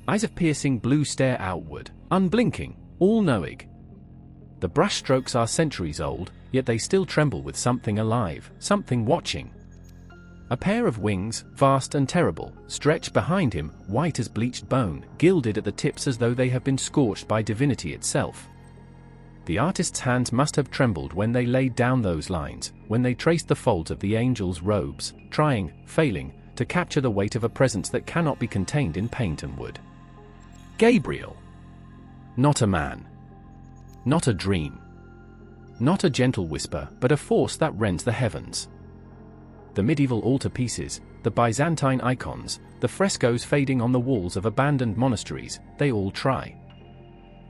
Eyes of piercing blue stare outward, unblinking, all-knowing. The brushstrokes are centuries old, yet they still tremble with something alive, something watching. A pair of wings, vast and terrible, stretch behind him, white as bleached bone, gilded at the tips as though they have been scorched by divinity itself. The artist's hands must have trembled when they laid down those lines, when they traced the folds of the angel's robes, trying, failing, to capture the weight of a presence that cannot be contained in paint and wood. Gabriel. Not a man. Not a dream. Not a gentle whisper, but a force that rends the heavens. The medieval altarpieces, the Byzantine icons, the frescoes fading on the walls of abandoned monasteries, they all try.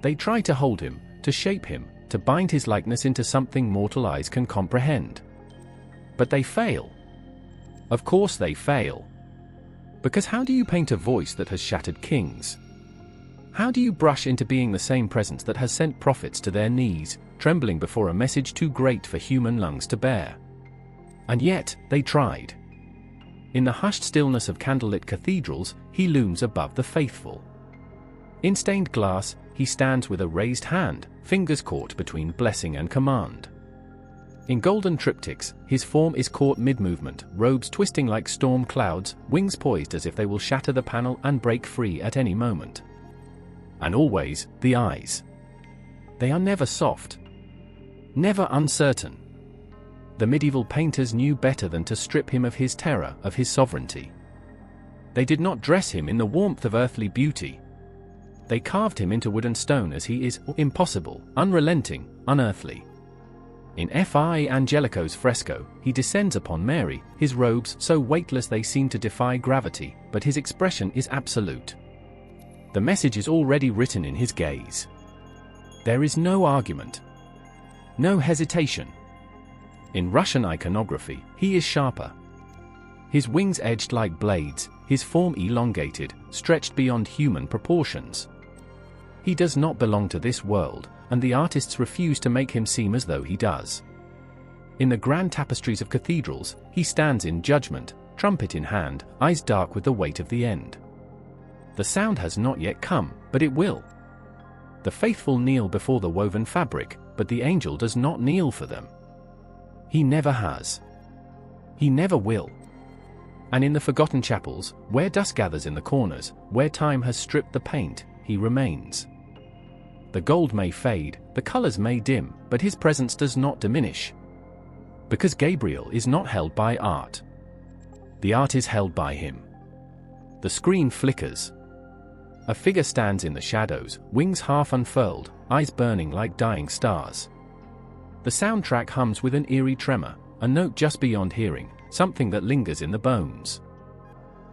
They try to hold him, to shape him, to bind his likeness into something mortal eyes can comprehend. But they fail. Of course they fail. Because how do you paint a voice that has shattered kings? How do you brush into being the same presence that has sent prophets to their knees, trembling before a message too great for human lungs to bear? And yet, they tried. In the hushed stillness of candlelit cathedrals, he looms above the faithful. In stained glass, he stands with a raised hand, fingers caught between blessing and command. In golden triptychs, his form is caught mid-movement, robes twisting like storm clouds, wings poised as if they will shatter the panel and break free at any moment. And always, the eyes. They are never soft. Never uncertain. The medieval painters knew better than to strip him of his terror, of his sovereignty. They did not dress him in the warmth of earthly beauty. They carved him into wood and stone as he is, impossible, unrelenting, unearthly. In Fi Angelico's fresco, he descends upon Mary, his robes so weightless they seem to defy gravity, but his expression is absolute. The message is already written in his gaze. There is no argument. No hesitation. In Russian iconography, he is sharper. His wings edged like blades, his form elongated, stretched beyond human proportions. He does not belong to this world, and the artists refuse to make him seem as though he does. In the grand tapestries of cathedrals, he stands in judgment, trumpet in hand, eyes dark with the weight of the end. The sound has not yet come, but it will. The faithful kneel before the woven fabric, but the angel does not kneel for them. He never has. He never will. And in the forgotten chapels, where dust gathers in the corners, where time has stripped the paint, he remains. The gold may fade, the colors may dim, but his presence does not diminish. Because Gabriel is not held by art. The art is held by him. The screen flickers. A figure stands in the shadows, wings half unfurled, eyes burning like dying stars. The soundtrack hums with an eerie tremor, a note just beyond hearing, something that lingers in the bones.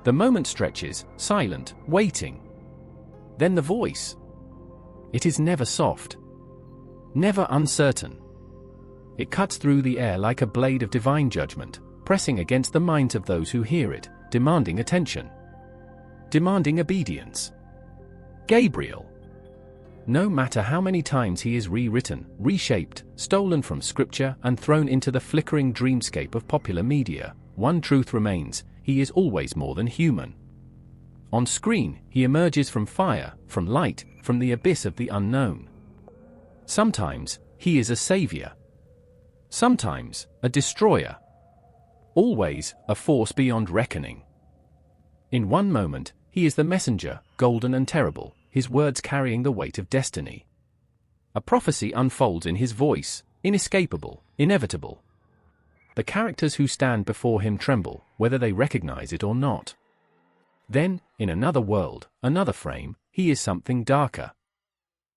The moment stretches, silent, waiting. Then the voice. It is never soft. Never uncertain. It cuts through the air like a blade of divine judgment, pressing against the minds of those who hear it, demanding attention. Demanding obedience. Gabriel. No matter how many times he is rewritten, reshaped, stolen from scripture and thrown into the flickering dreamscape of popular media, one truth remains: he is always more than human. On screen, he emerges from fire, from light, from the abyss of the unknown. Sometimes, he is a savior. Sometimes, a destroyer. Always, a force beyond reckoning. In one moment, he is the messenger, golden and terrible, his words carrying the weight of destiny. A prophecy unfolds in his voice, inescapable, inevitable. The characters who stand before him tremble, whether they recognize it or not. Then, in another world, another frame, he is something darker.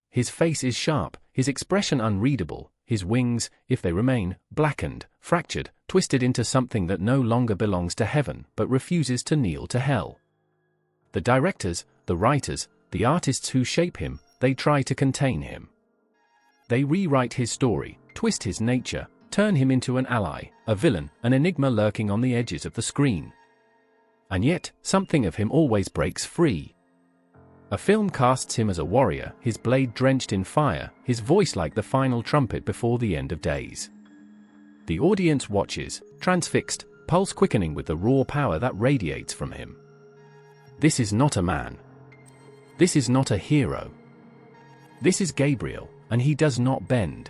His face is sharp, his expression unreadable, his wings, if they remain, blackened, fractured, twisted into something that no longer belongs to heaven but refuses to kneel to hell. The directors, the writers, the artists who shape him, they try to contain him. They rewrite his story, twist his nature, turn him into an ally, a villain, an enigma lurking on the edges of the screen. And yet, something of him always breaks free. A film casts him as a warrior, his blade drenched in fire, his voice like the final trumpet before the end of days. The audience watches, transfixed, pulse quickening with the raw power that radiates from him. This is not a man. This is not a hero. This is Gabriel, and he does not bend.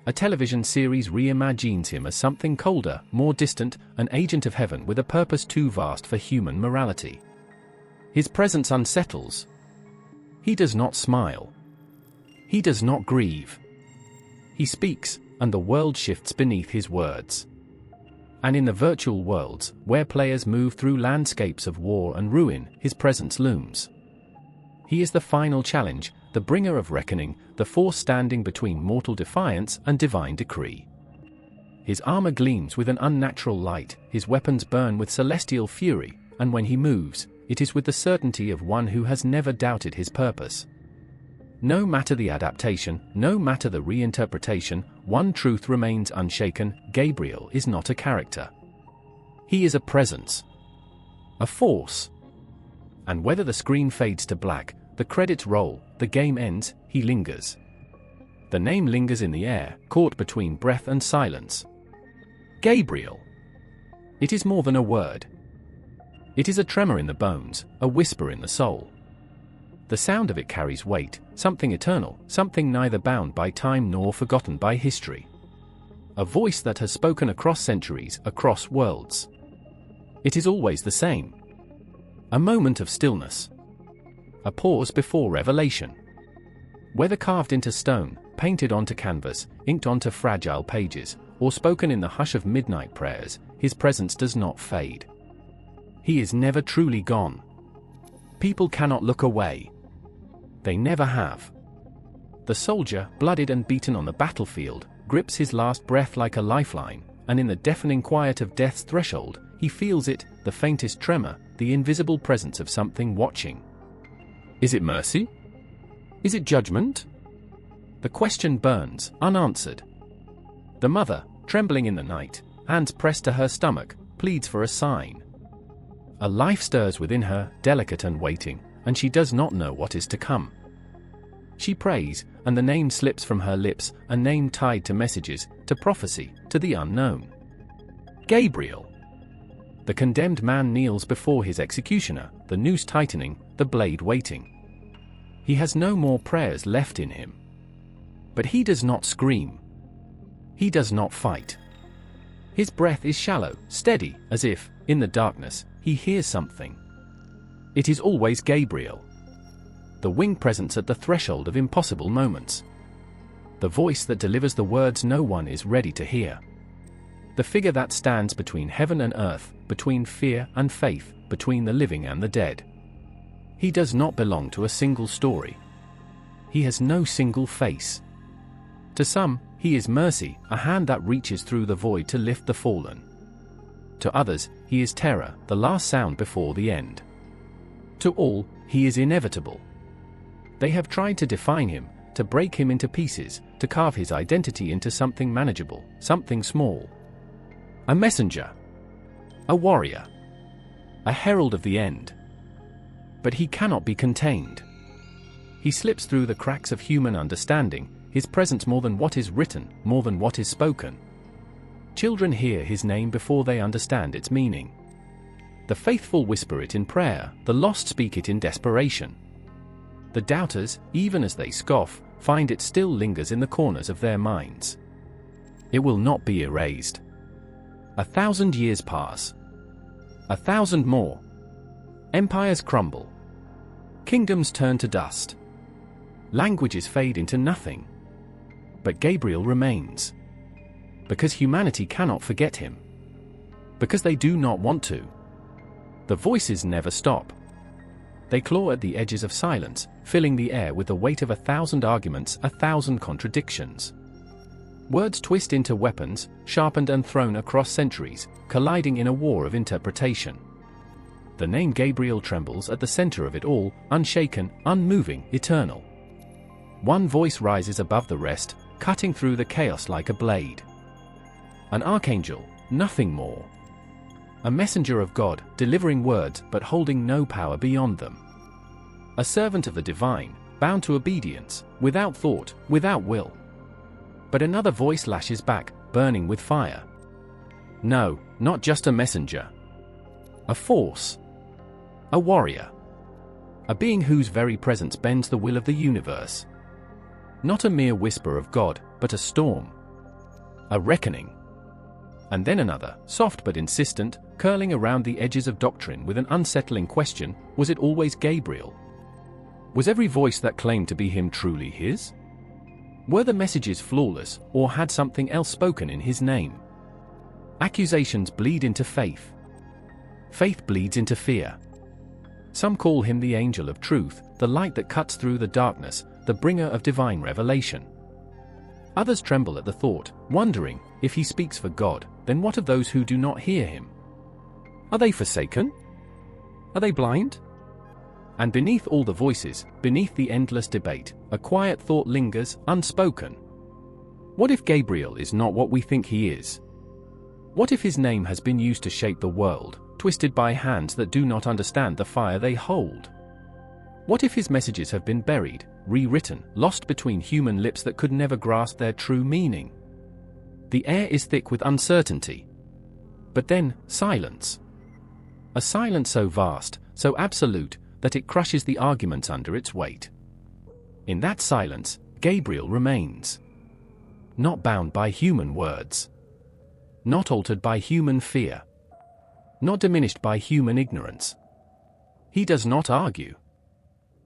A television series reimagines him as something colder, more distant, an agent of heaven with a purpose too vast for human morality. His presence unsettles. He does not smile. He does not grieve. He speaks, and the world shifts beneath his words. And in the virtual worlds, where players move through landscapes of war and ruin, his presence looms. He is the final challenge, the bringer of reckoning, the force standing between mortal defiance and divine decree. His armor gleams with an unnatural light, his weapons burn with celestial fury, and when he moves, it is with the certainty of one who has never doubted his purpose. No matter the adaptation, no matter the reinterpretation, one truth remains unshaken: Gabriel is not a character. He is a presence. A force. And whether the screen fades to black, the credits roll, the game ends, he lingers. The name lingers in the air, caught between breath and silence. Gabriel. It is more than a word. It is a tremor in the bones, a whisper in the soul. The sound of it carries weight, something eternal, something neither bound by time nor forgotten by history. A voice that has spoken across centuries, across worlds. It is always the same. A moment of stillness. A pause before revelation. Whether carved into stone, painted onto canvas, inked onto fragile pages, or spoken in the hush of midnight prayers, his presence does not fade. He is never truly gone. People cannot look away. They never have. The soldier, bloodied and beaten on the battlefield, grips his last breath like a lifeline, and in the deafening quiet of death's threshold, he feels it, the faintest tremor, the invisible presence of something watching. Is it mercy? Is it judgment? The question burns, unanswered. The mother, trembling in the night, hands pressed to her stomach, pleads for a sign. A life stirs within her, delicate and waiting, and she does not know what is to come. She prays, and the name slips from her lips, a name tied to messages, to prophecy, to the unknown. Gabriel. The condemned man kneels before his executioner, the noose tightening, the blade waiting. He has no more prayers left in him. But he does not scream. He does not fight. His breath is shallow, steady, as if, in the darkness, he hears something. It is always Gabriel. The winged presence at the threshold of impossible moments. The voice that delivers the words no one is ready to hear. The figure that stands between heaven and earth, between fear and faith, between the living and the dead. He does not belong to a single story. He has no single face. To some, he is mercy, a hand that reaches through the void to lift the fallen. To others, he is terror, the last sound before the end. To all, he is inevitable. They have tried to define him, to break him into pieces, to carve his identity into something manageable, something small. A messenger. A warrior. A herald of the end. But he cannot be contained. He slips through the cracks of human understanding, his presence more than what is written, more than what is spoken. Children hear his name before they understand its meaning. The faithful whisper it in prayer, the lost speak it in desperation. The doubters, even as they scoff, find it still lingers in the corners of their minds. It will not be erased. 1,000 years pass. 1,000 more. Empires crumble. Kingdoms turn to dust. Languages fade into nothing. But Gabriel remains. Because humanity cannot forget him. Because they do not want to. The voices never stop. They claw at the edges of silence, filling the air with the weight of 1,000 arguments, 1,000 contradictions. Words twist into weapons, sharpened and thrown across centuries, colliding in a war of interpretation. The name Gabriel trembles at the center of it all, unshaken, unmoving, eternal. One voice rises above the rest, cutting through the chaos like a blade. An archangel, nothing more. A messenger of God, delivering words but holding no power beyond them. A servant of the divine, bound to obedience, without thought, without will. But another voice lashes back, burning with fire. No, not just a messenger. A force. A warrior. A being whose very presence bends the will of the universe. Not a mere whisper of God, but a storm. A reckoning. And then another, soft but insistent, curling around the edges of doctrine with an unsettling question: was it always Gabriel? Was every voice that claimed to be him truly his? Were the messages flawless, or had something else spoken in his name? Accusations bleed into faith. Faith bleeds into fear. Some call him the angel of truth, the light that cuts through the darkness, the bringer of divine revelation. Others tremble at the thought, wondering, if he speaks for God, then what of those who do not hear him? Are they forsaken? Are they blind? And beneath all the voices, beneath the endless debate, a quiet thought lingers, unspoken. What if Gabriel is not what we think he is? What if his name has been used to shape the world, twisted by hands that do not understand the fire they hold? What if his messages have been buried, rewritten, lost between human lips that could never grasp their true meaning? The air is thick with uncertainty. But then, silence. A silence so vast, so absolute, that it crushes the arguments under its weight. In that silence, Gabriel remains. Not bound by human words. Not altered by human fear. Not diminished by human ignorance. He does not argue.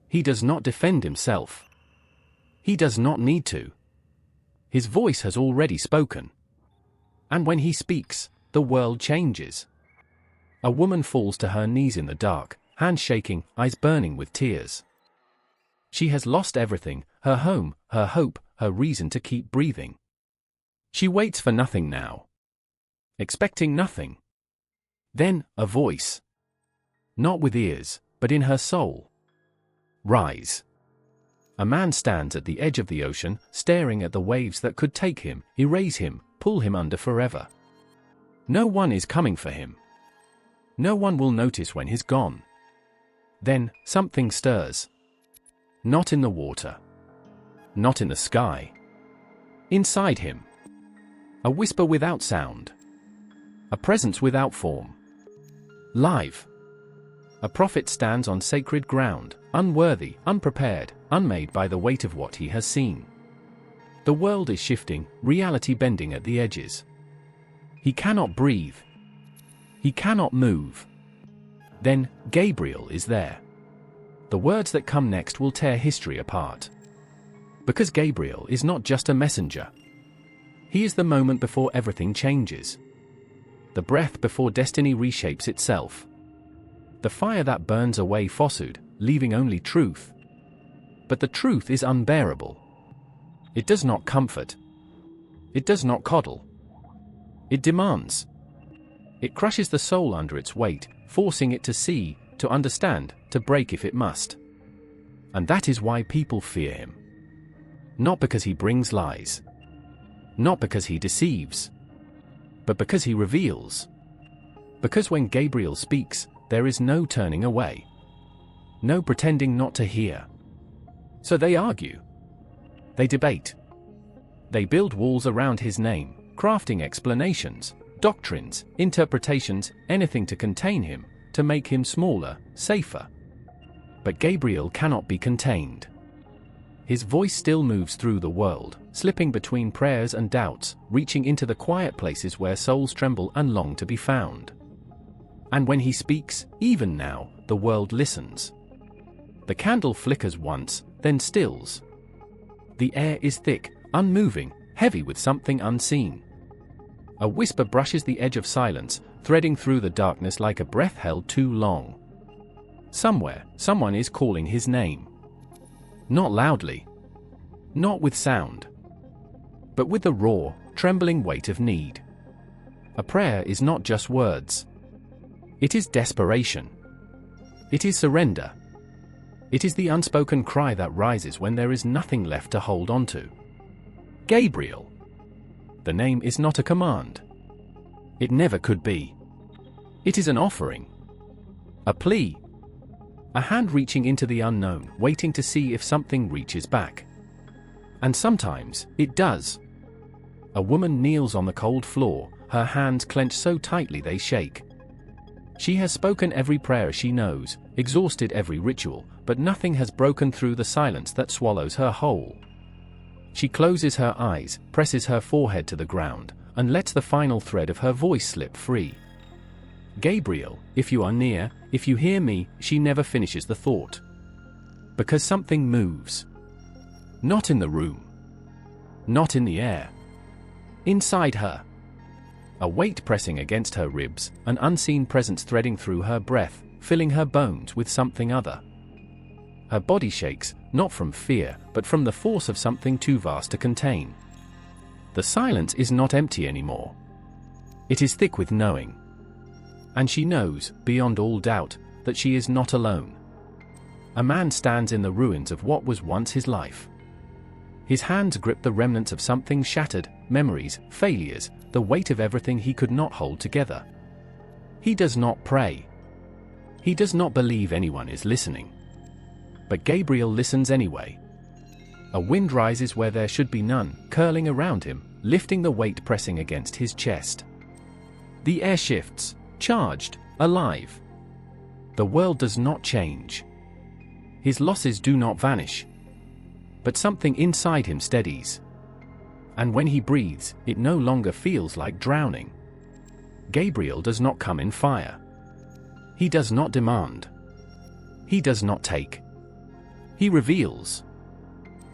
He does not defend himself. He does not need to. His voice has already spoken. And when he speaks, the world changes. A woman falls to her knees in the dark, hands shaking, eyes burning with tears. She has lost everything, her home, her hope, her reason to keep breathing. She waits for nothing now. Expecting nothing. Then, a voice. Not with ears, but in her soul. Rise. A man stands at the edge of the ocean, staring at the waves that could take him, erase him, pull him under forever. No one is coming for him. No one will notice when he's gone. Then, something stirs. Not in the water. Not in the sky. Inside him. A whisper without sound. A presence without form. Live. A prophet stands on sacred ground, unworthy, unprepared, unmade by the weight of what he has seen. The world is shifting, reality bending at the edges. He cannot breathe. He cannot move. Then, Gabriel is there. The words that come next will tear history apart. Because Gabriel is not just a messenger. He is the moment before everything changes. The breath before destiny reshapes itself. The fire that burns away falsehood, leaving only truth. But the truth is unbearable. It does not comfort. It does not coddle. It demands. It crushes the soul under its weight, forcing it to see, to understand, to break if it must. And that is why people fear him. Not because he brings lies. Not because he deceives. But because he reveals. Because when Gabriel speaks, there is no turning away. No pretending not to hear. So they argue. They debate. They build walls around his name, crafting explanations, doctrines, interpretations, anything to contain him, to make him smaller, safer. But Gabriel cannot be contained. His voice still moves through the world, slipping between prayers and doubts, reaching into the quiet places where souls tremble and long to be found. And when he speaks, even now, the world listens. The candle flickers once, then stills. The air is thick, unmoving, heavy with something unseen. A whisper brushes the edge of silence, threading through the darkness like a breath held too long. Somewhere, someone is calling his name. Not loudly. Not with sound. But with the raw, trembling weight of need. A prayer is not just words. It is desperation. It is surrender. It is the unspoken cry that rises when there is nothing left to hold onto. Gabriel. The name is not a command. It never could be. It is an offering. A plea. A hand reaching into the unknown, waiting to see if something reaches back. And sometimes, it does. A woman kneels on the cold floor, her hands clenched so tightly they shake. She has spoken every prayer she knows, exhausted every ritual, but nothing has broken through the silence that swallows her whole. She closes her eyes, presses her forehead to the ground, and lets the final thread of her voice slip free. Gabriel, if you are near, if you hear me, she never finishes the thought. Because something moves. Not in the room. Not in the air. Inside her. A weight pressing against her ribs, an unseen presence threading through her breath, filling her bones with something other. Her body shakes, not from fear, but from the force of something too vast to contain. The silence is not empty anymore. It is thick with knowing. And she knows, beyond all doubt, that she is not alone. A man stands in the ruins of what was once his life. His hands grip the remnants of something shattered, memories, failures, the weight of everything he could not hold together. He does not pray. He does not believe anyone is listening. But Gabriel listens anyway. A wind rises where there should be none, curling around him, lifting the weight pressing against his chest. The air shifts, charged, alive. The world does not change. His losses do not vanish. But something inside him steadies. And when he breathes, it no longer feels like drowning. Gabriel does not come in fire. He does not demand. He does not take. He reveals.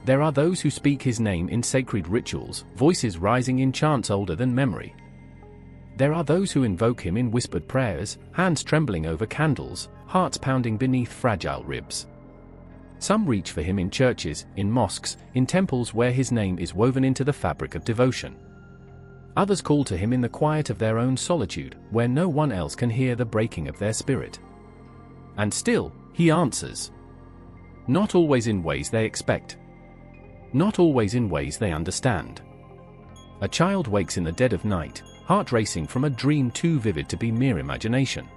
There are those who speak his name in sacred rituals, voices rising in chants older than memory. There are those who invoke him in whispered prayers, hands trembling over candles, hearts pounding beneath fragile ribs. Some reach for him in churches, in mosques, in temples where his name is woven into the fabric of devotion. Others call to him in the quiet of their own solitude, where no one else can hear the breaking of their spirit. And still, he answers. Not always in ways they expect. Not always in ways they understand. A child wakes in the dead of night, heart racing from a dream too vivid to be mere imagination.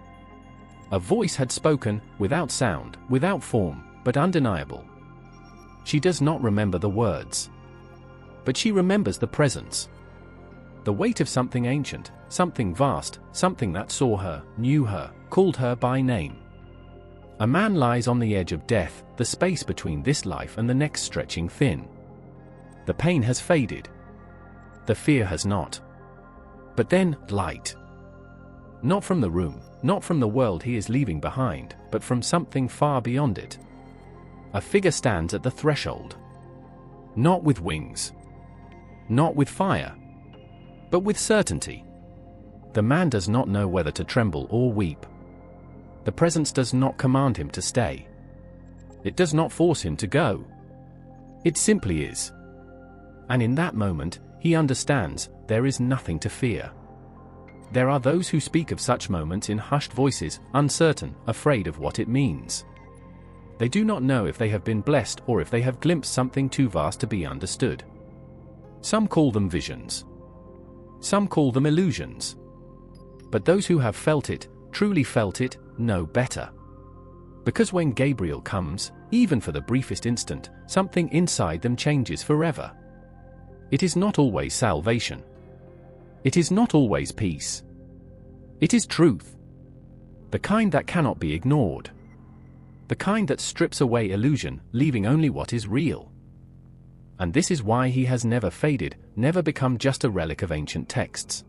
A voice had spoken, without sound, without form, but undeniable. She does not remember the words. But she remembers the presence. The weight of something ancient, something vast, something that saw her, knew her, called her by name. A man lies on the edge of death, the space between this life and the next stretching thin. The pain has faded. The fear has not. But then, light. Not from the room, not from the world he is leaving behind, but from something far beyond it. A figure stands at the threshold. Not with wings. Not with fire. But with certainty. The man does not know whether to tremble or weep. The presence does not command him to stay. It does not force him to go. It simply is. And in that moment, he understands, there is nothing to fear. There are those who speak of such moments in hushed voices, uncertain, afraid of what it means. They do not know if they have been blessed or if they have glimpsed something too vast to be understood. Some call them visions. Some call them illusions. But those who have felt it, truly felt it, know better. Because when Gabriel comes, even for the briefest instant, something inside them changes forever. It is not always salvation. It is not always peace. It is truth. The kind that cannot be ignored. The kind that strips away illusion, leaving only what is real. And this is why he has never faded, never become just a relic of ancient texts.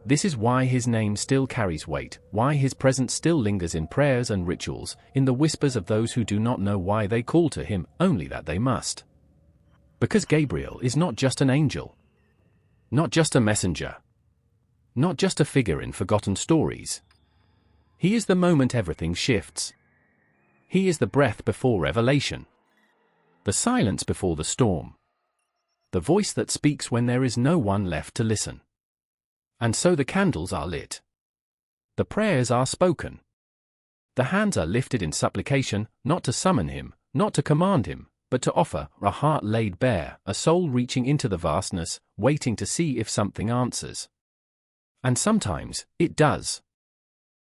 This is why his name still carries weight, why his presence still lingers in prayers and rituals, in the whispers of those who do not know why they call to him, only that they must. Because Gabriel is not just an angel. Not just a messenger. Not just a figure in forgotten stories. He is the moment everything shifts. He is the breath before revelation. The silence before the storm. The voice that speaks when there is no one left to listen. And so the candles are lit. The prayers are spoken. The hands are lifted in supplication, not to summon him, not to command him, but to offer, a heart laid bare, a soul reaching into the vastness, waiting to see if something answers. And sometimes, it does.